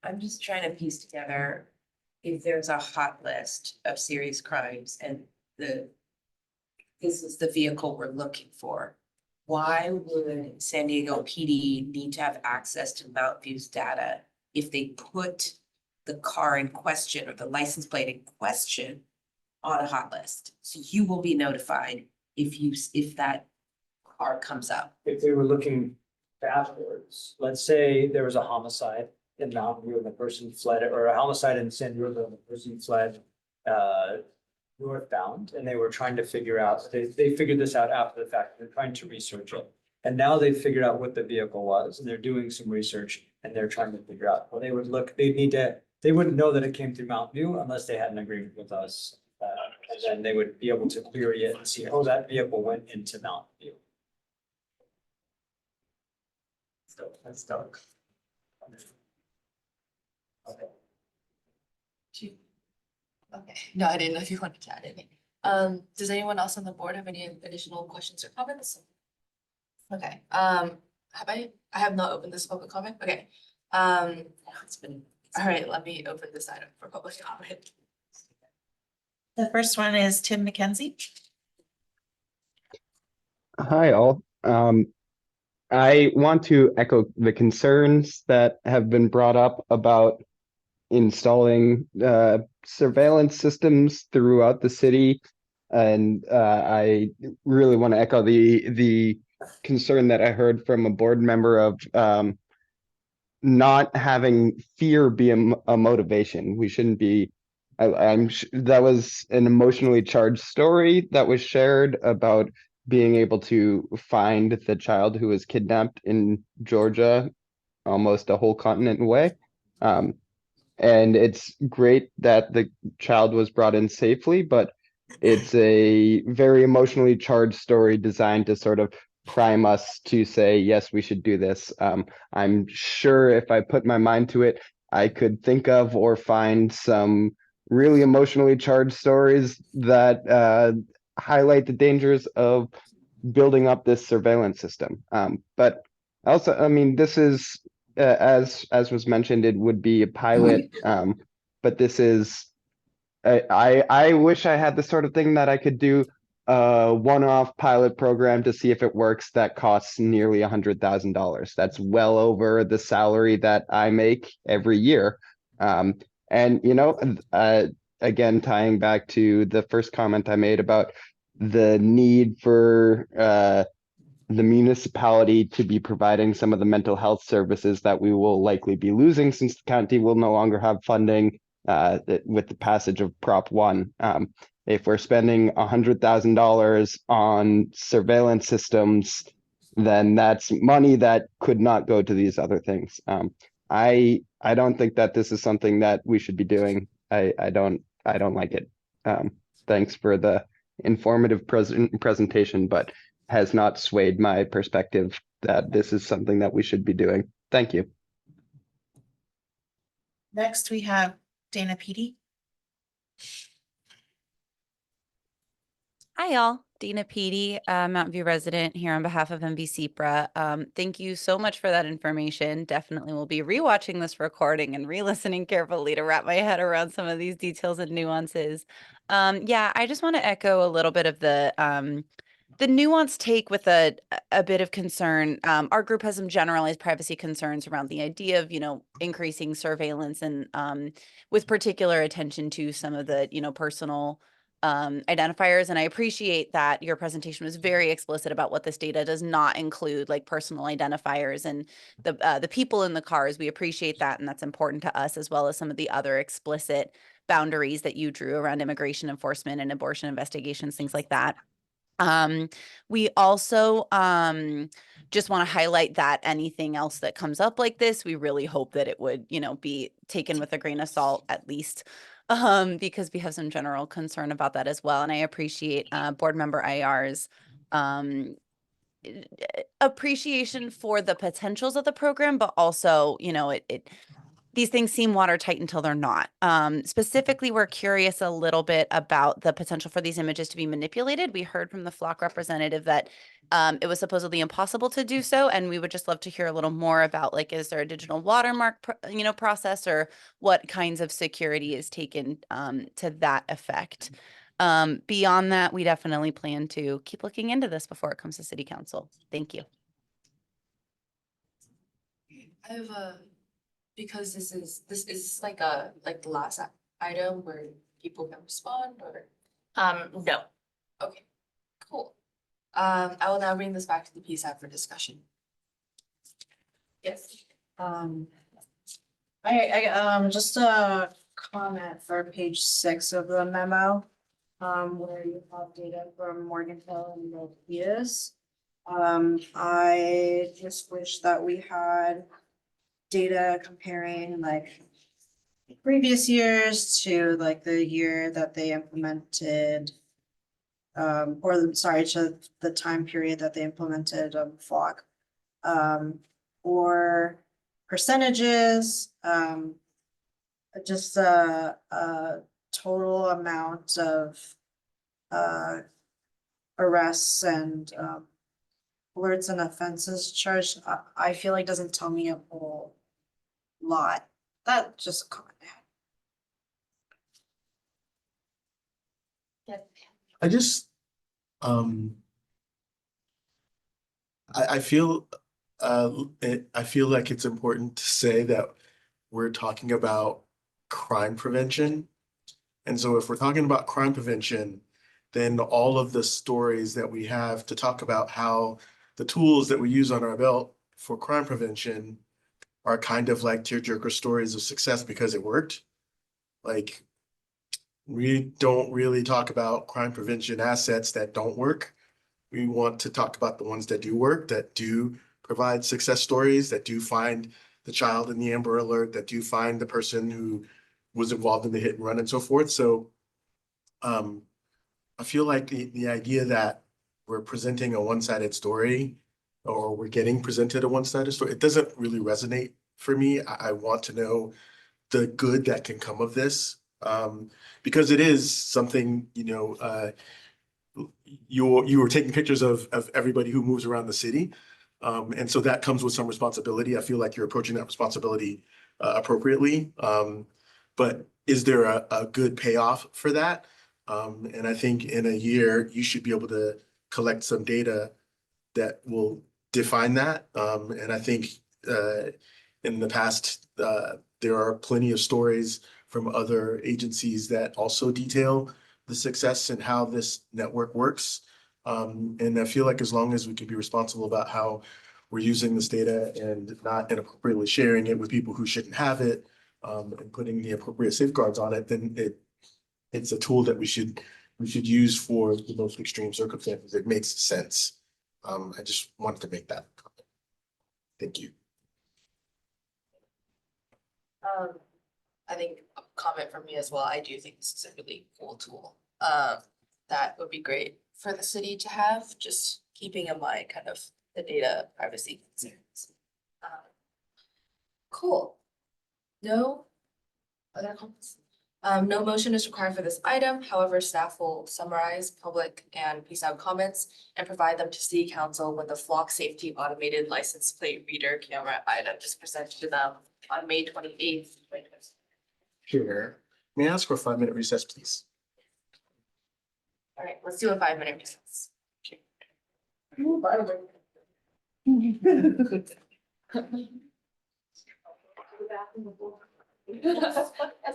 Speaker 10: I'm just trying to piece together if there's a hot list of serious crimes and this is the vehicle we're looking for. Why would San Diego PD need to have access to Mountain View's data if they put the car in question or the license plate in question on a hot list? So you will be notified if that car comes up?
Speaker 3: If they were looking backwards, let's say there was a homicide in Mountain View and the person fled, or a homicide in San Diego, and the person fled northbound, and they were trying to figure out, they figured this out after the fact, they're trying to research it. And now they've figured out what the vehicle was, and they're doing some research, and they're trying to figure out, well, they would look, they wouldn't know that it came through Mountain View unless they had an agreement with us. And then they would be able to query it and see, oh, that vehicle went into Mountain View. So that's dark. Okay.
Speaker 1: Okay, no, I didn't know if you wanted to add anything. Does anyone else on the board have any additional questions or comments? Okay, I have not opened this public comment, okay.
Speaker 10: It's been.
Speaker 1: All right, let me open this item for public comment.
Speaker 5: The first one is Tim McKenzie.
Speaker 6: Hi, all. I want to echo the concerns that have been brought up about installing surveillance systems throughout the city. And I really want to echo the concern that I heard from a board member of not having fear be a motivation. We shouldn't be. That was an emotionally charged story that was shared about being able to find the child who was kidnapped in Georgia, almost a whole continent away. And it's great that the child was brought in safely, but it's a very emotionally charged story designed to sort of prime us to say, yes, we should do this. I'm sure if I put my mind to it, I could think of or find some really emotionally charged stories that highlight the dangers of building up this surveillance system. But also, I mean, this is, as was mentioned, it would be a pilot, but this is, I wish I had the sort of thing that I could do a one-off pilot program to see if it works that costs nearly $100,000. That's well over the salary that I make every year. And, you know, again, tying back to the first comment I made about the need for the municipality to be providing some of the mental health services that we will likely be losing since the county will no longer have funding with the passage of Prop 1. If we're spending $100,000 on surveillance systems, then that's money that could not go to these other things. I don't think that this is something that we should be doing. I don't like it. Thanks for the informative presentation, but has not swayed my perspective that this is something that we should be doing. Thank you.
Speaker 5: Next, we have Dana Peaty.
Speaker 14: Hi, y'all. Dana Peaty, Mountain View resident here on behalf of MVCPRA. Thank you so much for that information. Definitely will be rewatching this recording and re-listening carefully to wrap my head around some of these details and nuances. Yeah, I just want to echo a little bit of the nuanced take with a bit of concern. Our group has some generalized privacy concerns around the idea of, increasing surveillance and with particular attention to some of the, personal identifiers. And I appreciate that your presentation was very explicit about what this data does not include, like personal identifiers and the people in the cars. We appreciate that, and that's important to us, as well as some of the other explicit boundaries that you drew around immigration enforcement and abortion investigations, things like that. We also just want to highlight that anything else that comes up like this, we really hope that it would, be taken with a grain of salt at least, because we have some general concern about that as well. And I appreciate board member IR's appreciation for the potentials of the program, but also, these things seem watertight until they're not. Specifically, we're curious a little bit about the potential for these images to be manipulated. We heard from the Flock representative that it was supposedly impossible to do so, and we would just love to hear a little more about, like, is there a digital watermark, process, or what kinds of security is taken to that effect. Beyond that, we definitely plan to keep looking into this before it comes to City Council. Thank you.
Speaker 1: I have because this is like the last item where people can respond, or
Speaker 2: No.
Speaker 1: okay, cool. I will now bring this back to the PSAP for discussion. Yes.
Speaker 5: Just a comment for page 6 of the memo. Where you have data from Morgan Hill and Milpitas. I just wish that we had data comparing like previous years to like the year that they implemented. To the time period that they implemented Flock. Or percentages, just a total amount of arrests and alerts and offenses charged. I feel like doesn't tell me a whole lot. That's just a comment.
Speaker 9: I just, I feel, I feel like it's important to say that we're talking about crime prevention. And so if we're talking about crime prevention, then all of the stories that we have to talk about how the tools that we use on our belt for crime prevention are kind of like tearjerker stories of success because it worked. Like, we don't really talk about crime prevention assets that don't work. We want to talk about the ones that do work, that do provide success stories, that do find the child in the Amber Alert, that do find the person who was involved in the hit and run and so forth. So I feel like the idea that we're presenting a one-sided story or we're getting presented a one-sided story, it doesn't really resonate for me. I want to know the good that can come of this. Because it is something, you were taking pictures of everybody who moves around the city. And so that comes with some responsibility. I feel like you're approaching that responsibility appropriately. But is there a good payoff for that? And I think in a year, you should be able to collect some data that will define that. And I think in the past, there are plenty of stories from other agencies that also detail the success and how this network works. And I feel like as long as we can be responsible about how we're using this data and not inappropriately sharing it with people who shouldn't have it, and putting the appropriate safeguards on it, then it's a tool that we should use for the most extreme circumstances. It makes sense. I just wanted to make that comment. Thank you.
Speaker 1: I think a comment from me as well. I do think this is a really cool tool. That would be great for the city to have, just keeping in mind kind of the data privacy concerns. Cool. No other comments? No motion is required for this item. However, staff will summarize public and PSAB comments and provide them to city council when the Flock Safety Automated License Plate Reader Camera item is presented to them on May 28th.
Speaker 9: Sure. May I ask for a 5-minute recess, please?
Speaker 1: All right, let's do a 5-minute recess.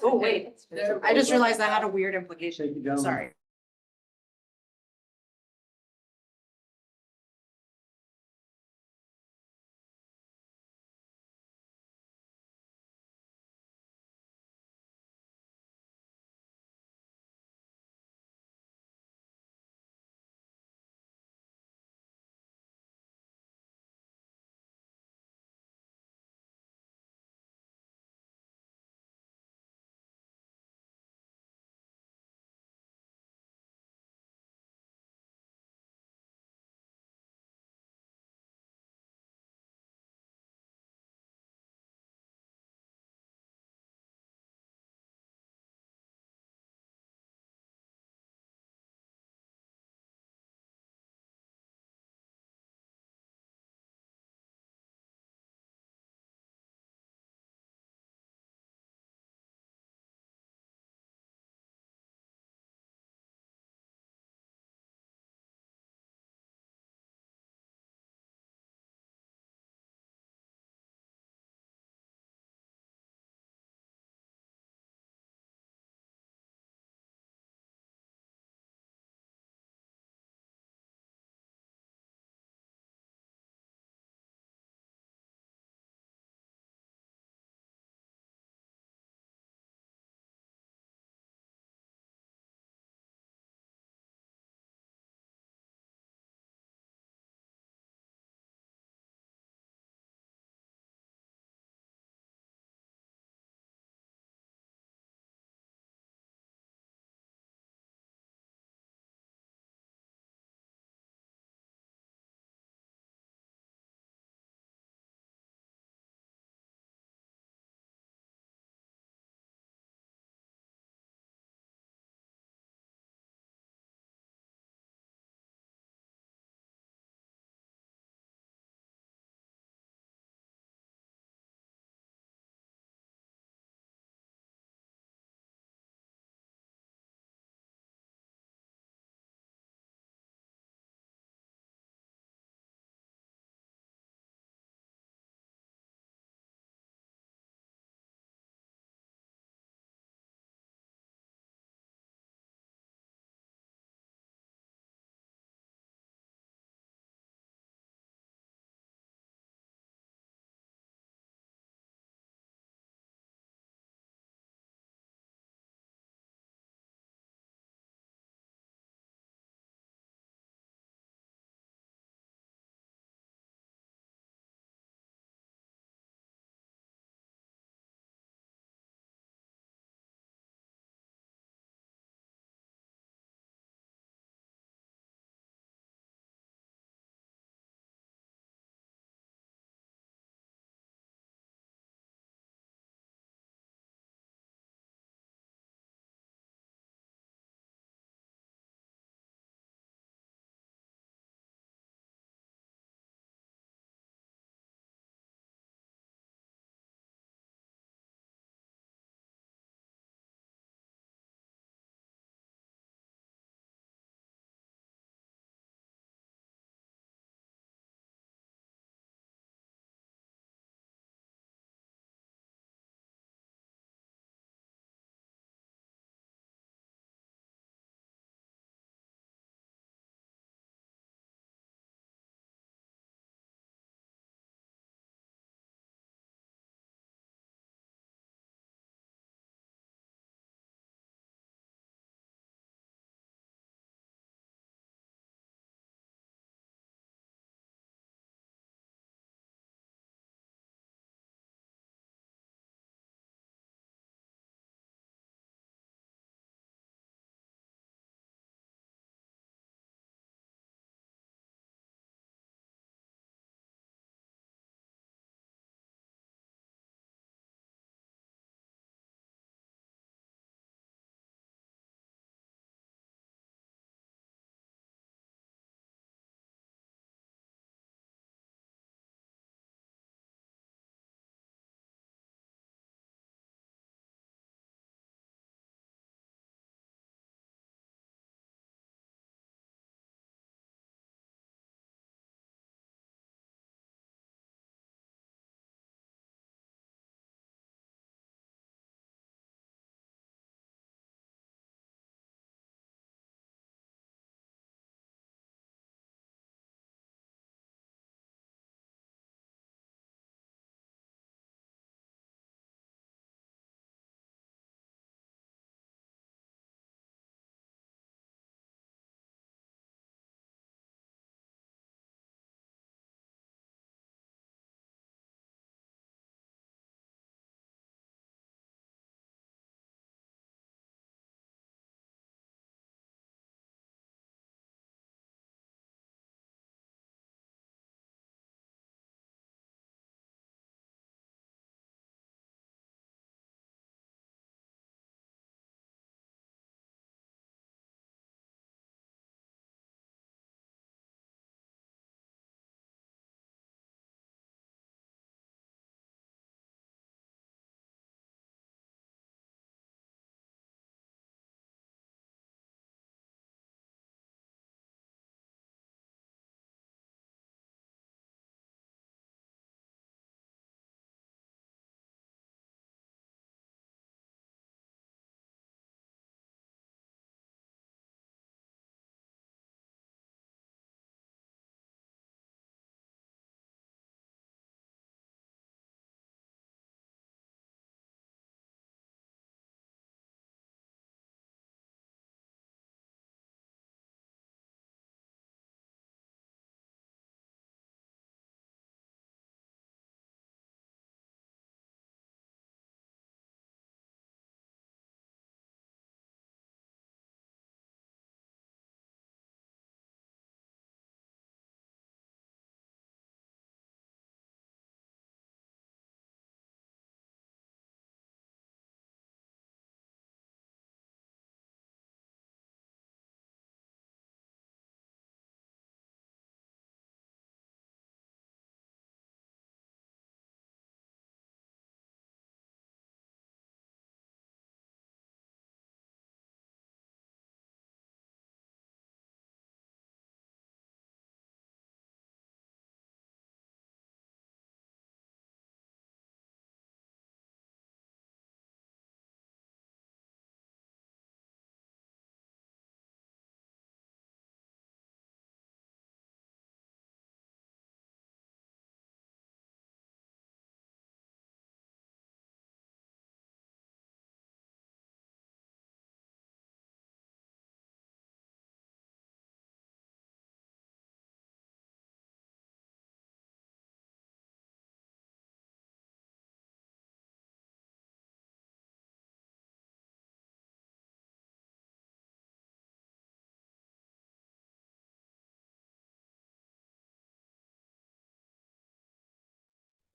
Speaker 5: Oh, wait, I just realized that had a weird implication.
Speaker 3: Thank you, gentlemen.
Speaker 5: Sorry.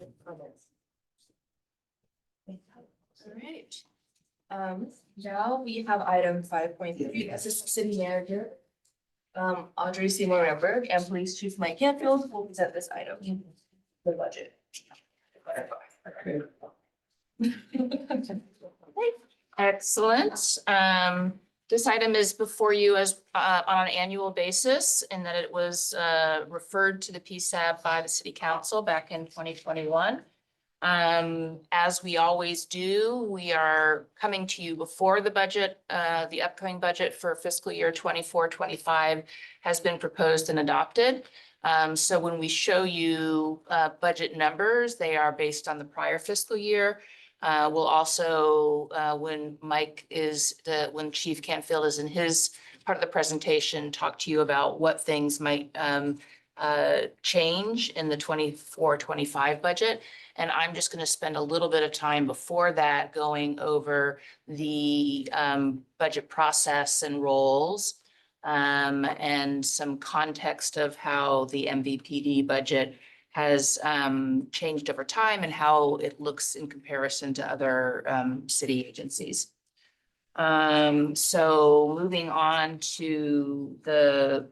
Speaker 1: Alright. Now we have item 5.3, Assistant City Manager. Audrey Seymour Ramberg and Police Chief Mike Canfield will present this item, the budget.
Speaker 2: Excellent. This item is before you as on an annual basis in that it was referred to the PSAB by the city council back in 2021. As we always do, we are coming to you before the budget, the upcoming budget for fiscal year 24-25 has been proposed and adopted. So when we show you budget numbers, they are based on the prior fiscal year. We'll also, when when Chief Canfield is in his part of the presentation, talk to you about what things might change in the 24-25 budget. And I'm just going to spend a little bit of time before that going over the budget process and roles and some context of how the MVPD budget has changed over time and how it looks in comparison to other city agencies. So moving on to the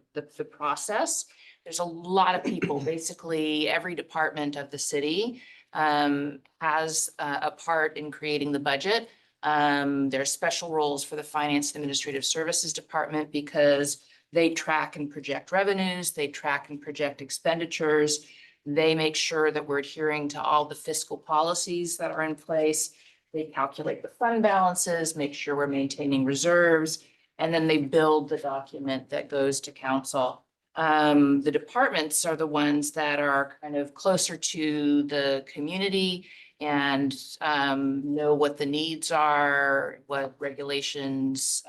Speaker 2: process, there's a lot of people, basically every department of the city has a part in creating the budget. There's special roles for the Finance and Administrative Services Department because they track and project revenues, they track and project expenditures. They make sure that we're adhering to all the fiscal policies that are in place. They calculate the fund balances, make sure we're maintaining reserves, and then they build the document that goes to council. The departments are the ones that are kind of closer to the community and know what the needs are, what regulations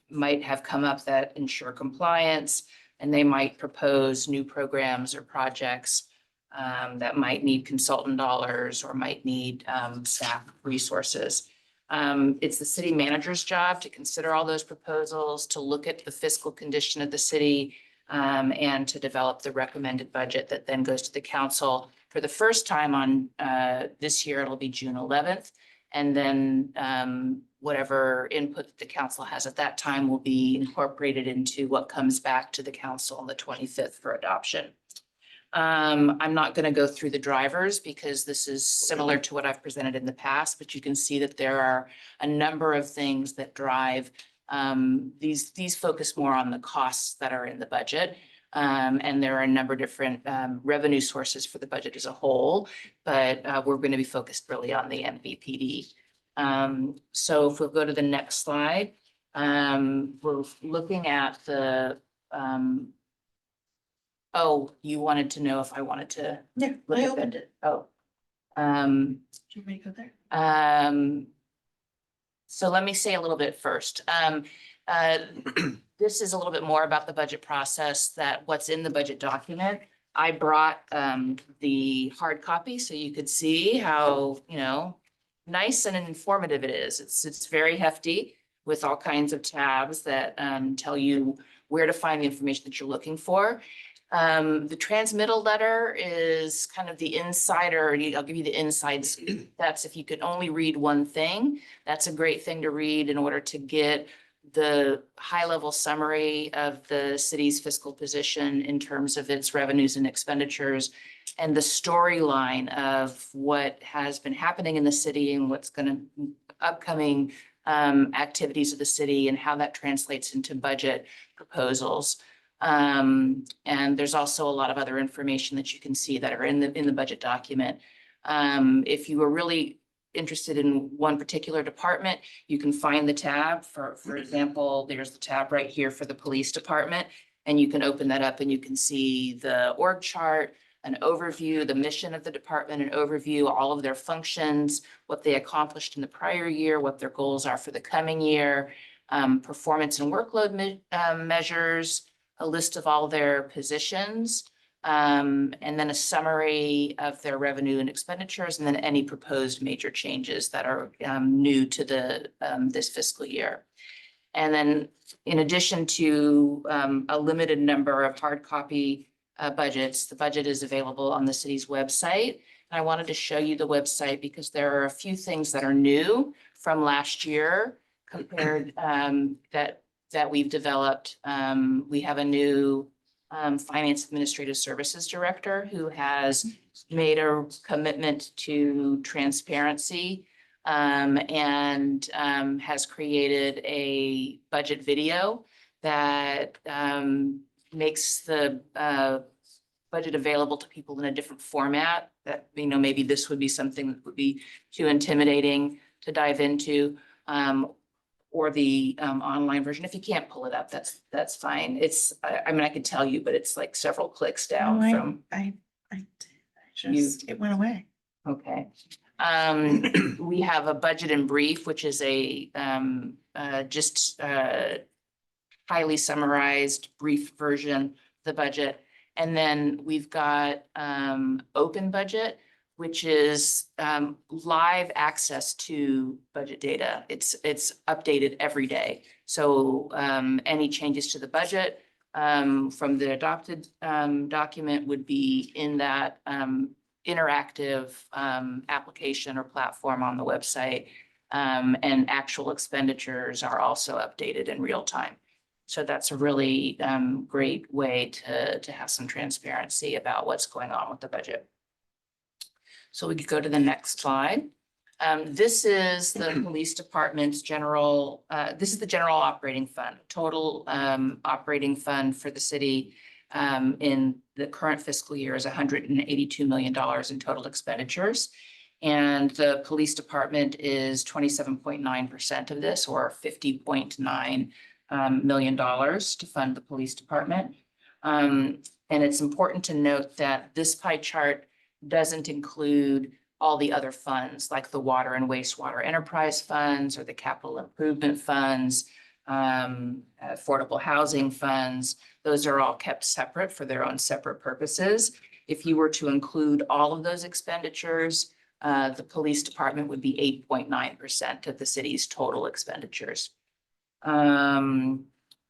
Speaker 2: might have come up that ensure compliance, and they might propose new programs or projects that might need consultant dollars or might need staff resources. It's the city manager's job to consider all those proposals, to look at the fiscal condition of the city, and to develop the recommended budget that then goes to the council. For the first time on this year, it'll be June 11th. And then whatever input that the council has at that time will be incorporated into what comes back to the council on the 25th for adoption. I'm not going to go through the drivers because this is similar to what I've presented in the past, but you can see that there are a number of things that drive these focus more on the costs that are in the budget. And there are a number of different revenue sources for the budget as a whole, but we're going to be focused really on the MVPD. So if we'll go to the next slide, we're looking at the oh, you wanted to know if I wanted to look at budget. Oh.
Speaker 5: Do you want me to go there?
Speaker 2: So let me say a little bit first. This is a little bit more about the budget process, that what's in the budget document. I brought the hard copy so you could see how, nice and informative it is. It's very hefty with all kinds of tabs that tell you where to find the information that you're looking for. The transmittal letter is kind of the insider. I'll give you the inside scoop. That's if you could only read one thing, that's a great thing to read in order to get the high-level summary of the city's fiscal position in terms of its revenues and expenditures, and the storyline of what has been happening in the city and what's going to upcoming activities of the city and how that translates into budget proposals. And there's also a lot of other information that you can see that are in the budget document. If you were really interested in one particular department, you can find the tab. For example, there's the tab right here for the police department, and you can open that up and you can see the org chart, an overview, the mission of the department, an overview, all of their functions, what they accomplished in the prior year, what their goals are for the coming year, performance and workload measures, a list of all their positions, and then a summary of their revenue and expenditures, and then any proposed major changes that are new to this fiscal year. And then in addition to a limited number of hard copy budgets. The budget is available on the city's website. I wanted to show you the website because there are a few things that are new from last year compared that we've developed. We have a new Finance Administrative Services Director who has made a commitment to transparency and has created a budget video that makes the budget available to people in a different format that, maybe this would be something that would be too intimidating to dive into. Or the online version. If you can't pull it up, that's fine. It's, I could tell you, but it's like several clicks down from.
Speaker 5: I just, it went away.
Speaker 2: Okay. We have a budget in brief, which is a highly summarized brief version of the budget. And then we've got open budget, which is live access to budget data. It's updated every day. So any changes to the budget from the adopted document would be in that interactive application or platform on the website. And actual expenditures are also updated in real time. So that's a really great way to have some transparency about what's going on with the budget. So we could go to the next slide. This is the police department's general, this is the general operating fund, total operating fund for the city in the current fiscal year is $182 million in total expenditures. And the police department is 27.9% of this, or $50.9 million to fund the police department. And it's important to note that this pie chart doesn't include all the other funds like the water and wastewater enterprise funds or the capital improvement funds, affordable housing funds. Those are all kept separate for their own separate purposes. If you were to include all of those expenditures, the police department would be 8.9% of the city's total expenditures.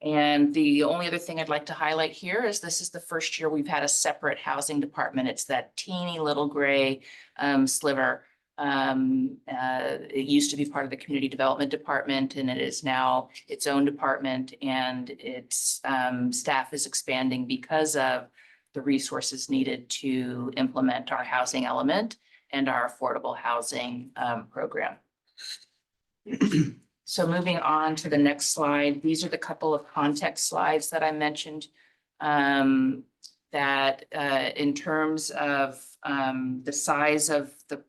Speaker 2: And the only other thing I'd like to highlight here is this is the first year we've had a separate housing department. It's that teeny little gray sliver. It used to be part of the community development department, and it is now its own department, and its staff is expanding because of the resources needed to implement our housing element and our affordable housing program. So moving on to the next slide, these are the couple of context slides that I mentioned that in terms of the size of the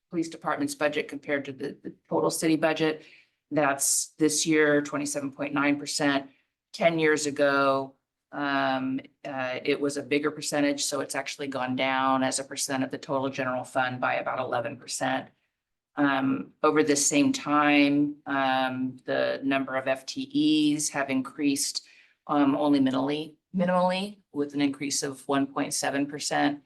Speaker 2: police department's budget compared to the total city budget, that's this year 27.9%. 10 years ago, it was a bigger percentage, so it's actually gone down as a percent of the total general fund by about 11%. Over the same time, the number of FTEs have increased only minimally with an increase of 1.7%.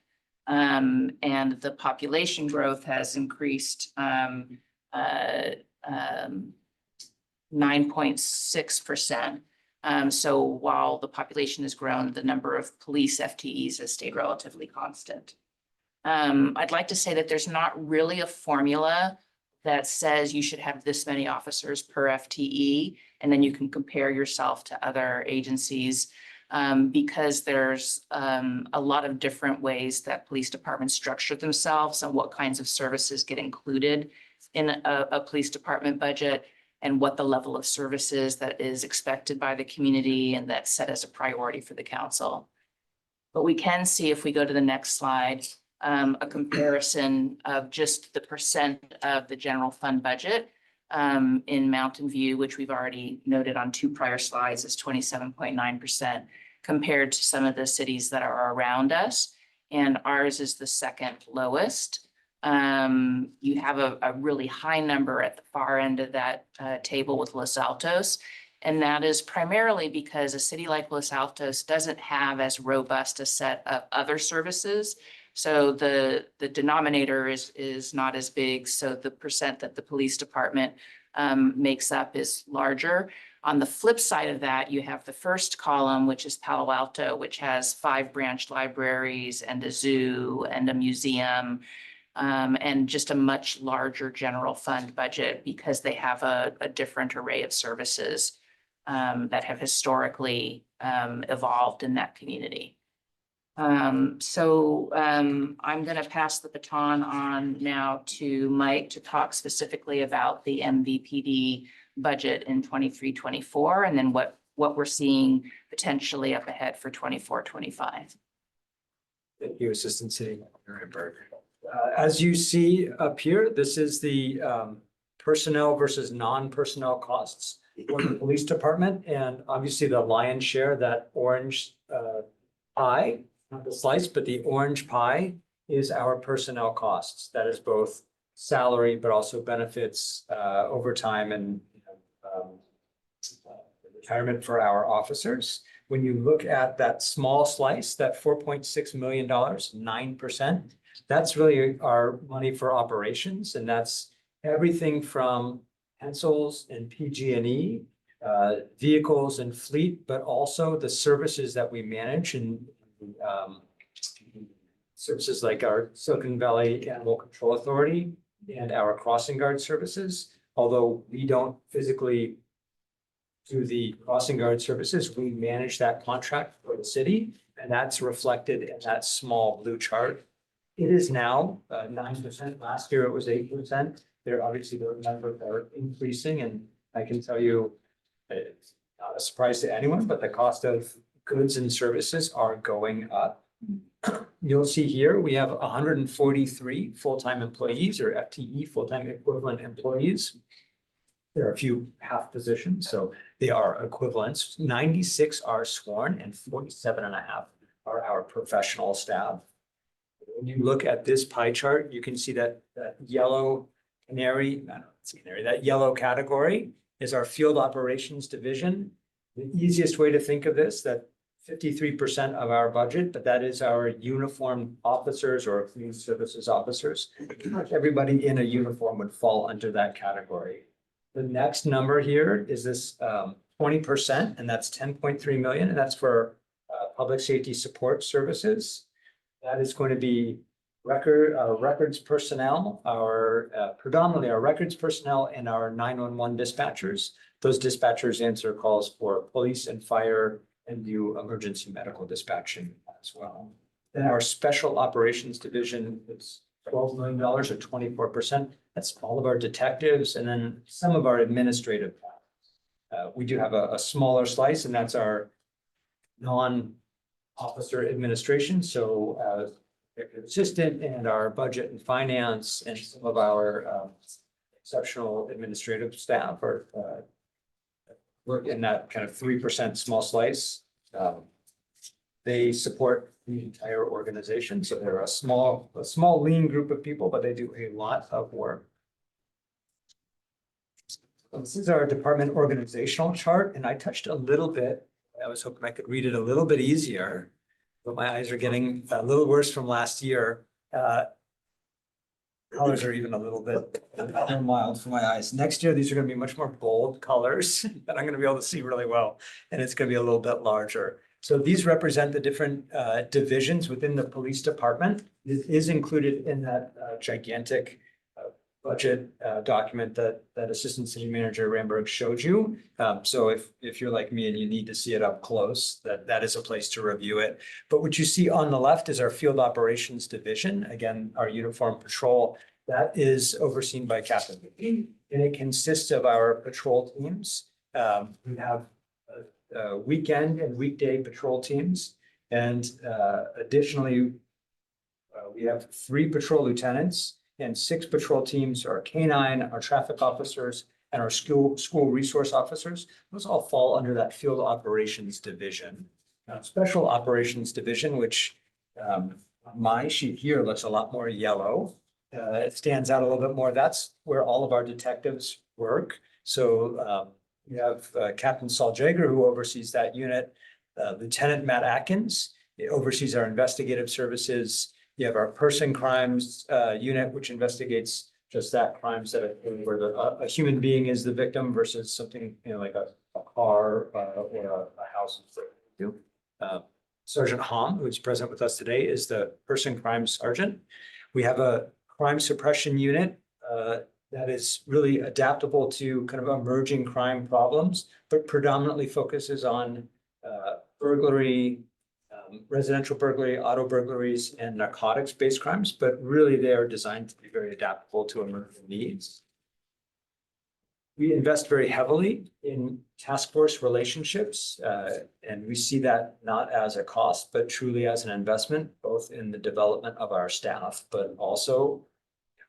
Speaker 2: And the population growth has increased 9.6%. So while the population has grown, the number of police FTEs has stayed relatively constant. I'd like to say that there's not really a formula that says you should have this many officers per FTE, and then you can compare yourself to other agencies because there's a lot of different ways that police departments structure themselves and what kinds of services get included in a police department budget and what the level of services that is expected by the community and that's set as a priority for the council. But we can see, if we go to the next slide, a comparison of just the percent of the general fund budget in Mountain View, which we've already noted on 2 prior slides, is 27.9% compared to some of the cities that are around us. And ours is the second lowest. You have a really high number at the far end of that table with Los Altos. And that is primarily because a city like Los Altos doesn't have as robust a set of other services. So the denominator is not as big. So the percent that the police department makes up is larger. On the flip side of that, you have the first column, which is Palo Alto, which has 5 branch libraries and a zoo and a museum, and just a much larger general fund budget because they have a different array of services that have historically evolved in that community. I'm going to pass the baton on now to Mike to talk specifically about the MVPD budget in 23-24, and then what we're seeing potentially up ahead for 24-25.
Speaker 3: Thank you, Assistant City Manager Hamburg. As you see up here, this is the personnel versus non-personnel costs for the police department, and obviously the lion's share, that orange pie, not the slice, but the orange pie is our personnel costs. That is both salary, but also benefits, overtime, and retirement for our officers. When you look at that small slice, that $4.6 million, 9%, that's really our money for operations, and that's everything from pencils and PG&E, vehicles and fleet, but also the services that we manage, and services like our Silicon Valley Animal Control Authority and our crossing guard services. Although we don't physically do the crossing guard services, we manage that contract for the city, and that's reflected in that small blue chart. It is now 9%. Last year it was 8%. There obviously the numbers are increasing, and I can tell you it's not a surprise to anyone, but the cost of goods and services are going up. You'll see here we have 143 full-time employees, or FTE, full-time equivalent employees. There are a few half positions, so they are equivalents. 96 are sworn and 47.5 are our professional staff. When you look at this pie chart, you can see that yellow canary, that yellow category is our field operations division. The easiest way to think of this, that 53% of our budget, but that is our uniformed officers or community services officers. Pretty much everybody in a uniform would fall under that category. The next number here is this 20%, and that's 10.3 million, and that's for public safety support services. That is going to be records personnel, predominantly our records personnel and our 911 dispatchers. Those dispatchers answer calls for police and fire and do emergency medical dispatching as well. Then our special operations division is $12 million or 24%. That's all of our detectives and then some of our administrative. We do have a smaller slice, and that's our non-officer administration. So assistant and our budget and finance and some of our exceptional administrative staff are work in that kind of 3% small slice. They support the entire organization. So they're a small lean group of people, but they do a lot of work. This is our department organizational chart, and I touched a little bit. I was hoping I could read it a little bit easier, but my eyes are getting a little worse from last year. Colors are even a little bit more mild for my eyes. Next year, these are going to be much more bold colors that I'm going to be able to see really well, and it's going to be a little bit larger. So these represent the different divisions within the police department. It is included in that gigantic budget document that Assistant City Manager Ramberg showed you. So if you're like me and you need to see it up close, that is a place to review it. But what you see on the left is our field operations division. Again, our uniform patrol, that is overseen by Captain Whitney, and it consists of our patrol teams. We have weekend and weekday patrol teams. And additionally, we have 3 patrol lieutenants and 6 patrol teams, our canine, our traffic officers, and our school resource officers. Those all fall under that field operations division. Special operations division, which my sheet here looks a lot more yellow. It stands out a little bit more. That's where all of our detectives work. So we have Captain Saul Jager, who oversees that unit. Lieutenant Matt Atkins, he oversees our investigative services. You have our person crimes unit, which investigates just that crimes that where a human being is the victim versus something, like a car or a house. Sergeant Hom, who's present with us today, is the person crime sergeant. We have a crime suppression unit that is really adaptable to kind of emerging crime problems, but predominantly focuses on burglary, residential burglary, auto burglaries, and narcotics-based crimes, but really they are designed to be very adaptable to emerging needs. We invest very heavily in task force relationships, and we see that not as a cost, but truly as an investment, both in the development of our staff, but also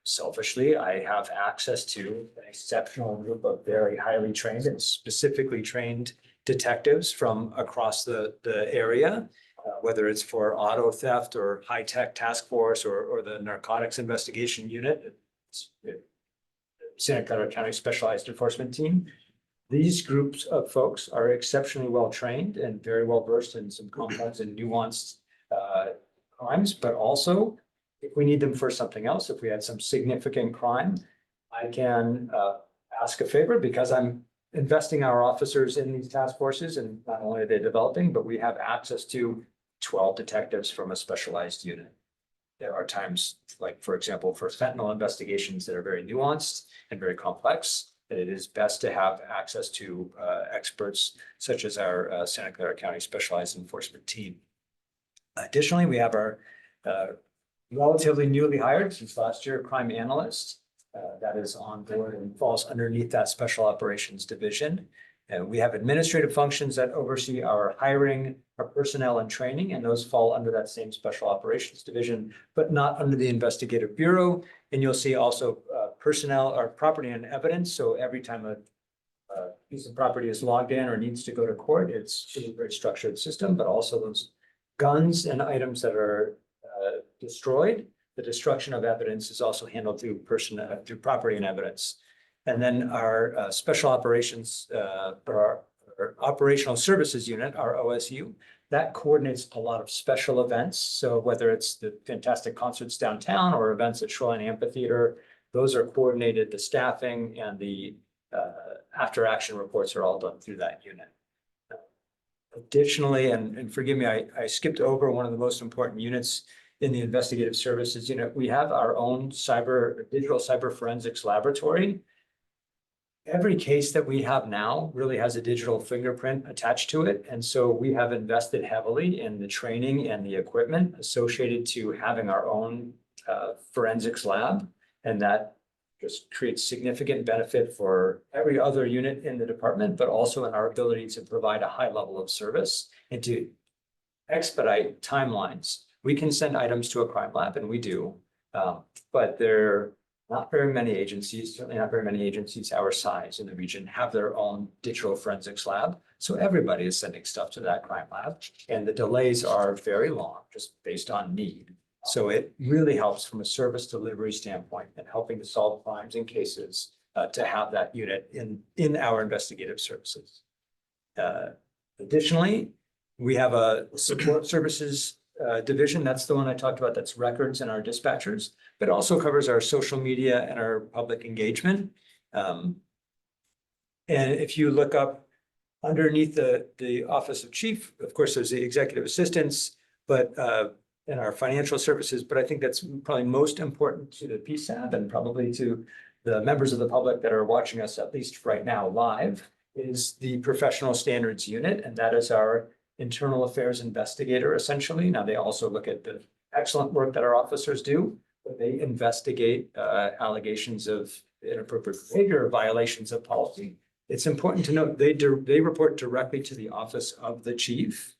Speaker 3: selfishly, I have access to an exceptional group of very highly trained and specifically trained detectives from across the area, whether it's for auto theft or high-tech task force or the narcotics investigation unit. Santa Clara County Specialized Enforcement Team. These groups of folks are exceptionally well trained and very well versed in some complex and nuanced crimes, but also if we need them for something else, if we had some significant crime, I can ask a favor because I'm investing our officers in these task forces, and not only are they developing, but we have access to 12 detectives from a specialized unit. There are times, like, for example, for fentanyl investigations that are very nuanced and very complex, that it is best to have access to experts such as our Santa Clara County Specialized Enforcement Team. Additionally, we have our relatively newly hired since last year crime analyst that is on board and falls underneath that Special Operations Division. And we have administrative functions that oversee our hiring, our personnel and training, and those fall under that same Special Operations Division, but not under the Investigative Bureau. And you'll see also personnel or property and evidence. So every time a piece of property is logged in or needs to go to court, it's a very structured system, but also those guns and items that are destroyed. The destruction of evidence is also handled through property and evidence. And then our special operations, or our operational services unit, our OSU, that coordinates a lot of special events. So whether it's the fantastic concerts downtown or events at Shoreline Amphitheater, those are coordinated. The staffing and the after action reports are all done through that unit. Additionally, and forgive me, I skipped over one of the most important units in the investigative services unit. We have our own digital cyber forensics laboratory. Every case that we have now really has a digital fingerprint attached to it. And so we have invested heavily in the training and the equipment associated to having our own forensics lab. And that just creates significant benefit for every other unit in the department, but also in our ability to provide a high level of service and to expedite timelines. We can send items to a crime lab, and we do, but there are not very many agencies, certainly not very many agencies our size in the region, have their own digital forensics lab. So everybody is sending stuff to that crime lab, and the delays are very long, just based on need. So it really helps from a service delivery standpoint and helping to solve crimes and cases to have that unit in our investigative services. Additionally, we have a support services division. That's the one I talked about. That's records and our dispatchers, but also covers our social media and our public engagement. And if you look up underneath the Office of Chief, of course, there's the executive assistants, but in our financial services, but I think that's probably most important to the PSAB and probably to the members of the public that are watching us, at least right now live, is the professional standards unit. And that is our internal affairs investigator, essentially. Now, they also look at the excellent work that our officers do, but they investigate allegations of inappropriate behavior, violations of policy. It's important to note they report directly to the office of the chief.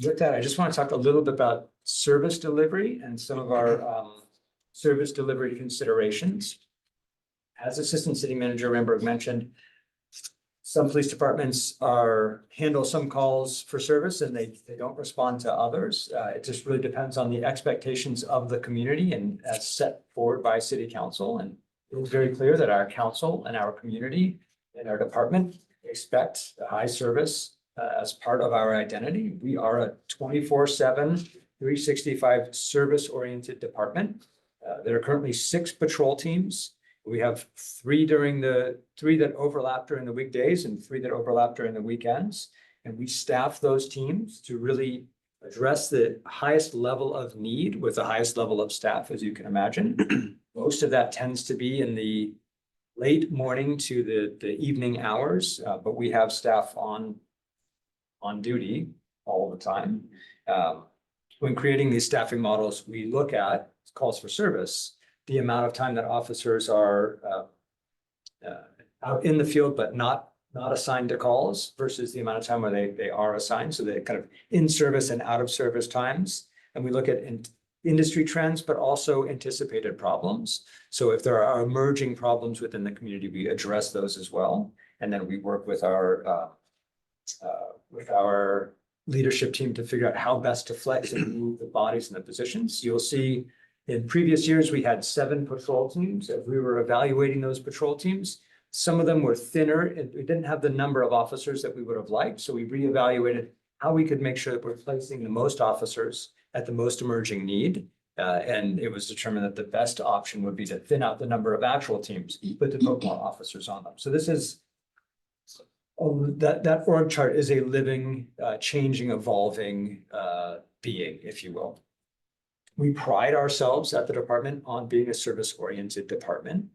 Speaker 3: With that, I just want to talk a little bit about service delivery and some of our service delivery considerations. As Assistant City Manager Ramberg mentioned, some police departments handle some calls for service and they don't respond to others. It just really depends on the expectations of the community and as set forward by City Council. And it's very clear that our council and our community and our department expect a high service as part of our identity. We are a 24/7, 365 service-oriented department. There are currently 6 patrol teams We have three that overlap during the weekdays and three that overlap during the weekends. And we staff those teams to really address the highest level of need with the highest level of staff, as you can imagine. Most of that tends to be in the late morning to the evening hours, but we have staff on duty all the time. When creating these staffing models, we look at calls for service, the amount of time that officers are out in the field, but not assigned to calls versus the amount of time where they are assigned. So they kind of in service and out of service times. And we look at industry trends, but also anticipated problems. So if there are emerging problems within the community, we address those as well. And then we work with our leadership team to figure out how best to flex and move the bodies and the positions. You'll see in previous years, we had 7 patrol teams. As we were evaluating those patrol teams, some of them were thinner and we didn't have the number of officers that we would have liked. So we reevaluated how we could make sure that we're placing the most officers at the most emerging need. And it was determined that the best option would be to thin out the number of actual teams, but to put more officers on them. So this is that org chart is a living, changing, evolving being, if you will. We pride ourselves at the department on being a service-oriented department.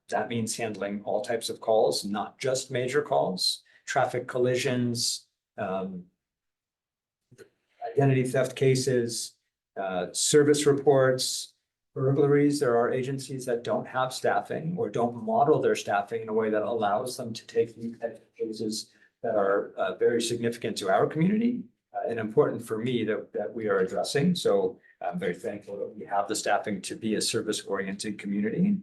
Speaker 3: That means handling all types of calls, not just major calls, traffic collisions, identity theft cases, service reports, burglaries. There are agencies that don't have staffing or don't model their staffing in a way that allows them to take these types of cases that are very significant to our community and important for me that we are addressing. So I'm very thankful that we have the staffing to be a service-oriented community.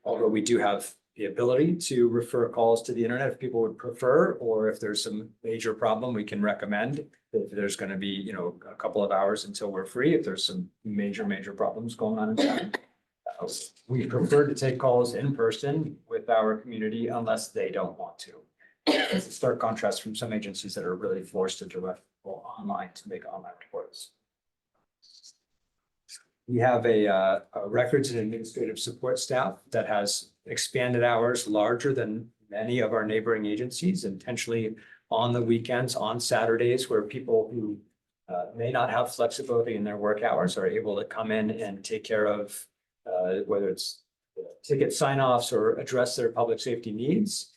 Speaker 3: Although we do have the ability to refer calls to the internet if people would prefer, or if there's some major problem, we can recommend if there's going to be, a couple of hours until we're free, if there's some major problems going on in town. We prefer to take calls in person with our community unless they don't want to. It's a stark contrast from some agencies that are really forced to direct people online to make online reports. We have a records and administrative support staff that has expanded hours larger than many of our neighboring agencies, intentionally on the weekends, on Saturdays, where people who may not have flexibility in their work hours are able to come in and take care of whether it's ticket sign-offs or address their public safety needs.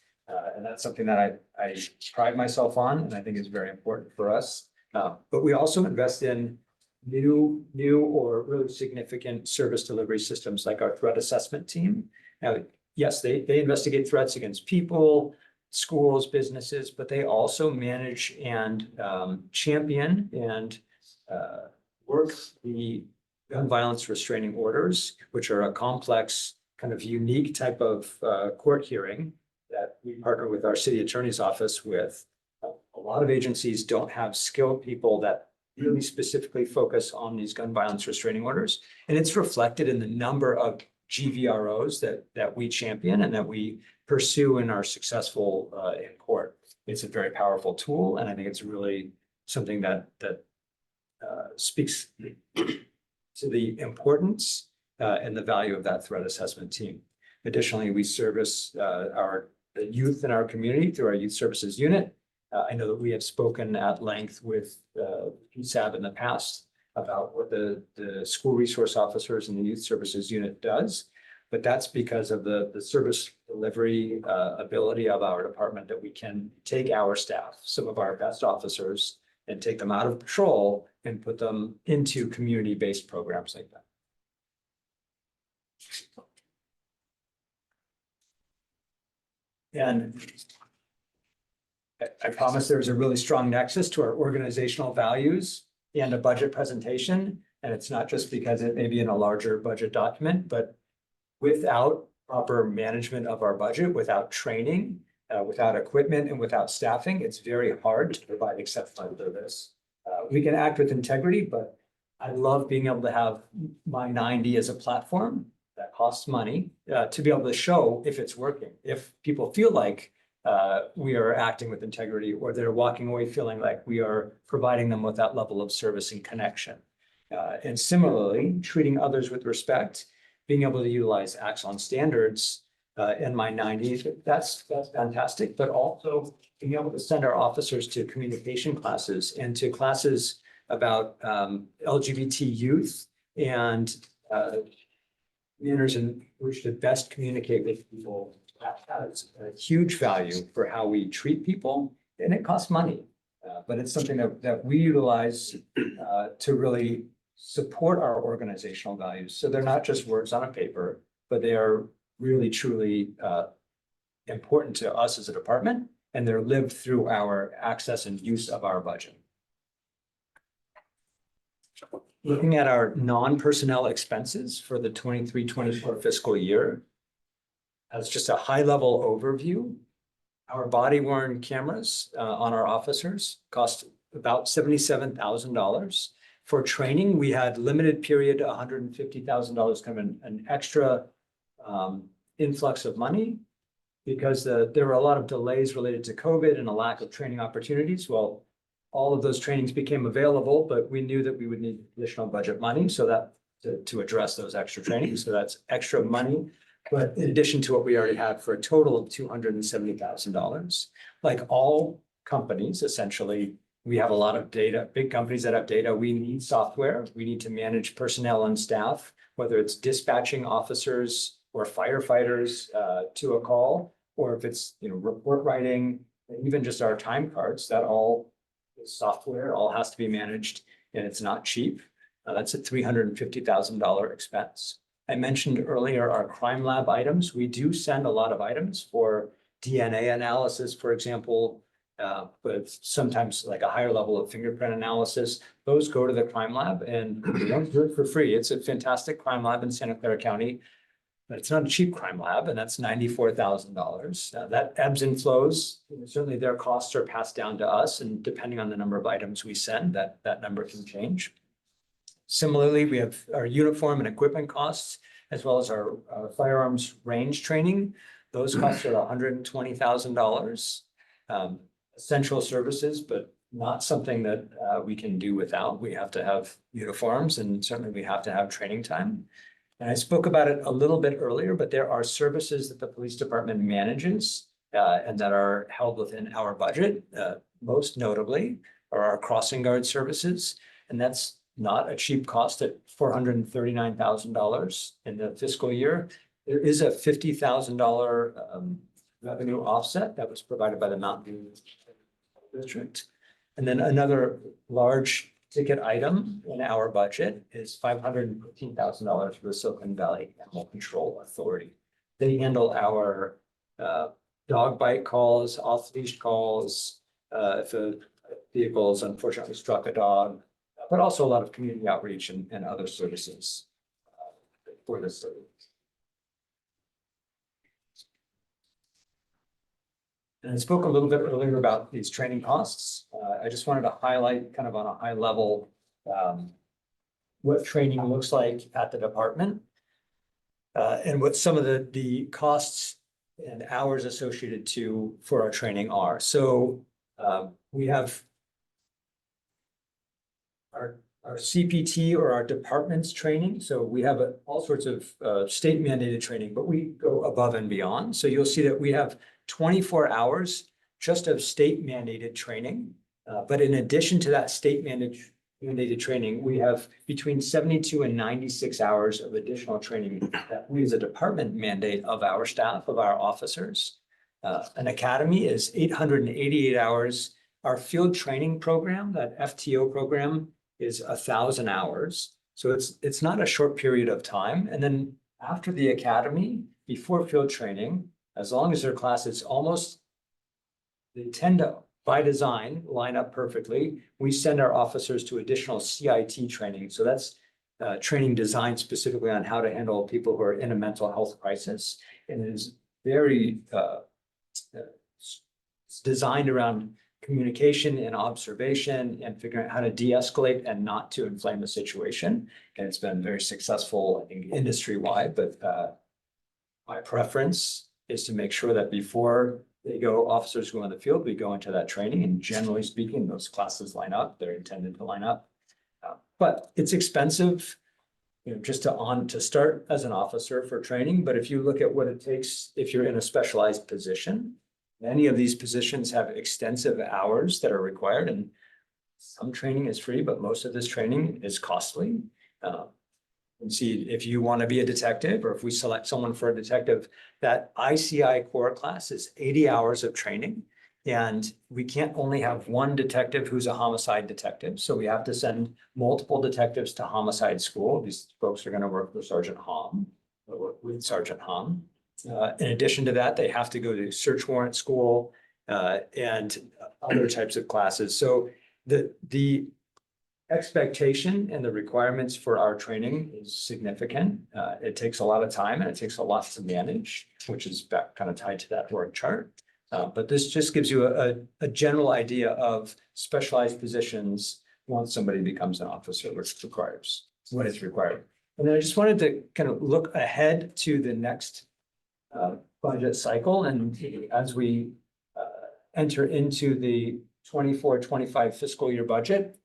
Speaker 3: And that's something that I pride myself on, and I think is very important for us. But we also invest in new or really significant service delivery systems like our threat assessment team. Now, yes, they investigate threats against people, schools, businesses, but they also manage and champion and work the gun violence restraining orders, which are a complex, kind of unique type of court hearing that we partner with our city attorney's office with. A lot of agencies don't have skilled people that really specifically focus on these gun violence restraining orders. And it's reflected in the number of GVROs that we champion and that we pursue and are successful in court. It's a very powerful tool, and I think it's really something that speaks to the importance and the value of that threat assessment team. Additionally, we service the youth in our community through our youth services unit. I know that we have spoken at length with PSAB in the past about what the school resource officers and the youth services unit does. But that's because of the service delivery ability of our department, that we can take our staff, some of our best officers, and take them out of patrol and put them into community-based programs like that. And I promise there's a really strong nexus to our organizational values and a budget presentation. And it's not just because it may be in a larger budget document, but without proper management of our budget, without training, without equipment, and without staffing, it's very hard to provide exceptional service. We can act with integrity, but I love being able to have my 90 as a platform that costs money to be able to show if it's working. If people feel like we are acting with integrity, or they're walking away feeling like we are providing them with that level of service and connection. And similarly, treating others with respect. being able to utilize Axon standards in my 90s, that's fantastic, but also being able to send our officers to communication classes and to classes about LGBT youth and manners in which to best communicate with people. That has a huge value for how we treat people, and it costs money. But it's something that we utilize to really support our organizational values. So they're not just words on a paper, but they are really truly important to us as a department, and they're lived through our access and use of our budget. Looking at our non-personnel expenses for the 23-24 fiscal year, as just a high-level overview, our body-worn cameras on our officers cost about $77,000. For training, we had limited period, $150,000, kind of an extra influx of money because there were a lot of delays related to COVID and a lack of training opportunities. Well, all of those trainings became available, but we knew that we would need additional budget money so that to address those extra trainings. So that's extra money. But in addition to what we already had, for a total of $270,000. Like all companies, essentially, we have a lot of data, big companies that have data. We need software. We need to manage personnel and staff, whether it's dispatching officers or firefighters to a call, or if it's, report writing, and even just our time cards, that all is software, all has to be managed, and it's not cheap. That's a $350,000 expense. I mentioned earlier our crime lab items. We do send a lot of items for DNA analysis, for example, but sometimes like a higher level of fingerprint analysis. Those go to the crime lab and we don't do it for free. It's a fantastic crime lab in Santa Clara County, but it's not a cheap crime lab, and that's $94,000. That ebbs and flows. Certainly their costs are passed down to us, and depending on the number of items we send, that number can change. Similarly, we have our uniform and equipment costs, as well as our firearms range training. Those costs are $120,000. Essential services, but not something that we can do without. We have to have uniforms, and certainly we have to have training time. And I spoke about it a little bit earlier, but there are services that the police department manages and that are held within our budget. Most notably are our crossing guard services, and that's not a cheap cost at $439,000 in the fiscal year. There is a $50,000 revenue offset that was provided by the Mountain View District. And then another large ticket item in our budget is $515,000 for the Silicon Valley Animal Control Authority. They handle our dog bite calls, off-leash calls, if a vehicle has unfortunately struck a dog, but also a lot of community outreach and other services for this service. And I spoke a little bit earlier about these training costs. I just wanted to highlight kind of on a high level what training looks like at the department and what some of the costs and hours associated for our training are. So we have our CPT or our department's training. So we have all sorts of state mandated training, but we go above and beyond. So you'll see that we have 24 hours just of state mandated training. But in addition to that state mandated training, we have between 72 and 96 hours of additional training that we as a department mandate of our staff, of our officers. An academy is 888 hours. Our field training program, that FTO program, is 1,000 hours. So it's not a short period of time. And then after the academy, before field training, as long as their class is they tend to, by design, line up perfectly. We send our officers to additional CIT training. So that's training designed specifically on how to handle people who are in a mental health crisis. And it is very it's designed around communication and observation and figuring out how to de-escalate and not to inflame the situation. And it's been very successful, I think, industry-wide, but my preference is to make sure that before officers go on the field, we go into that training, and generally speaking, those classes line up, they're intended to line up. But it's expensive. just to start as an officer for training, but if you look at what it takes, if you're in a specialized position, many of these positions have extensive hours that are required, and some training is free, but most of this training is costly. And see, if you want to be a detective, or if we select someone for a detective, that ICI core class is 80 hours of training. And we can't only have one detective who's a homicide detective. So we have to send multiple detectives to homicide school. These folks are going to work with Sergeant Hom, with Sergeant Hom. In addition to that, they have to go to search warrant school and other types of classes. So the expectation and the requirements for our training is significant. It takes a lot of time and it takes a lot to manage, which is kind of tied to that org chart. But this just gives you a general idea of specialized positions once somebody becomes an officer, which requires what is required. And then I just wanted to kind of look ahead to the next budget cycle. And as we enter into the 24-25 fiscal year budget,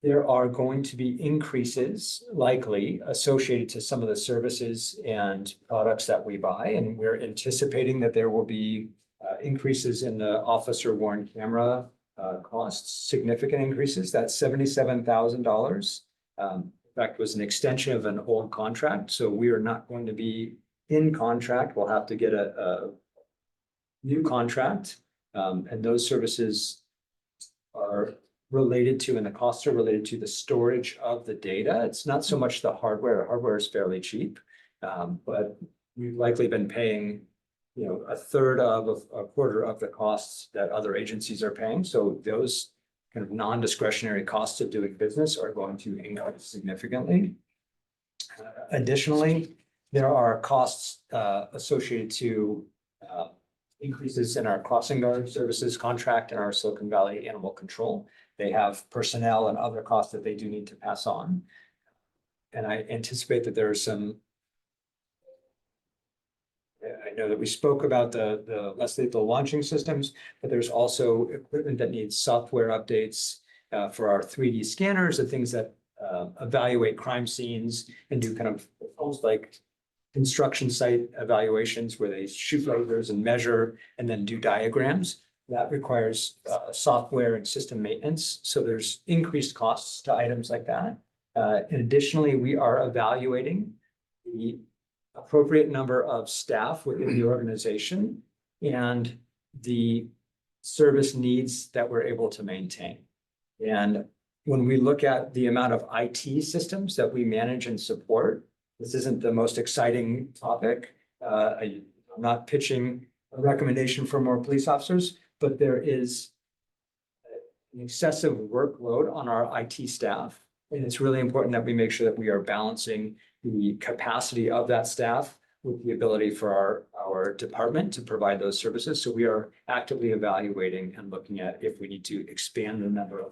Speaker 3: there are going to be increases likely associated to some of the services and products that we buy. And we're anticipating that there will be increases in the officer worn camera costs, significant increases. That's $77,000. In fact, was an extension of an old contract. So we are not going to be in contract. We'll have to get a new contract. And those services are related to, and the costs are related to the storage of the data. It's not so much the hardware. Hardware is fairly cheap, but we've likely been paying, a third of a quarter of the costs that other agencies are paying. So those kind of non-discretionary costs of doing business are going to increase significantly. Additionally, there are costs associated to increases in our crossing guard services contract and our Silicon Valley Animal Control. They have personnel and other costs that they do need to pass on. And I anticipate that there are some, I know that we spoke about the less lethal launching systems, but there's also equipment that needs software updates for our 3D scanners, the things that evaluate crime scenes and do kind of almost like construction site evaluations where they shoot lasers and measure and then do diagrams. That requires software and system maintenance. So there's increased costs to items like that. And additionally, we are evaluating the appropriate number of staff within the organization and the service needs that we're able to maintain. And when we look at the amount of IT systems that we manage and support, this isn't the most exciting topic. I'm not pitching a recommendation for more police officers, but there is an excessive workload on our IT staff. And it's really important that we make sure that we are balancing the capacity of that staff with the ability for our department to provide those services. So we are actively evaluating and looking at if we need to expand the number of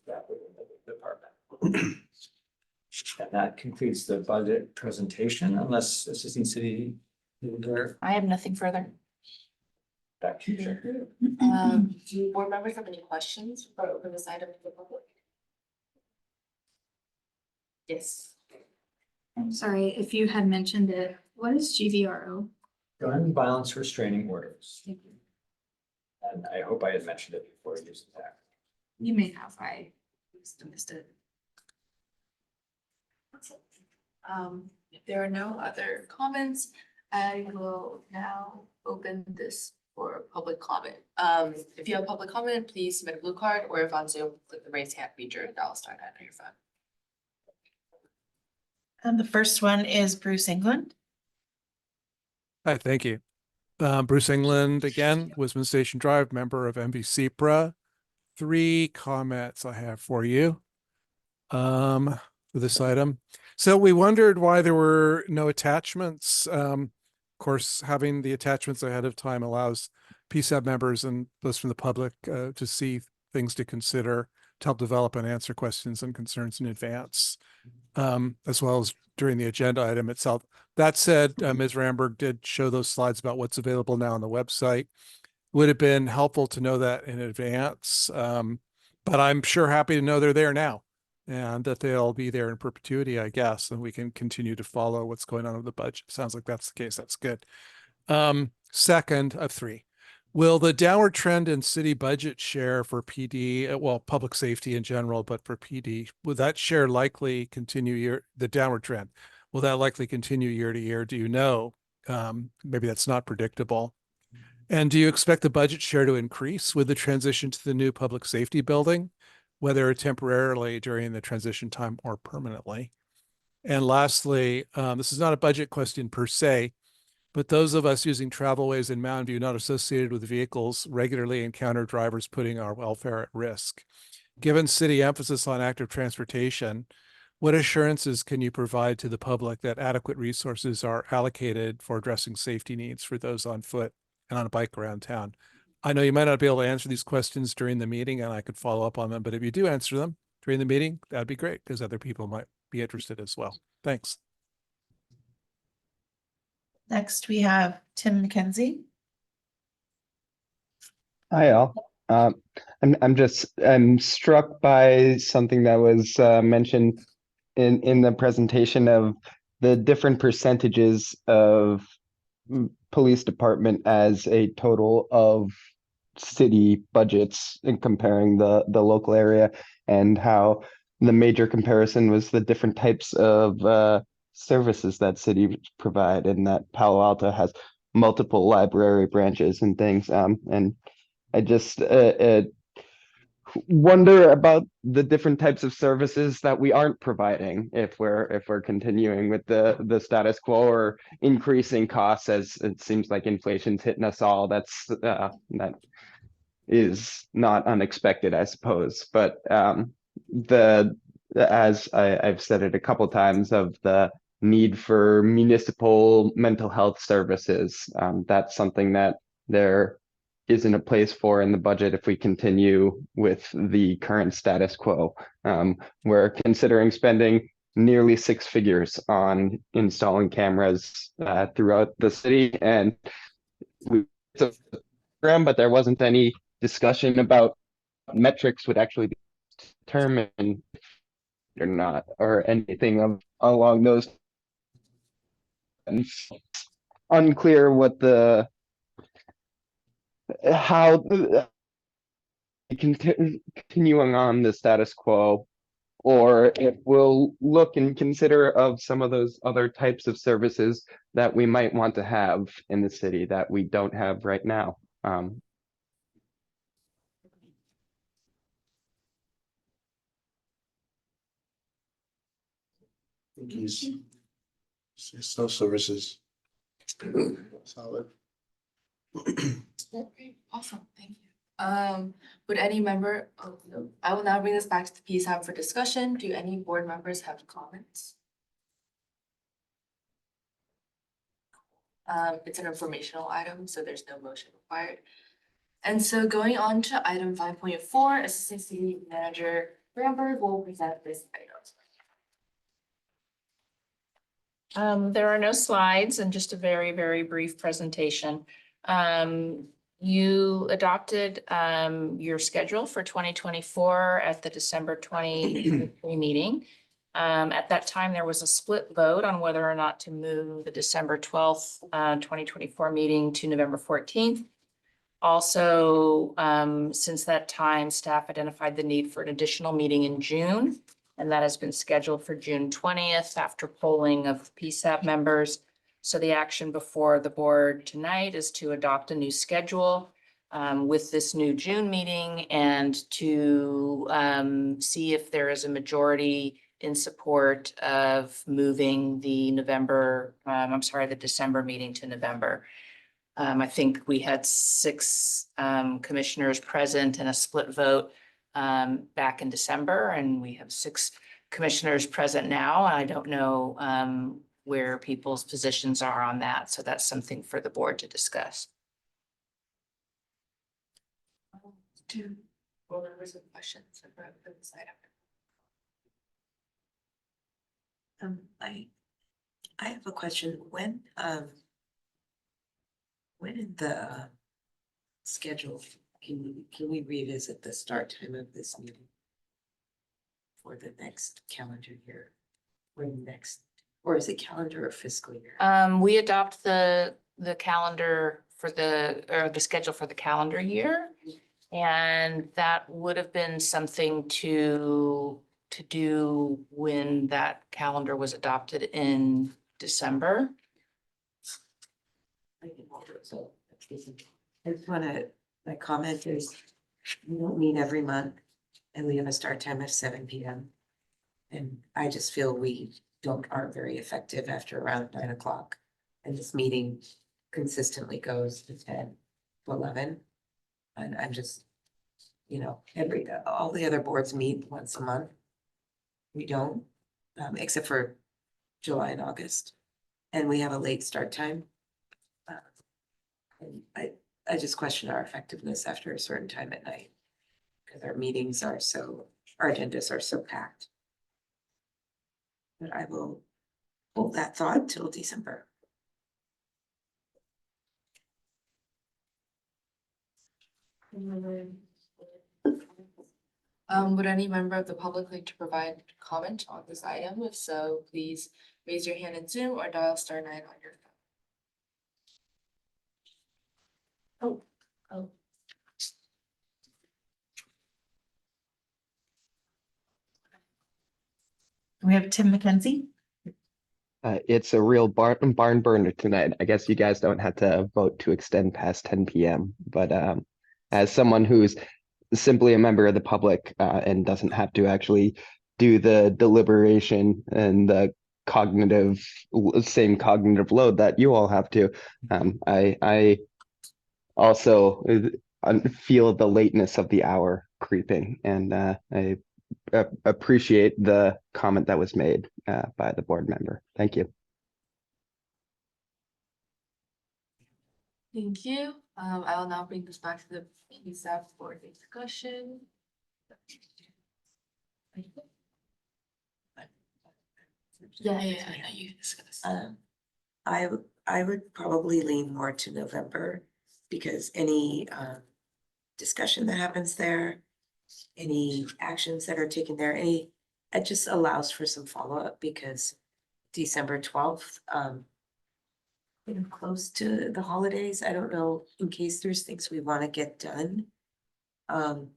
Speaker 3: staff within the department. And that concludes the budget presentation, unless Assistant City Manager.
Speaker 2: I have nothing further.
Speaker 3: Back to you, Chair.
Speaker 1: Do board members have any questions for this item to the public?
Speaker 2: Yes.
Speaker 8: I'm sorry if you had mentioned it. What is GVRO?
Speaker 3: Gun violence restraining orders. And I hope I had mentioned it before you used that.
Speaker 8: You may have, I missed it.
Speaker 1: If there are no other comments, I will now open this for public comment. If you have public comment, please submit a blue card, or if on Zoom, click the raise hand feature and dial *9 on your phone.
Speaker 5: And the first one is Bruce England.
Speaker 7: Hi, thank you. Bruce England again, Wisman Station Drive, member of MVCPRA. 3 comments I have for you for this item. So we wondered why there were no attachments. Of course, having the attachments ahead of time allows PSAB members and those from the public to see things to consider, to help develop and answer questions and concerns in advance, as well as during the agenda item itself. That said, Ms. Ramberg did show those slides about what's available now on the website. Would have been helpful to know that in advance, but I'm sure happy to know they're there now. and that they'll be there in perpetuity, I guess, and we can continue to follow what's going on with the budget. Sounds like that's the case. That's good. Second of three. Will the downward trend in city budget share for PD, well, public safety in general, but for PD, will that share likely continue the downward trend? Will that likely continue year to year? Do you know? Maybe that's not predictable. And do you expect the budget share to increase with the transition to the new public safety building, whether temporarily during the transition time or permanently? And lastly, this is not a budget question per se, but those of us using travelways in Mountain View not associated with vehicles regularly encounter drivers putting our welfare at risk. Given city emphasis on active transportation, what assurances can you provide to the public that adequate resources are allocated for addressing safety needs for those on foot and on a bike around town? I know you might not be able to answer these questions during the meeting, and I could follow up on them, but if you do answer them during the meeting, that'd be great because other people might be interested as well. Thanks.
Speaker 15: Next, we have Tim McKenzie.
Speaker 6: Hi, all. I'm struck by something that was mentioned in the presentation of the different percentages of police department as a total of city budgets and comparing the local area, and how the major comparison was the different types of services that cities provide, and that Palo Alto has multiple library branches and things. And I just wonder about the different types of services that we aren't providing if we're continuing with the status quo or increasing costs, as it seems like inflation's hitting us all. That is not unexpected, I suppose. But as I've said it a couple times, of the need for municipal mental health services, that's something that there isn't a place for in the budget if we continue with the current status quo. We're considering spending nearly 6 figures on installing cameras throughout the city, and it's a program, but there wasn't any discussion about metrics would actually be determined or not, or anything along those. And unclear what how continuing on the status quo, or if we'll look and consider of some of those other types of services that we might want to have in the city that we don't have right now.
Speaker 9: So services. Solid.
Speaker 1: Okay, awesome, thank you. Would any member, I will now bring this back to the PSAB for discussion. Do any board members have comments? It's an informational item, so there's no motion required. And so going on to item 5.4, Assistant City Manager Bramberg will present this item.
Speaker 2: There are no slides and just a very, very brief presentation. You adopted your schedule for 2024 at the December 2023 meeting. At that time, there was a split vote on whether or not to move the December 12th, 2024 meeting to November 14th. Also, since that time, staff identified the need for an additional meeting in June, and that has been scheduled for June 20th after polling of PSAB members. So the action before the board tonight is to adopt a new schedule with this new June meeting, and to see if there is a majority in support of moving the the December meeting to November. I think we had 6 commissioners present and a split vote back in December, and we have 6 commissioners present now. I don't know where people's positions are on that, so that's something for the board to discuss.
Speaker 1: Do board members have questions about this item?
Speaker 10: I have a question. When in the schedule can we revisit the start time of this meeting? for the next calendar year? Or the next, or is it calendar or fiscal year?
Speaker 2: We adopt the calendar for or the schedule for the calendar year. And that would have been something to do when that calendar was adopted in December.
Speaker 10: I just wanna, my comment is, we don't meet every month and we have a start time of 7 p.m. And I just feel we aren't very effective after around 9 o'clock. And this meeting consistently goes to 10 to 11. And I'm just, all the other boards meet once a month. We don't, except for July and August. And we have a late start time. And I just question our effectiveness after a certain time at night. Because our meetings are our agendas are so packed. But I will hold that thought till December.
Speaker 1: Would any member of the public like to provide comment on this item? If so, please raise your hand in Zoom or dial *9 on your phone. Oh.
Speaker 15: We have Tim McKenzie.
Speaker 6: It's a real barn burner tonight. I guess you guys don't have to vote to extend past 10 p.m. But as someone who's simply a member of the public and doesn't have to actually do the deliberation and the same cognitive load that you all have to, I also feel the lateness of the hour creeping, and I appreciate the comment that was made by the board member. Thank you.
Speaker 1: Thank you. I will now bring this back to the PSAP for discussion. Yeah, I know you discussed.
Speaker 10: I would probably lean more to November because any discussion that happens there, any actions that are taken there, it just allows for some follow-up because December 12th, close to the holidays. I don't know, in case there's things we want to get done.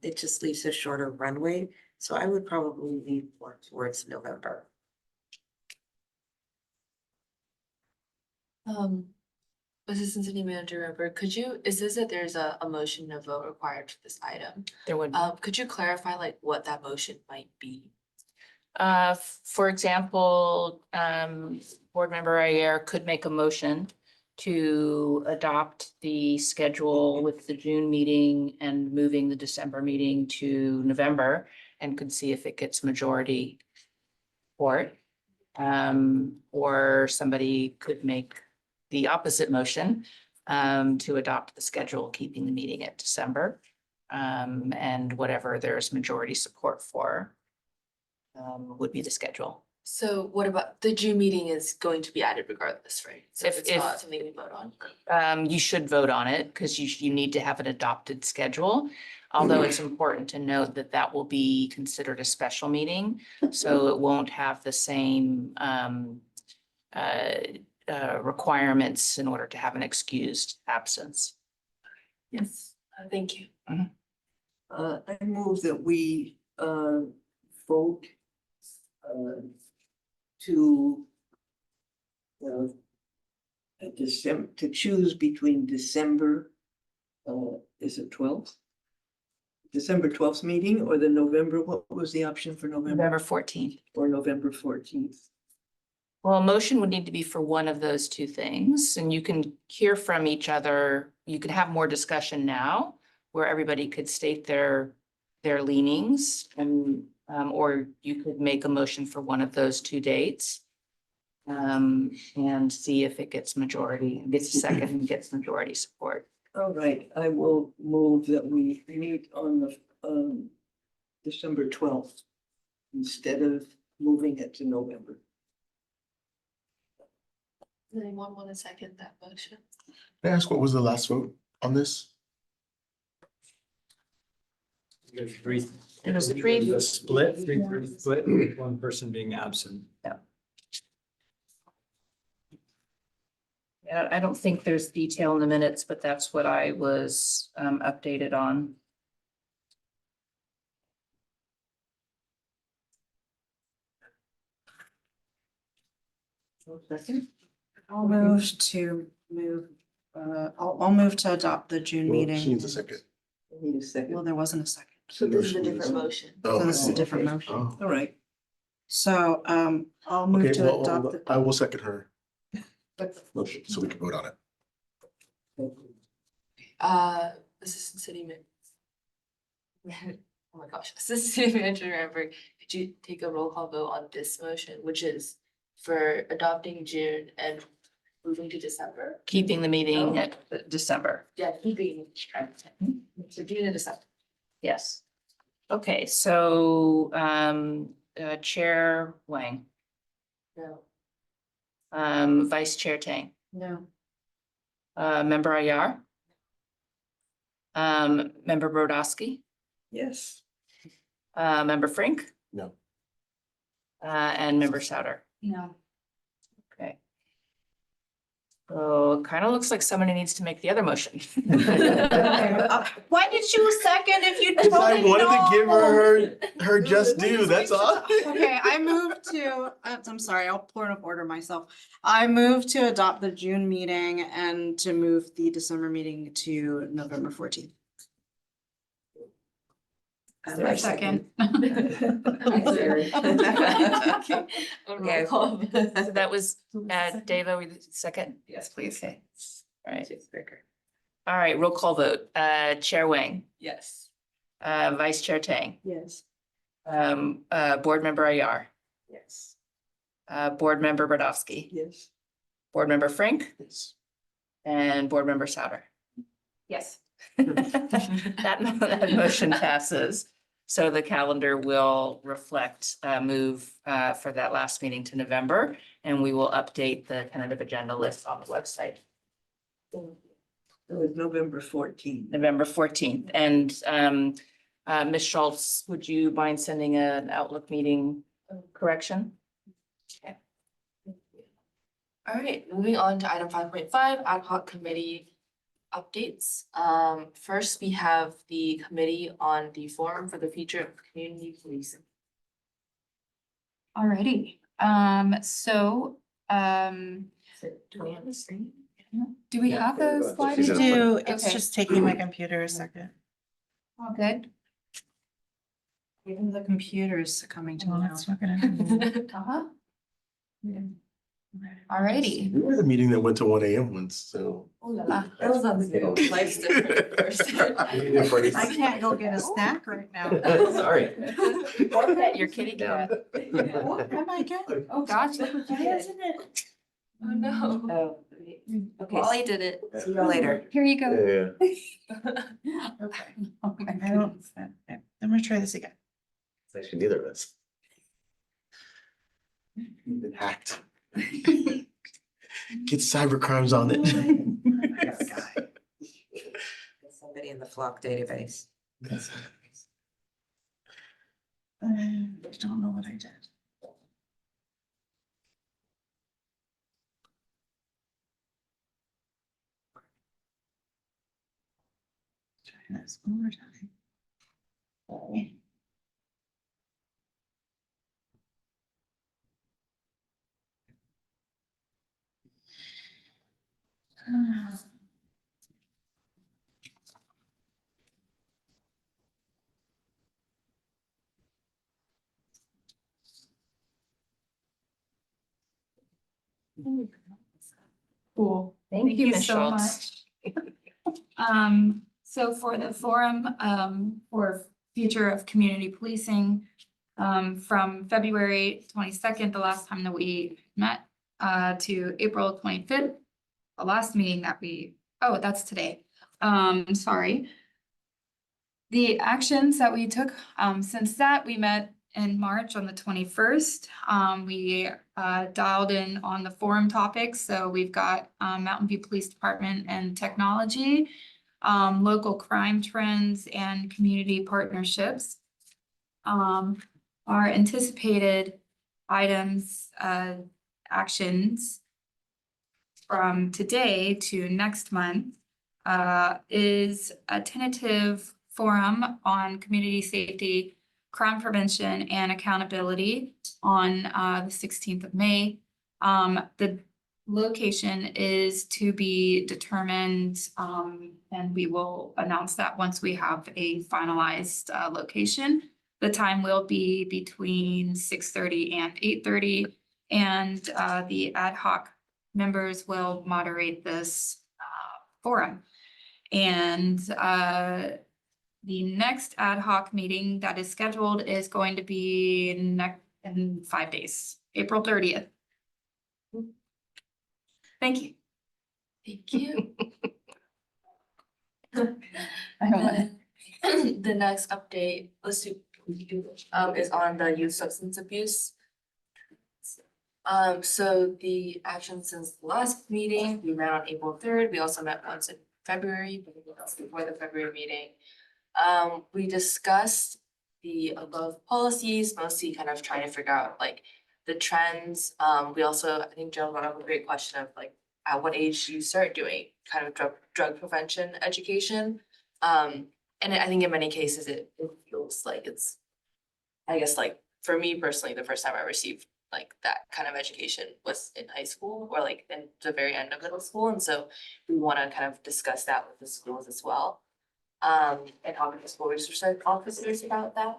Speaker 10: It just leaves a shorter runway. So I would probably lean more towards November.
Speaker 1: Assistant City Manager Rember, is this that there's a motion and a vote required for this item?
Speaker 2: There would.
Speaker 1: Could you clarify like what that motion might be?
Speaker 2: For example, board member Ayer could make a motion to adopt the schedule with the June meeting and moving the December meeting to November, and could see if it gets majority support. Or somebody could make the opposite motion to adopt the schedule, keeping the meeting at December. And whatever there's majority support for would be the schedule.
Speaker 1: So what about the June meeting is going to be added regardless, right? So
Speaker 2: If-
Speaker 1: it's
Speaker 2: if-
Speaker 1: not something we vote on.
Speaker 2: You should vote on it because you need to have an adopted schedule. Although it's important to note that that will be considered a special meeting, so it won't have the same requirements in order to have an excused absence.
Speaker 1: Yes, thank you.
Speaker 4: I move that we vote to to choose between December, is it 12th? December 12th meeting or the November, what was the option for November?
Speaker 2: November 14th.
Speaker 4: Or November 14th?
Speaker 2: Well, a motion would need to be for one of those two things, and you can hear from each other. You can have more discussion now where everybody could state their leanings, and or you could make a motion for one of those two dates. And see if it gets a second and gets majority support.
Speaker 4: All right, I will move that we meet on the December 12th instead of moving it to November.
Speaker 1: Does anyone want to second that motion?
Speaker 9: Can I ask what was the last vote on this?
Speaker 3: There's three.
Speaker 2: It was three.
Speaker 3: A split, 3-3 split, with one person being absent.
Speaker 2: Yeah, I don't think there's detail in the minutes, but that's what I was updated on.
Speaker 5: I'll move to move, I'll move to adopt the June
Speaker 9: Well,
Speaker 5: meeting.
Speaker 9: she needs a second.
Speaker 4: Need a second.
Speaker 5: Well, there wasn't a second.
Speaker 4: So this is a different motion.
Speaker 9: Oh,
Speaker 5: So this is a different
Speaker 9: okay.
Speaker 5: motion.
Speaker 9: Oh.
Speaker 4: All right.
Speaker 5: So, I'll move
Speaker 9: Okay,
Speaker 5: to
Speaker 9: well,
Speaker 5: adopt the.
Speaker 9: I will second her motion, so we can vote on it.
Speaker 1: Assistant City oh my gosh, Assistant City Manager Ramberg, could you take a roll call vote on this motion, which is for adopting June and moving to December?
Speaker 2: Keeping the meeting at December.
Speaker 1: Yeah, keeping, so June and December.
Speaker 2: Yes. Okay, so Chair Wang,
Speaker 1: No.
Speaker 2: Vice Chair Tang,
Speaker 5: No.
Speaker 2: Member Ayar. Member Brodowski,
Speaker 4: Yes.
Speaker 2: Member Frink,
Speaker 9: No.
Speaker 2: and Member Souter.
Speaker 8: No.
Speaker 2: Okay. So it kind of looks like somebody needs to make the other motion.
Speaker 5: Why did you second if you
Speaker 9: Cause I
Speaker 5: totally
Speaker 9: wanted to give
Speaker 5: know?
Speaker 9: her just due, that's all.
Speaker 5: Okay, I move to, I'm sorry, I'll point of order myself. I move to adopt the June meeting and to move the December meeting to November 14th.
Speaker 8: Is there a second?
Speaker 1: Okay. Roll call.
Speaker 2: So that was Dava, we second? Yes, please. Okay. All right. All right, roll call vote. Chair Wang,
Speaker 1: Yes.
Speaker 2: Vice Chair Tang,
Speaker 4: Yes.
Speaker 2: Board Member Ayar,
Speaker 1: Yes.
Speaker 2: Board Member Brodowski,
Speaker 4: Yes.
Speaker 2: Board Member Frink,
Speaker 9: Yes.
Speaker 2: and Board Member Souter.
Speaker 8: Yes.
Speaker 2: That motion passes. So the calendar will reflect move for that last meeting to November, and we will update the tentative agenda list on the website.
Speaker 4: It was November 14th.
Speaker 2: November 14th. And Ms. Schultz, would you mind sending an Outlook meeting correction? Okay.
Speaker 1: All right, moving on to item 5.5, ad hoc committee updates. First, we have the committee on the forum for the future of community policing.
Speaker 8: Alrighty, so,
Speaker 1: Do we have the screen?
Speaker 8: do we have those slides?
Speaker 5: Do, it's
Speaker 8: Okay.
Speaker 5: just taking my computer a second.
Speaker 8: All good.
Speaker 5: Even the computer is succumbing to me now.
Speaker 8: Uh-huh. Alrighty.
Speaker 9: We were the meeting that went to 1 AM once, so.
Speaker 1: Oh la la, that was on Zoom. Life's different first.
Speaker 5: I can't go get a snack right now.
Speaker 11: Sorry.
Speaker 2: Or pet your kitty cat.
Speaker 5: What am I getting?
Speaker 8: Oh, gosh, look what you
Speaker 5: Why
Speaker 8: did.
Speaker 5: isn't it?
Speaker 1: Oh no.
Speaker 10: Oh, okay,
Speaker 1: Wally did it.
Speaker 10: see you later.
Speaker 8: Here you go.
Speaker 5: Okay. I don't, I'm gonna try this again.
Speaker 11: It's actually neither of us. You've been hacked. Get cyber crimes on it.
Speaker 10: Somebody in the flock database.
Speaker 5: I don't know what I did. Try this one more time.
Speaker 8: Cool.
Speaker 2: Thank you,
Speaker 8: you
Speaker 2: Ms.
Speaker 8: so
Speaker 2: Schultz.
Speaker 8: So for the forum, for future of community policing, from February 22nd, the last time that we met, to April 25th, the last meeting that oh, that's today. Sorry. The actions that we took, since that, we met in March on the 21st. We dialed in on the forum topics, so we've got Mountain View Police Department and technology. local crime trends and community partnerships. Our anticipated items, actions from today to next month is a tentative forum on community safety, crime prevention and accountability on the 16th of May. The location is to be determined, and we will announce that once we have a finalized location. The time will be between 6:30 and 8:30, and the ad hoc members will moderate this forum. And the next ad hoc meeting that is scheduled is going to be in 5 days, April 30th. Thank you.
Speaker 1: Thank you. The next update, is on the youth substance abuse. So the action since the last meeting, we met on April 3rd. We also met once in February, but that was before the February meeting. We discussed the above policies, mostly kind of trying to figure out like the trends. We also, I think Jill brought up a great question of like, at what age do you start doing kind of drug prevention education? And I think in many cases, it feels like it's, I guess like for me personally, the first time I received like that kind of education was in high school or like in the very end of middle school. And so we want to kind of discuss that with the schools as well. And talk with the school resource officers about that.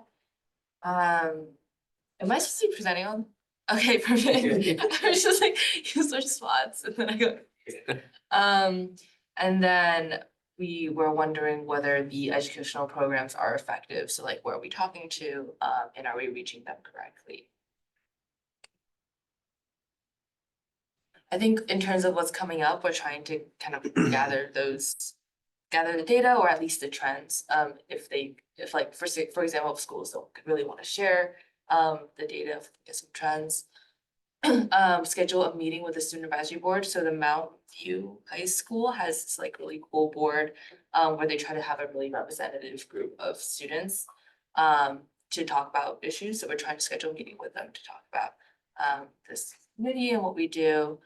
Speaker 1: Am I supposed to be presenting on? Okay, perfect. I was just like, use their spots and then I go. And then we were wondering whether the educational programs are effective. So like, where are we talking to, and are we reaching them correctly? I think in terms of what's coming up, we're trying to kind of gather the data or at least the trends. If like, for example, if schools don't really want to share the data, get some trends. Schedule a meeting with the student advisory board. So the Mount View High School has this like really cool board where they try to have a really representative group of students to talk about issues. So we're trying to schedule a meeting with them to talk about this committee and what we do,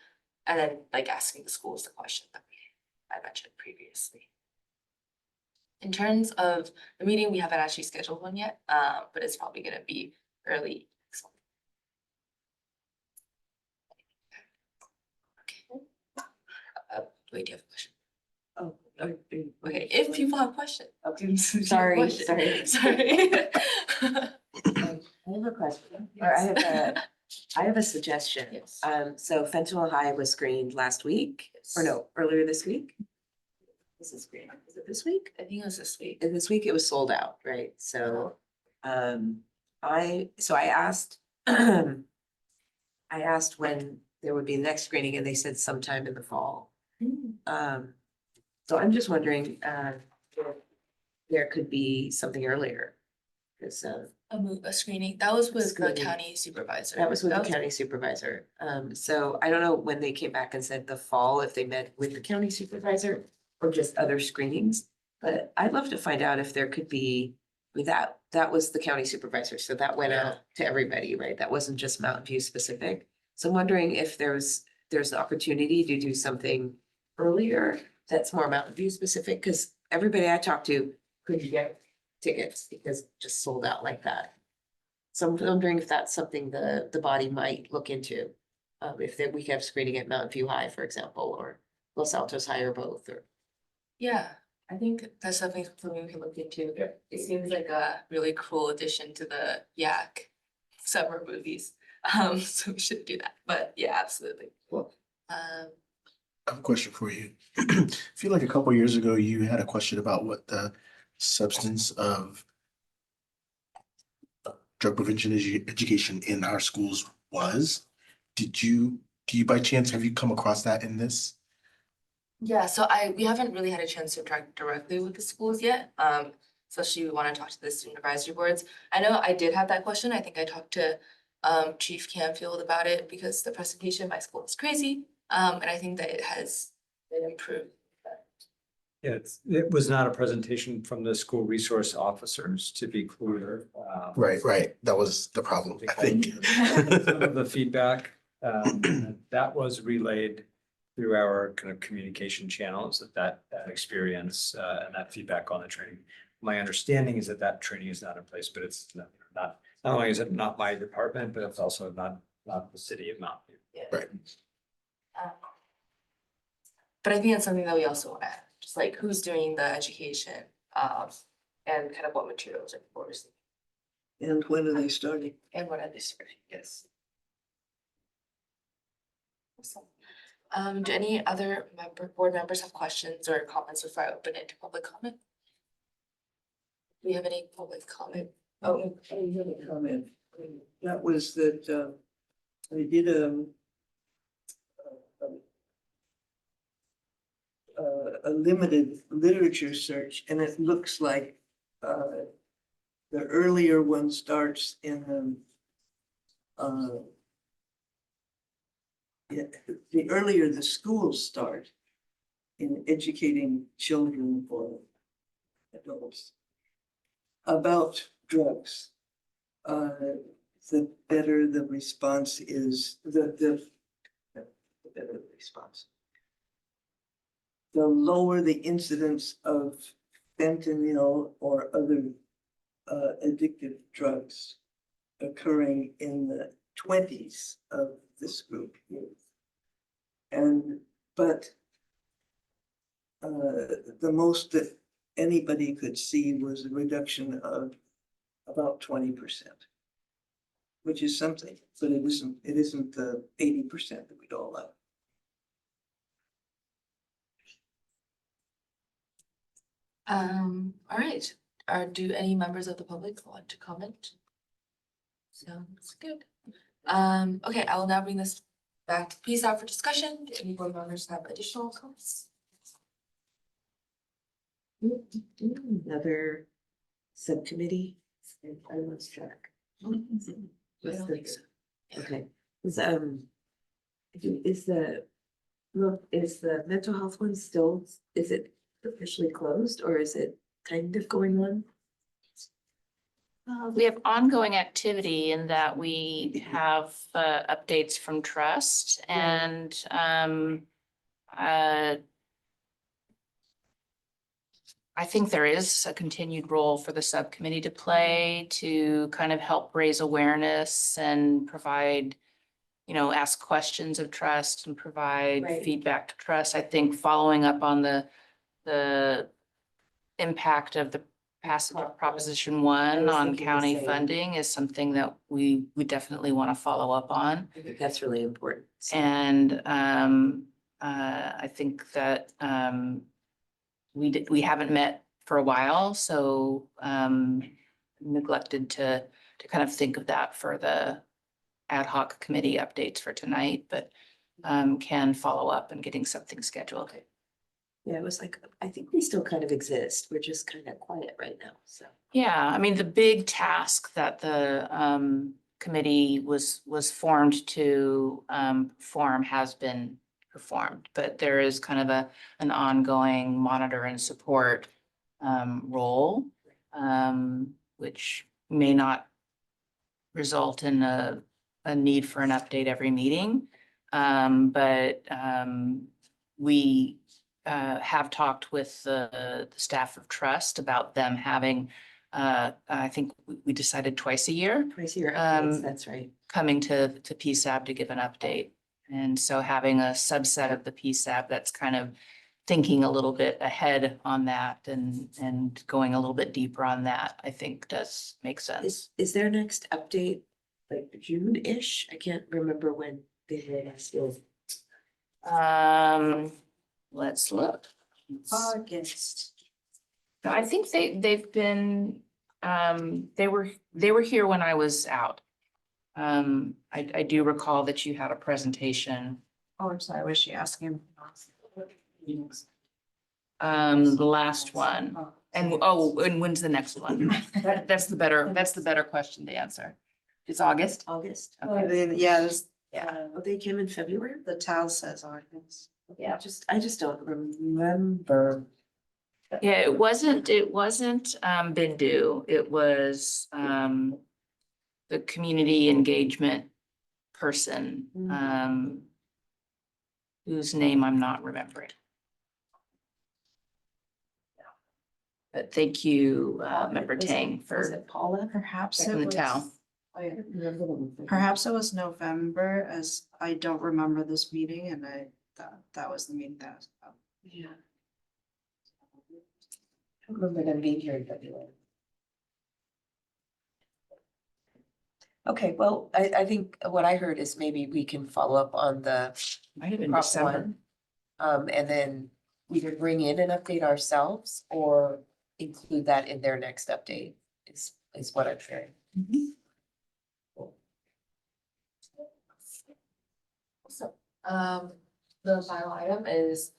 Speaker 1: and then like asking the schools the question that I mentioned previously. In terms of the meeting, we haven't actually scheduled one yet, but it's probably gonna be early next month. Okay. Wait, do you have a question?
Speaker 10: Oh,
Speaker 1: Okay, if people have questions.
Speaker 10: okay,
Speaker 1: Sorry.
Speaker 10: sorry. I have a question, or I have a suggestion.
Speaker 1: Yes.
Speaker 10: So Fentanyl High was screened last week, or no, earlier this week? Is it this week?
Speaker 1: I think it was this week.
Speaker 10: And this week it was sold out, right? So, I asked, I asked when there would be the next screening and they said sometime in the fall. So I'm just wondering, if there could be something earlier. Cause,
Speaker 1: A screening, that was with the
Speaker 10: Screening.
Speaker 1: county supervisor.
Speaker 10: that was with the county supervisor. So I don't know when they came back and said the fall, if they met with the county supervisor or just other screenings. But I'd love to find out if there could be, I mean, that was the county supervisor, so that went out to everybody, right? That wasn't just Mountain View specific. So I'm wondering if there's an opportunity to do something earlier that's more Mountain View specific, because everybody I talked to couldn't get tickets because it just sold out like that. So I'm wondering if that's something the body might look into. If we have screening at Mountain View High, for example, or Los Altos High or both, or.
Speaker 1: Yeah, I think that's something we can look into. It seems like a really cool addition to the Yak summer movies. So we should do that, but yeah, absolutely.
Speaker 9: Well,
Speaker 1: Um,
Speaker 9: I have a question for you. I feel like a couple years ago, you had a question about what the substance of drug prevention education in our schools was. Do you by chance, have you come across that in this?
Speaker 1: Yeah, so we haven't really had a chance to interact directly with the schools yet. Especially we want to talk to the student advisory boards. I know I did have that question. I think I talked to Chief Canfield about it because the presentation in my school was crazy. And I think that it has been improved.
Speaker 3: It was not a presentation from the school resource officers, to be clear.
Speaker 9: Right. That was the problem, I think.
Speaker 3: Some of the feedback, that was relayed through our kind of communication channels, that experience, and that feedback on the training. My understanding is that training is not in place, but it's not only is it not my department, but it's also not the city of Mountain View.
Speaker 9: Right.
Speaker 1: But I think that's something that we also want to add, just like who's doing the education, and kind of what materials are for,
Speaker 4: And when are they starting?
Speaker 1: and what are they starting, yes. Awesome. Do any other board members have questions or comments before I open it to public comment? Do we have any public comment? Oh,
Speaker 4: I have a comment. That was that, I did a limited literature search, and it looks like the earlier one starts in yeah, the earlier the schools start in educating children or adults about drugs, the better the response is, the better the response. The lower the incidence of fentanyl or other addictive drugs occurring in the 20s of this group. But the most that anybody could see was a reduction of about 20%, which is something, but it isn't the 80% that we'd all like.
Speaker 1: All right, do any members of the public want to comment? Sounds good. Okay, I will now bring this back to Peace Out for discussion. Do any board members have additional comments?
Speaker 10: Another subcommittee, I lost track.
Speaker 1: I don't think so.
Speaker 10: Okay, is the mental health one still, is it officially closed or is it kind of going on?
Speaker 2: We have ongoing activity in that we have updates from trust and I think there is a continued role for the subcommittee to play to kind of help raise awareness and provide, ask questions of trust and provide
Speaker 10: Right.
Speaker 2: feedback to trust. I think following up on the impact of the passage of Proposition 1
Speaker 10: was
Speaker 2: on
Speaker 10: thinking the
Speaker 2: county
Speaker 10: same.
Speaker 2: funding is something that we definitely want to follow up on.
Speaker 10: I think that's really important.
Speaker 2: And I think that we haven't met for a while, so neglected to kind of think of that for the ad hoc committee updates for tonight, but can follow up and getting something scheduled.
Speaker 10: Yeah, it was like, I think we still kind of exist. We're just kind of quiet right now, so.
Speaker 2: Yeah, I mean, the big task that the committee was formed to perform has been performed, but there is kind of an ongoing monitor and support role, which may not result in a need for an update every meeting. But we have talked with the staff of trust about them having, I think we decided twice a year.
Speaker 10: Twice a year updates, that's right.
Speaker 2: Coming to PSAB to give an update. And so having a subset of the PSAB that's kind of thinking a little bit ahead on that and going a little bit deeper on that, I think does make sense.
Speaker 10: Is their next update like June-ish? I can't remember when they were last.
Speaker 2: Let's look.
Speaker 10: August.
Speaker 2: No, I think they've been, they were here when I was out. I do recall that you had a presentation.
Speaker 5: Oh, I'm sorry, was she asking?
Speaker 2: The last one. And when's the next one? That's the better question to answer. It's August?
Speaker 10: August.
Speaker 2: Okay.
Speaker 5: Yeah,
Speaker 10: Oh, they came in February?
Speaker 5: the TAL says August.
Speaker 10: Yeah, I just don't remember
Speaker 2: Yeah, it wasn't Bindu, it was the community engagement person, whose name I'm not remembering. But thank you, Member Tang,
Speaker 5: Was
Speaker 2: for
Speaker 5: it Paula? Perhaps it
Speaker 2: checking the
Speaker 5: was.
Speaker 2: towel.
Speaker 5: Perhaps it was November, as I don't remember this meeting, and I thought that was the meeting that was.
Speaker 10: Yeah. I don't remember them being here in February. Okay, well, I think what I heard is maybe we can follow up on the
Speaker 2: Might have been
Speaker 10: Prop
Speaker 2: December.
Speaker 10: one. And then either bring in an update ourselves or include that in their next update is what I'm hearing. So, the final item is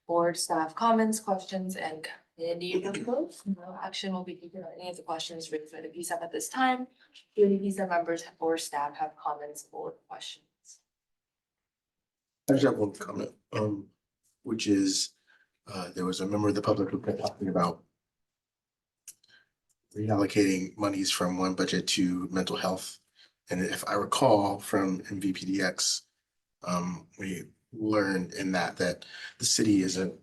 Speaker 10: board staff comments, questions, and committee reports. No action will be taken on any of the questions raised by the PSAP at this time. Do any PSAP members or staff have comments or questions?
Speaker 9: I just have one comment, which is, there was a member of the public who kept talking about reallocating monies from one budget to mental health. And if I recall from MVPDX, we learned in that the city isn't,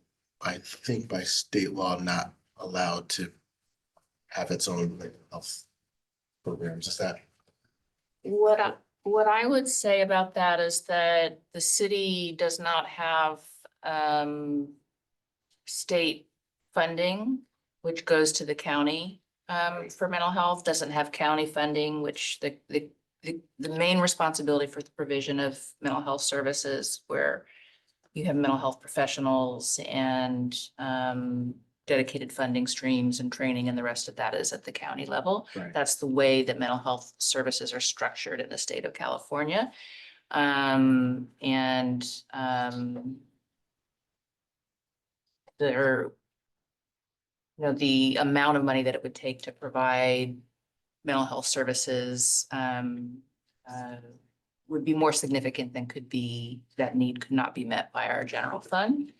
Speaker 9: I think by state law, not allowed to have its own mental health programs. Is that?
Speaker 2: What I would say about that is that the city does not have state funding, which goes to the county for mental health, doesn't have county funding, which the main responsibility for the provision of mental health services, where you have mental health professionals and dedicated funding streams and training, and the rest of that is at the county level.
Speaker 3: Right.
Speaker 2: That's the way that mental health services are structured in the state of California. There, you know, the amount of money that it would take to provide mental health services would be more significant than that need could not be met by our general fund.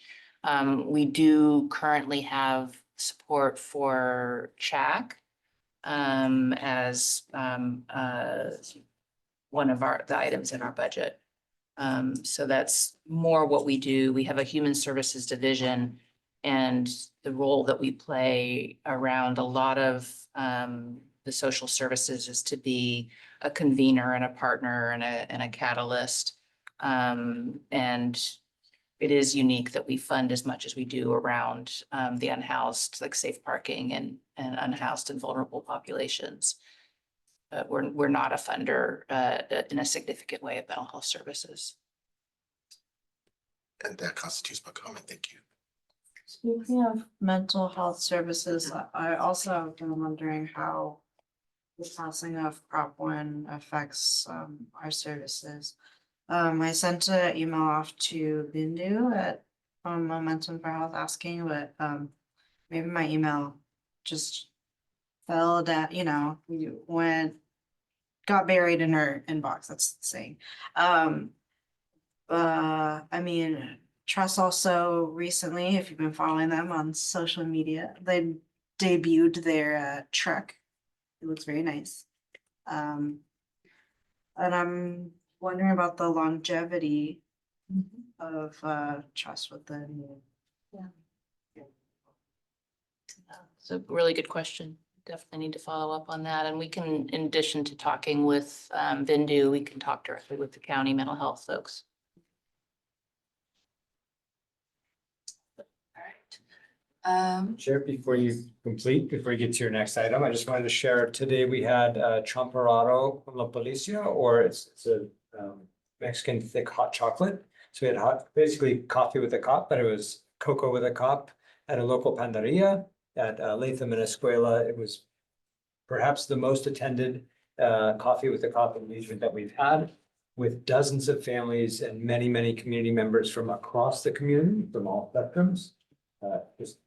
Speaker 2: We do currently have support for CHAC as one of the items in our budget. So that's more what we do. We have a human services division, and the role that we play around a lot of the social services is to be a convener and a partner and a catalyst. And it is unique that we fund as much as we do around the unhoused, like safe parking and unhoused and vulnerable populations. We're not a funder in a significant way of mental health services.
Speaker 9: And that constitutes my comment. Thank you.
Speaker 5: Speaking of mental health services, I also have been wondering how the passing of Prop 1 affects our services. I sent an email off to Bindu at Momentum for Health asking, but maybe my email just fell down, got buried in her inbox, that's the saying. I mean, Trust also recently, if you've been following them on social media, they debuted their truck. It looks very nice. And I'm wondering about the longevity of Trust with the new.
Speaker 2: It's a really good question. Definitely need to follow up on that. And we can, in addition to talking with Bindu, we can talk directly with the county mental health folks.
Speaker 3: Chair, before you get to your next item, I just wanted to share, today we had Champorado con la Policia, or it's a Mexican thick hot chocolate. So we had basically coffee with a cop, but it was cocoa with a cop at a local panderia at Latham and Escuela. It was perhaps the most attended coffee with a cop engagement that we've had, with dozens of families and many, many community members from across the community, from all spectrums. Just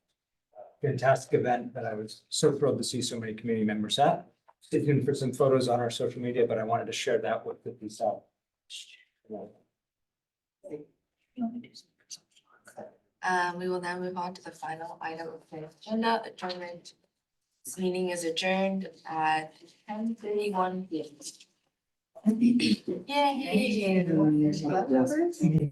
Speaker 3: fantastic event that I was so thrilled to see so many community members at. Stay tuned for some photos on our social media, but I wanted to share that with the PSAP.
Speaker 1: We will now move on to the final item of the agenda, adjournment. This meeting is adjourned at 10:31 p.m. Yay.